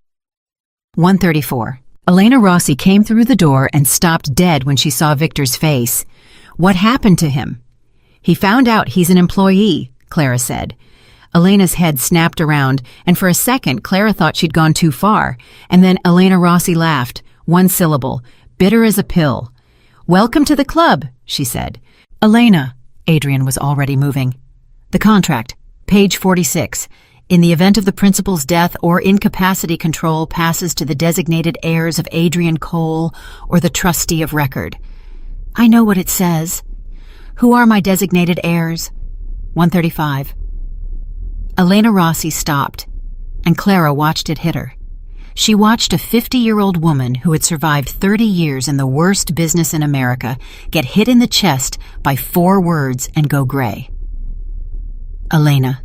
1:34. Elena Rossi came through the door and stopped dead when she saw Victor's face. What happened to him? He found out he's an employee, Clara said. Elena's head snapped around, and for a second Clara thought she'd gone too far, and then Elena Rossi laughed, one syllable, bitter as a pill. Welcome to the club, she said. Elena, Adrian was already moving. The contract, page 46. In the event of the principal's death or incapacity, control passes to the designated heirs of Adrian Cole or the trustee of record. I know what it says. Who are my designated heirs? 1:35. Elena Rossi stopped, and Clara watched it hit her. She watched a 50-year-old woman who had survived 30 years in the worst business in America get hit in the chest by 4 words and go gray. Elena.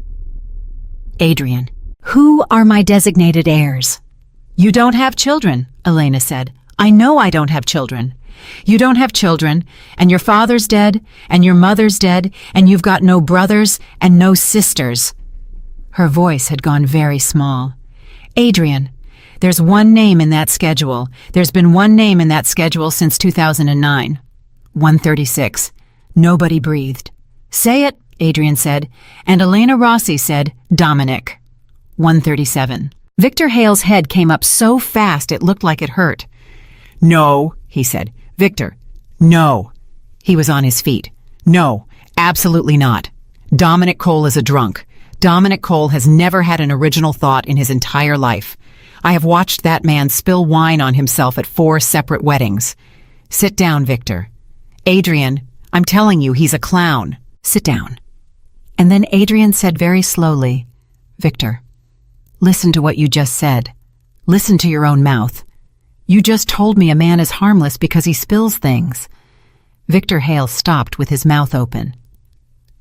Adrian. Who are my designated heirs? You don't have children, Elena said. I know I don't have children. You don't have children, and your father's dead, and your mother's dead, and you've got no brothers and no sisters. Her voice had gone very small. Adrian, there's one name in that schedule. There's been one name in that schedule since 2009. 1:36. Nobody breathed. Say it, Adrian said, and Elena Rossi said, Dominic. 1:37. Victor Hale's head came up so fast it looked like it hurt. No, he said. Victor, no. He was on his feet. No, absolutely not. Dominic Cole is a drunk. Dominic Cole has never had an original thought in his entire life. I have watched that man spill wine on himself at 4 separate weddings. Sit down, Victor. Adrian, I'm telling you, he's a clown. Sit down. And then Adrian said very slowly, Victor, listen to what you just said. Listen to your own mouth. You just told me a man is harmless because he spills things. Victor Hale stopped with his mouth open.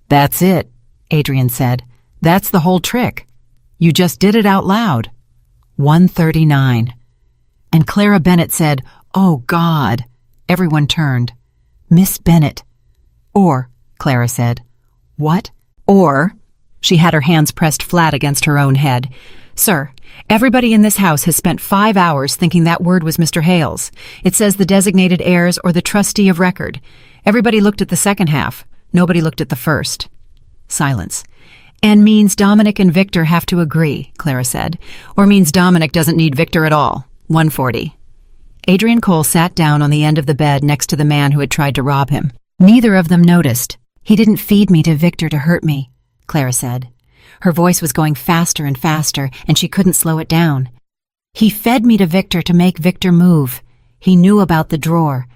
That's it, Adrian said. That's the whole trick. You just did it out loud. 1:39. And Clara Bennett said, Oh, God. Everyone turned. Miss Bennett. Or, Clara said. What? Or, she had her hands pressed flat against her own head. Sir, everybody in this house has spent 5 hours thinking that word was Mr. Hale's. It says the designated heirs or the trustee of record. Everybody looked at the second half. Nobody looked at the first. Silence. And means Dominic and Victor have to agree, Clara said. Or means Dominic doesn't need Victor at all. 1:40. Adrian Cole sat down on the end of the bed next to the man who had tried to rob him. Neither of them noticed. He didn't feed me to Victor to hurt me, Clara said. Her voice was going faster and faster, and she couldn't slow it down. He fed me to Victor to make Victor move. He knew about the drawer.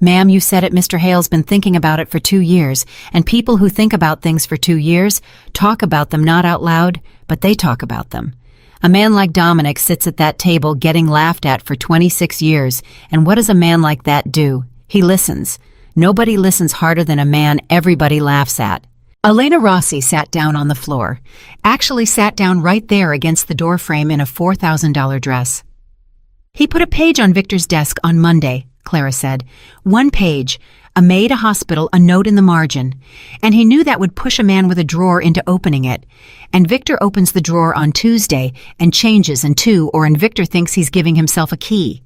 Ma'am, you said it. Mr. Hale's been thinking about it for 2 years, and people who think about things for 2 years talk about them not out loud, but they talk about them. A man like Dominic sits at that table getting laughed at for 26 years, and what does a man like that do? He listens. Nobody listens harder than a man everybody laughs at. Elena Rossi sat down on the floor, actually sat down right there against the doorframe in a $4,000 dress. He put a page on Victor's desk on Monday, Clara said. 1 page, a maid, a hospital, a note in the margin. And he knew that would push a man with a drawer into opening it. And Victor opens the drawer on Tuesday and changes and Victor thinks he's giving himself a key.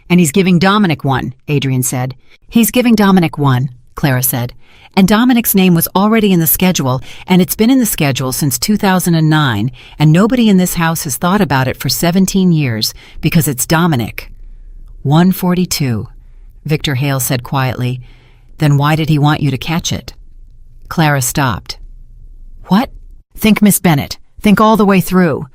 And he's giving Dominic one, Adrian said. He's giving Dominic one, Clara said. And Dominic's name was already in the schedule, and it's been in the schedule since 2009, and nobody in this house has thought about it for 17 years because it's Dominic. 142, Victor Hale said quietly. Then why did he want you to catch it? Clara stopped. What? Think, Miss Bennett. Think all the way through.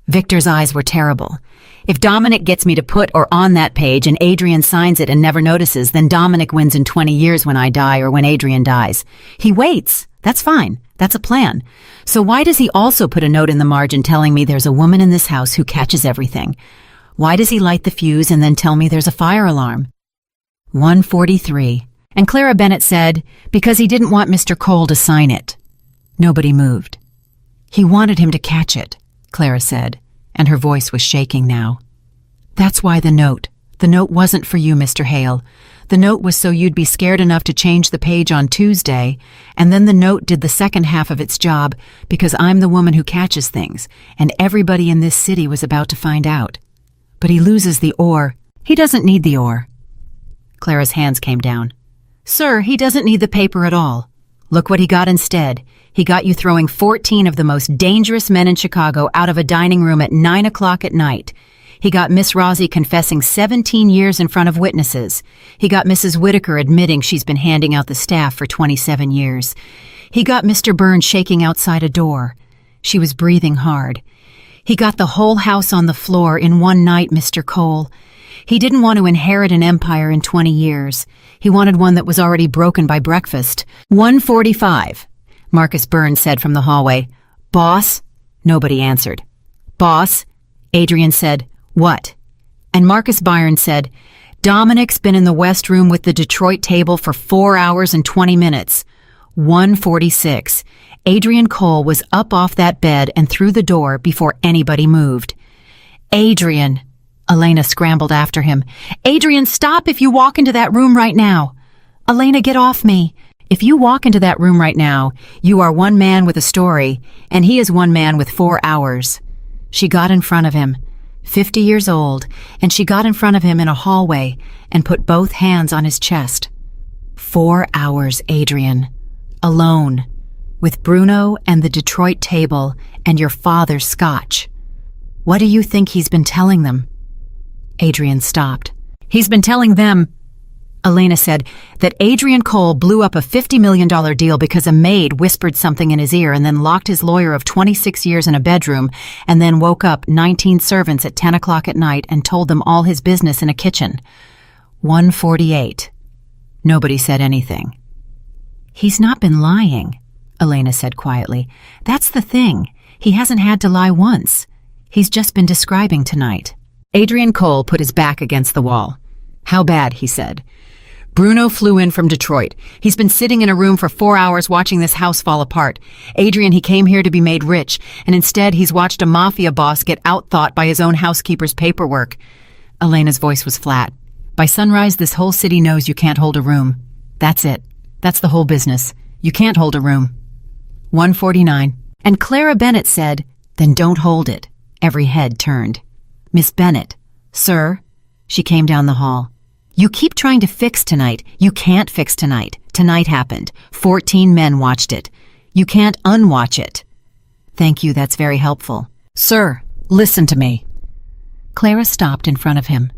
Victor's eyes were terrible. If Dominic gets me to put or on that page and Adrian signs it and never notices, then Dominic wins in 20 years when I die or when Adrian dies. He waits. That's fine. That's a plan. So why does he also put a note in the margin telling me there's a woman in this house who catches everything? Why does he light the fuse and then tell me there's a fire alarm? 143. And Clara Bennett said, because he didn't want Mr. Cole to sign it. Nobody moved. He wanted him to catch it, Clara said, and her voice was shaking now. That's why the note. The note wasn't for you, Mr. Hale. The note was so you'd be scared enough to change the page on Tuesday, and then the note did the second half of its job because I'm the woman who catches things, and everybody in this city was about to find out. But he loses the oar. He doesn't need the oar. Clara's hands came down. Sir, he doesn't need the paper at all. Look what he got instead. He got you throwing 14 of the most dangerous men in Chicago out of a dining room at 9 o'clock at night. He got Miss Rossi confessing 17 years in front of witnesses. He got Mrs. Whitaker admitting she's been handing out the staff for 27 years. He got Mr. Burns shaking outside a door. She was breathing hard. He got the whole house on the floor in one night, Mr. Cole. He didn't want to inherit an empire in 20 years. He wanted one that was already broken by breakfast. 145, Marcus Burns said from the hallway. Boss? Nobody answered. Boss? Adrian said, what? And Marcus Byron said, Dominic's been in the West Room with the Detroit table for 4 hours and 20 minutes. 146. Adrian Cole was up off that bed and through the door before anybody moved. Adrian! Elena scrambled after him. Adrian, stop if you walk into that room right now. Elena, get off me. If you walk into that room right now, you are one man with a story, and he is one man with 4 hours. She got in front of him, 50 years old, and she got in front of him in a hallway and put both hands on his chest. 4 hours, Adrian. Alone. With Bruno and the Detroit table and your father's scotch. What do you think he's been telling them? Adrian stopped. He's been telling them, Elena said, that Adrian Cole blew up a $50 million deal because a maid whispered something in his ear and then locked his lawyer of 26 years in a bedroom and then woke up 19 servants at 10 o'clock at night and told them all his business in a kitchen. 148. Nobody said anything. He's not been lying, Elena said quietly. That's the thing. He hasn't had to lie once. He's just been describing tonight. Adrian Cole put his back against the wall. How bad, he said. Bruno flew in from Detroit. He's been sitting in a room for 4 hours watching this house fall apart. Adrian, he came here to be made rich, and instead he's watched a mafia boss get outthought by his own housekeeper's paperwork. Elena's voice was flat. By sunrise, this whole city knows you can't hold a room. That's it. That's the whole business. You can't hold a room. 149. And Clara Bennett said, then don't hold it. Every head turned. Miss Bennett. Sir? She came down the hall. You keep trying to fix tonight. You can't fix tonight. Tonight happened. 14 men watched it. You can't unwatch it. Thank you, that's very helpful. Sir, listen to me. Clara stopped in front of him.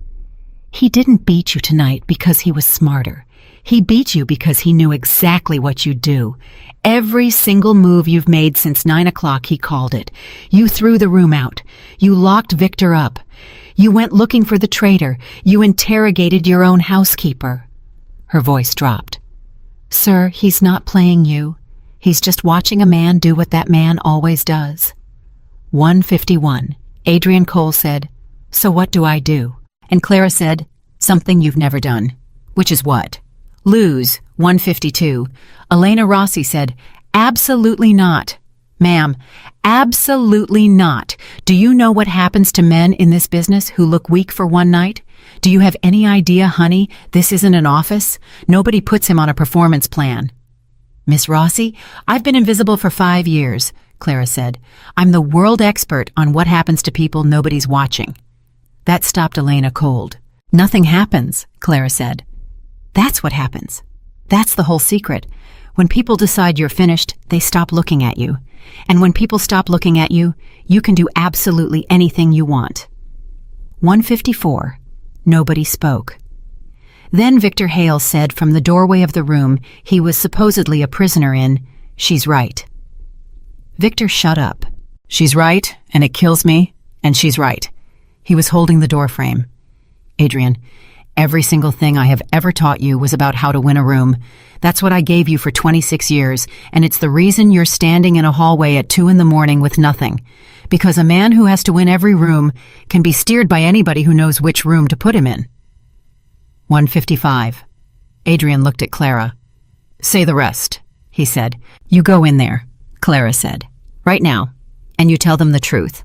He didn't beat you tonight because he was smarter. He beat you because he knew exactly what you'd do. Every single move you've made since 9 o'clock, he called it. You threw the room out. You locked Victor up. You went looking for the traitor. You interrogated your own housekeeper. Her voice dropped. Sir, he's not playing you. He's just watching a man do what that man always does. 1:51. Adrian Cole said, So what do I do? And Clara said, Something you've never done. Which is what? Lose. 1:52. Elena Rossi said, Absolutely not. Ma'am, absolutely not. Do you know what happens to men in this business who look weak for one night? Do you have any idea, honey, this isn't an office? Nobody puts him on a performance plan. Miss Rossi, I've been invisible for 5 years, Clara said. I'm the world expert on what happens to people nobody's watching. That stopped Elena cold. Nothing happens, Clara said. That's what happens. That's the whole secret. When people decide you're finished, they stop looking at you. And when people stop looking at you, you can do absolutely anything you want. 1:54. Nobody spoke. Then Victor Hale said from the doorway of the room he was supposedly a prisoner in, She's right. Victor shut up. She's right, and it kills me, and she's right. He was holding the doorframe. Adrian, every single thing I have ever taught you was about how to win a room. That's what I gave you for 26 years, and it's the reason you're standing in a hallway at 2 a.m. with nothing. Because a man who has to win every room can be steered by anybody who knows which room to put him in. 1:55. Adrian looked at Clara. Say the rest, he said. You go in there, Clara said. Right now. And you tell them the truth.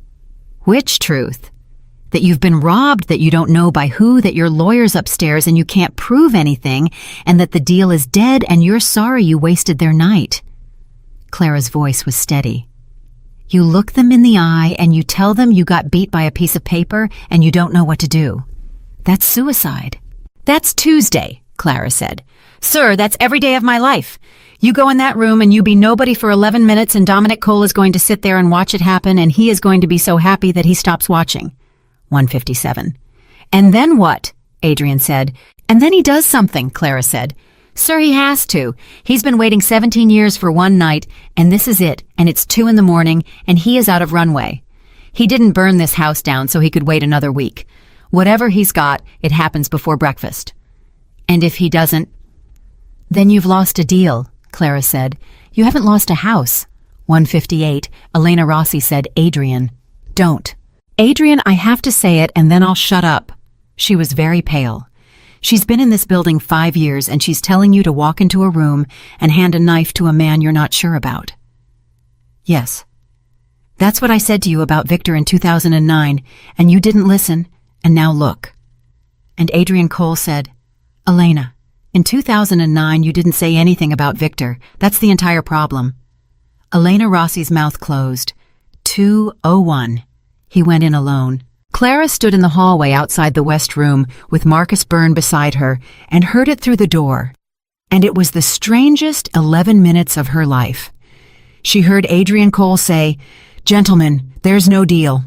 Which truth? That you've been robbed, that you don't know by who, that your lawyer's upstairs and you can't prove anything, and that the deal is dead and you're sorry you wasted their night. Clara's voice was steady. You look them in the eye and you tell them you got beat by a piece of paper and you don't know what to do. That's suicide. That's Tuesday, Clara said. Sir, that's every day of my life. You go in that room and you be nobody for 11 minutes and Dominic Cole is going to sit there and watch it happen and he is going to be so happy that he stops watching. 1:57. And then what? Adrian said. And then he does something, Clara said. Sir, he has to. He's been waiting 17 years for one night, and this is it, and it's 2 a.m, and he is out of runway. He didn't burn this house down so he could wait another week. Whatever he's got, it happens before breakfast. And if he doesn't, then you've lost a deal, Clara said. You haven't lost a house. 1:58. Elena Rossi said, Adrian, don't. Adrian, I have to say it and then I'll shut up. She was very pale. She's been in this building 5 years and she's telling you to walk into a room and hand a knife to a man you're not sure about. Yes. That's what I said to you about Victor in 2009, and you didn't listen, and now look. And Adrian Cole said, Elena, in 2009 you didn't say anything about Victor. That's the entire problem. Elena Rossi's mouth closed. 2:01. He went in alone. Clara stood in the hallway outside the West Room with Marcus Byrne beside her and heard it through the door. And it was the strangest 11 minutes of her life. She heard Adrian Cole say, Gentlemen, there's no deal.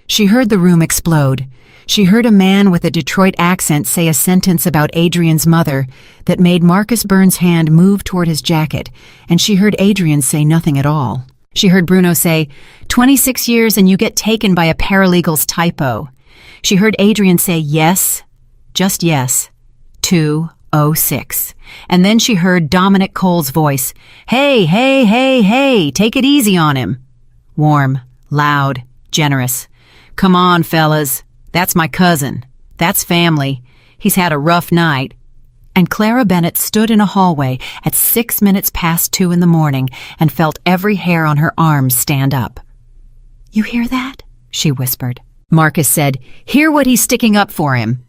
She heard the room explode. She heard a man with a Detroit accent say a sentence about Adrian's mother that made Marcus Byrne's hand move toward his jacket, and she heard Adrian say nothing at all. She heard Bruno say, 26 years and you get taken by a paralegal's typo. She heard Adrian say yes, just yes, 2:06. And then she heard Dominic Cole's voice, Hey, hey, hey, hey, take it easy on him. Warm, loud, generous. Come on, fellas. That's my cousin. That's family. He's had a rough night. And Clara Bennett stood in a hallway at 6 minutes past 2 a.m. and felt every hair on her arms stand up. You hear that? She whispered. Marcus said, Hear what he's sticking up for him.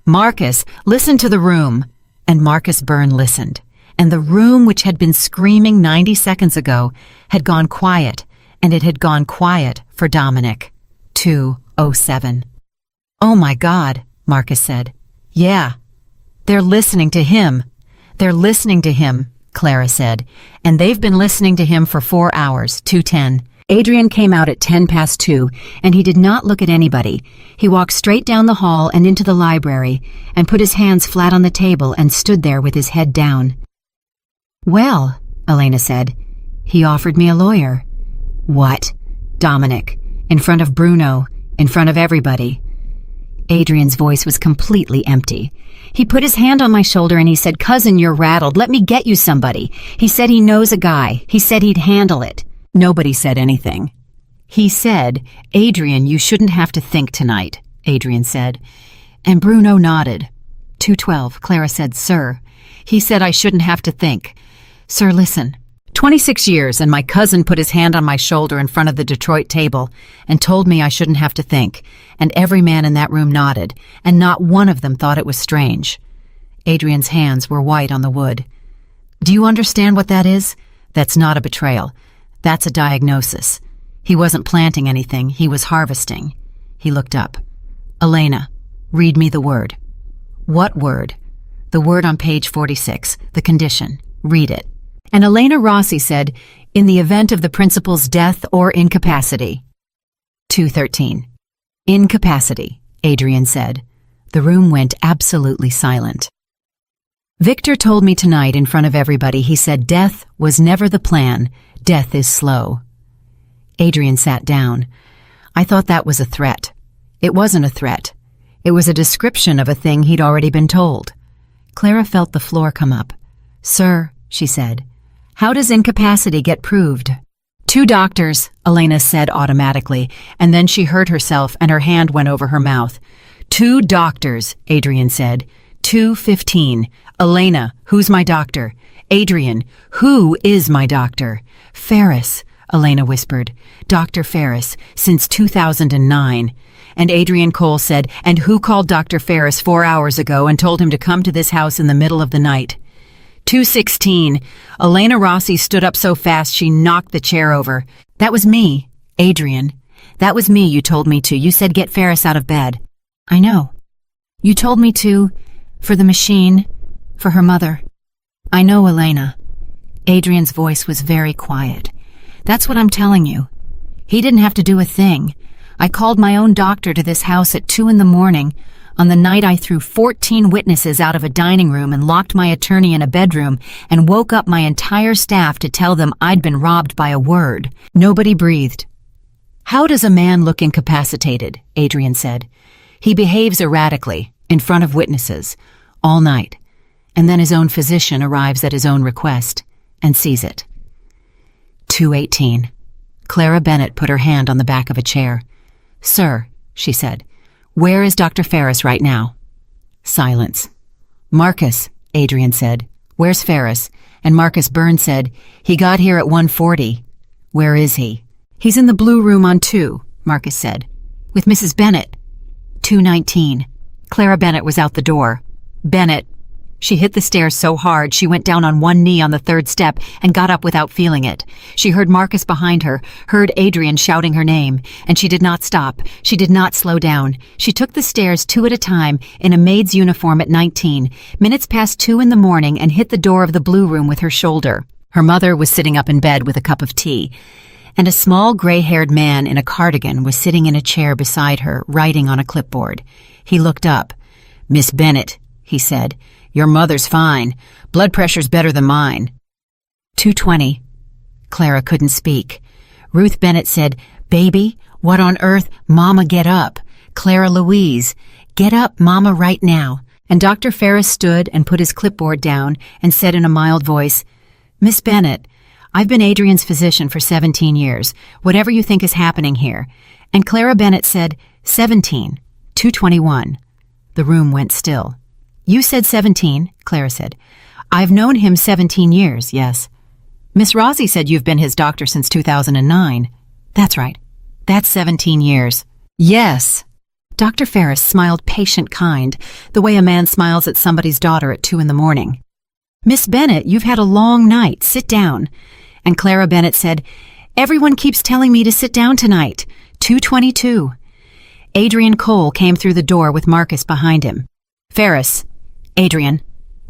Marcus, listen to the room. And Marcus Byrne listened. And the room, which had been screaming 90 seconds ago, had gone quiet, and it had gone quiet for Dominic. 2:07. Oh my God, Marcus said. Yeah. They're listening to him. They're listening to him, Clara said. And they've been listening to him for 4 hours, 2:10. Adrian came out at 10 past 2, and he did not look at anybody. He walked straight down the hall and into the library, and put his hands flat on the table and stood there with his head down. Well, Elena said, he offered me a lawyer. What? Dominic, in front of Bruno, in front of everybody. Adrian's voice was completely empty. He put his hand on my shoulder and he said, "Cousin, you're rattled. Let me get you somebody. He said he knows a guy. He said he'd handle it." Nobody said anything. He said, "Adrian, you shouldn't have to think tonight," Adrian said. And Bruno nodded. 212, Clara said, "Sir." He said I shouldn't have to think. "Sir, listen. 26 years, and my cousin put his hand on my shoulder in front of the Detroit table and told me I shouldn't have to think, and every man in that room nodded, and not one of them thought it was strange." Adrian's hands were white on the wood. "Do you understand what that is? That's not a betrayal. That's a diagnosis. He wasn't planting anything, he was harvesting." He looked up. "Elena, read me the word." "What word?" "The word on page 46, the condition. Read it." And Elena Rossi said, "In the event of the principal's death or incapacity." 213. "Incapacity," Adrian said. The room went absolutely silent. "Victor told me tonight in front of everybody, he said death was never the plan. Death is slow." Adrian sat down. I thought that was a threat. It wasn't a threat. It was a description of a thing he'd already been told. Clara felt the floor come up. "Sir," she said, "how does incapacity get proved?" "2 doctors, Elena said automatically, and then she heard herself and her hand went over her mouth. 2 doctors, Adrian said. 2:15. "Elena, who's my doctor?" "Adrian, who is my doctor?" "Ferris," Elena whispered. "Dr. Ferris, since 2009. And Adrian Cole said, "And who called Dr. Ferris 4 hours ago and told him to come to this house in the middle of the night?" 2:16. Elena Rossi stood up so fast she knocked the chair over. "That was me, Adrian. That was me you told me to. You said get Ferris out of bed." "I know. You told me to, for the machine, for her mother." "I know, Elena." Adrian's voice was very quiet. "That's what I'm telling you. He didn't have to do a thing. I called my own doctor to this house at 2 in the morning, on the night I threw 14 witnesses out of a dining room and locked my attorney in a bedroom and woke up my entire staff to tell them I'd been robbed by a word." Nobody breathed. "How does a man look incapacitated?" Adrian said. "He behaves erratically, in front of witnesses, all night, and then his own physician arrives at his own request and sees it." 2:18. Clara Bennett put her hand on the back of a chair. "Sir," she said, "where is Dr. Ferris right now?" Silence. "Marcus," Adrian said. "Where's Ferris?" And Marcus Byrne said, "He got here at 1:40. "Where is he?" "He's in the blue room on 2, Marcus said. "With Mrs. Bennett." 2:19. Clara Bennett was out the door. "Bennett." She hit the stairs so hard she went down on one knee on the 3rd step and got up without feeling it. She heard Marcus behind her, heard Adrian shouting her name, and she did not stop. She did not slow down. She took the stairs 2 at a time in a maid's uniform at 19, minutes past 2 in the morning, and hit the door of the blue room with her shoulder. Her mother was sitting up in bed with a cup of tea, and a small gray-haired man in a cardigan was sitting in a chair beside her, writing on a clipboard. He looked up. "Miss Bennett," he said, "your mother's fine. Blood pressure's better than mine." 2:20. Clara couldn't speak. Ruth Bennett said, "Baby, what on earth? Mama, get up." Clara Louise, "Get up, Mama, right now." And Dr. Ferris stood and put his clipboard down and said in a mild voice, "Miss Bennett, I've been Adrian's physician for 17 years. Whatever you think is happening here." And Clara Bennett said, 17. 2:21. The room went still. "You said 17, Clara said. "I've known him 17 years, yes." "Miss Rossi said you've been his doctor since 2009. "That's right. That's 17 years. "Yes." Dr. Ferris smiled patient kind, the way a man smiles at somebody's daughter at 2 in the morning. "Miss Bennett, you've had a long night. Sit down." And Clara Bennett said, "Everyone keeps telling me to sit down tonight." 2:22. Adrian Cole came through the door with Marcus behind him. "Ferris." "Adrian."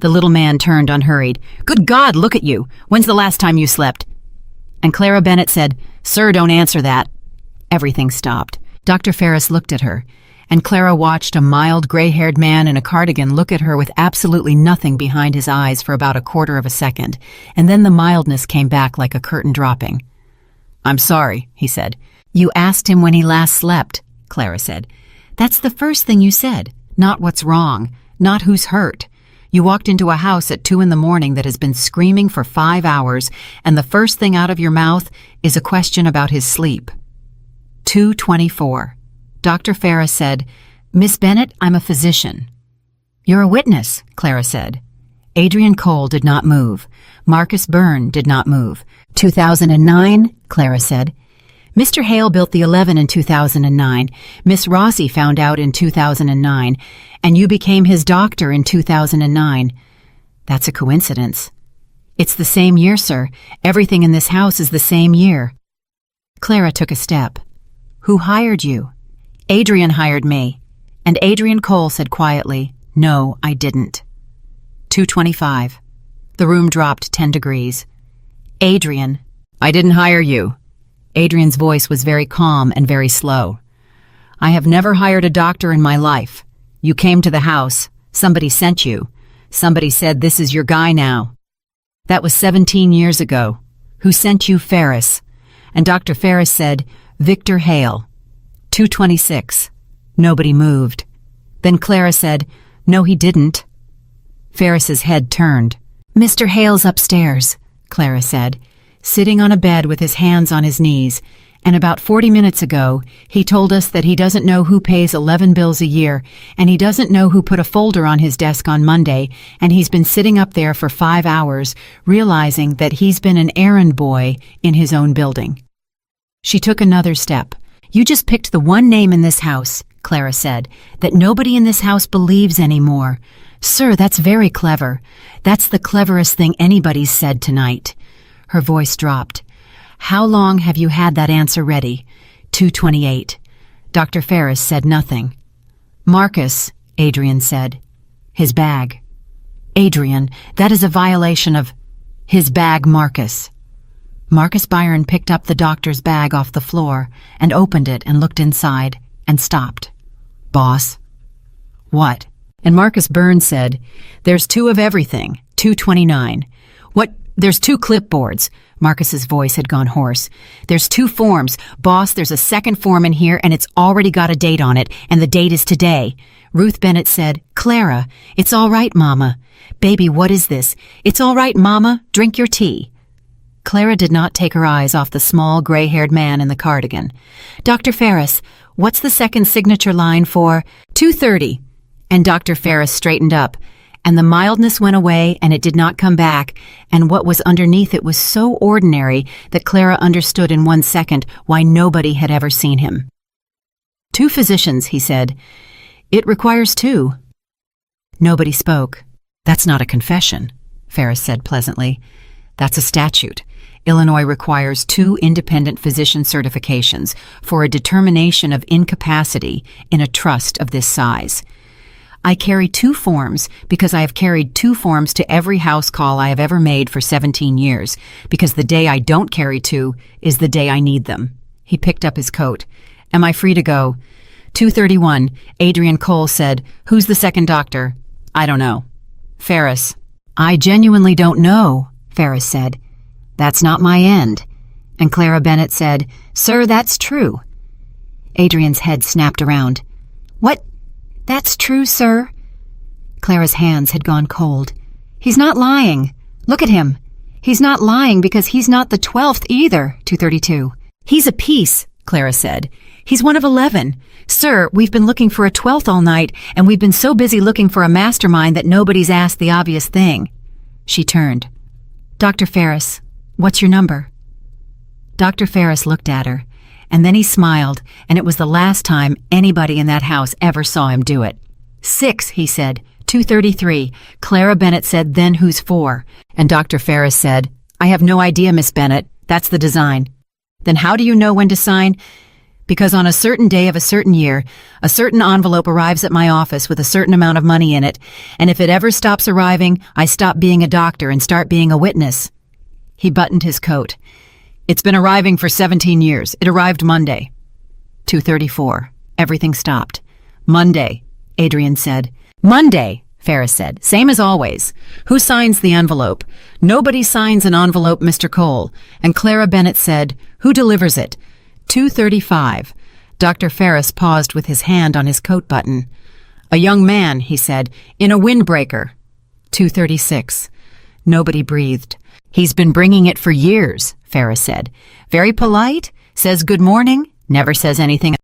The little man turned unhurried. "Good God, look at you. When's the last time you slept?" And Clara Bennett said, "Sir, don't answer that." Everything stopped. Dr. Ferris looked at her, and Clara watched a mild gray-haired man in a cardigan look at her with absolutely nothing behind his eyes for about a quarter of a second, and then the mildness came back like a curtain dropping. "I'm sorry," he said. "You asked him when he last slept," Clara said. That's the first thing you said, not what's wrong, not who's hurt. You walked into a house at 2 a.m. that has been screaming for 5 hours, and the first thing out of your mouth is a question about his sleep. 2:24. Dr. Ferris said, "Miss Bennett, I'm a physician." "You're a witness," Clara said. Adrian Cole did not move. Marcus Byrne did not move. 2009, Clara said. Mr. Hale built the 11 in 2009. Miss Rossi found out in 2009. And you became his doctor in 2009. That's a coincidence. It's the same year, sir. Everything in this house is the same year. Clara took a step. Who hired you? Adrian hired me. And Adrian Cole said quietly, "No, I didn't." 2:25. The room dropped 10 degrees. Adrian, I didn't hire you. Adrian's voice was very calm and very slow. I have never hired a doctor in my life. You came to the house. Somebody sent you. Somebody said, "This is your guy now." That was 17 years ago. Who sent you, Ferris? And Dr. Ferris said, "Victor Hale." 2:26. Nobody moved. Then Clara said, "No, he didn't." Ferris's head turned. "Mr. Hale's upstairs," Clara said, sitting on a bed with his hands on his knees, and about 40 minutes ago, he told us that he doesn't know who pays 11 bills a year, and he doesn't know who put a folder on his desk on Monday, and he's been sitting up there for 5 hours, realizing that he's been an errand boy in his own building. She took another step. "You just picked the one name in this house," Clara said, "that nobody in this house believes anymore. Sir, that's very clever. That's the cleverest thing anybody's said tonight." Her voice dropped. "How long have you had that answer ready?" 2:28. Dr. Ferris said nothing. "Marcus," Adrian said. "His bag." "Adrian, that is a violation of—" "His bag, Marcus." Marcus Byron picked up the doctor's bag off the floor and opened it and looked inside and stopped. "Boss." "What?" And Marcus Byrne said, "There's 2 of everything." 2:29. "What? There's 2 clipboards." Marcus's voice had gone hoarse. "There's 2 forms. Boss, there's a second form in here and it's already got a date on it, and the date is today." Ruth Bennett said, "Clara, it's all right, Mama." "Baby, what is this?" "It's all right, Mama. Drink your tea." Clara did not take her eyes off the small, gray-haired man in the cardigan. "Dr. Ferris, what's the second signature line for—" 2:30. And Dr. Ferris straightened up, and the mildness went away and it did not come back, and what was underneath it was so ordinary that Clara understood in 1 second why nobody had ever seen him. "2 physicians," he said. "It requires 2. Nobody spoke. "That's not a confession," Ferris said pleasantly. "That's a statute. Illinois requires 2 independent physician certifications for a determination of incapacity in a trust of this size. I carry 2 forms because I have carried 2 forms to every house call I have ever made for 17 years, because the day I don't carry 2 is the day I need them." He picked up his coat. "Am I free to go?" 2:31. Adrian Cole said, "Who's the second doctor?" "I don't know." Ferris. "I genuinely don't know," Ferris said. "That's not my end." And Clara Bennett said, "Sir, that's true." Adrian's head snapped around. "What? That's true, sir?" Clara's hands had gone cold. "He's not lying. Look at him. He's not lying because he's not the 12th either." 2:32. "He's a piece," Clara said. "He's one of 11. Sir, we've been looking for a 12th all night, and we've been so busy looking for a mastermind that nobody's asked the obvious thing." She turned. "Dr. Ferris, what's your number?" Dr. Ferris looked at her, and then he smiled, and it was the last time anybody in that house ever saw him do it. 6, he said. 2:33. Clara Bennett said, "Then who's 4? And Dr. Ferris said, "I have no idea, Miss Bennett. That's the design." "Then how do you know when to sign?" "Because on a certain day of a certain year, a certain envelope arrives at my office with a certain amount of money in it, and if it ever stops arriving, I stop being a doctor and start being a witness." He buttoned his coat. "It's been arriving for 17 years. It arrived Monday." 2:34. Everything stopped. "Monday," Adrian said. "Monday," Ferris said. "Same as always. Who signs the envelope?" "Nobody signs an envelope, Mr. Cole." And Clara Bennett said, "Who delivers it?" 2:35. Dr. Ferris paused with his hand on his coat button. "A young man," he said, "in a windbreaker." 236. Nobody breathed. "He's been bringing it for years," Ferris said. "Very polite, says good morning, never says anything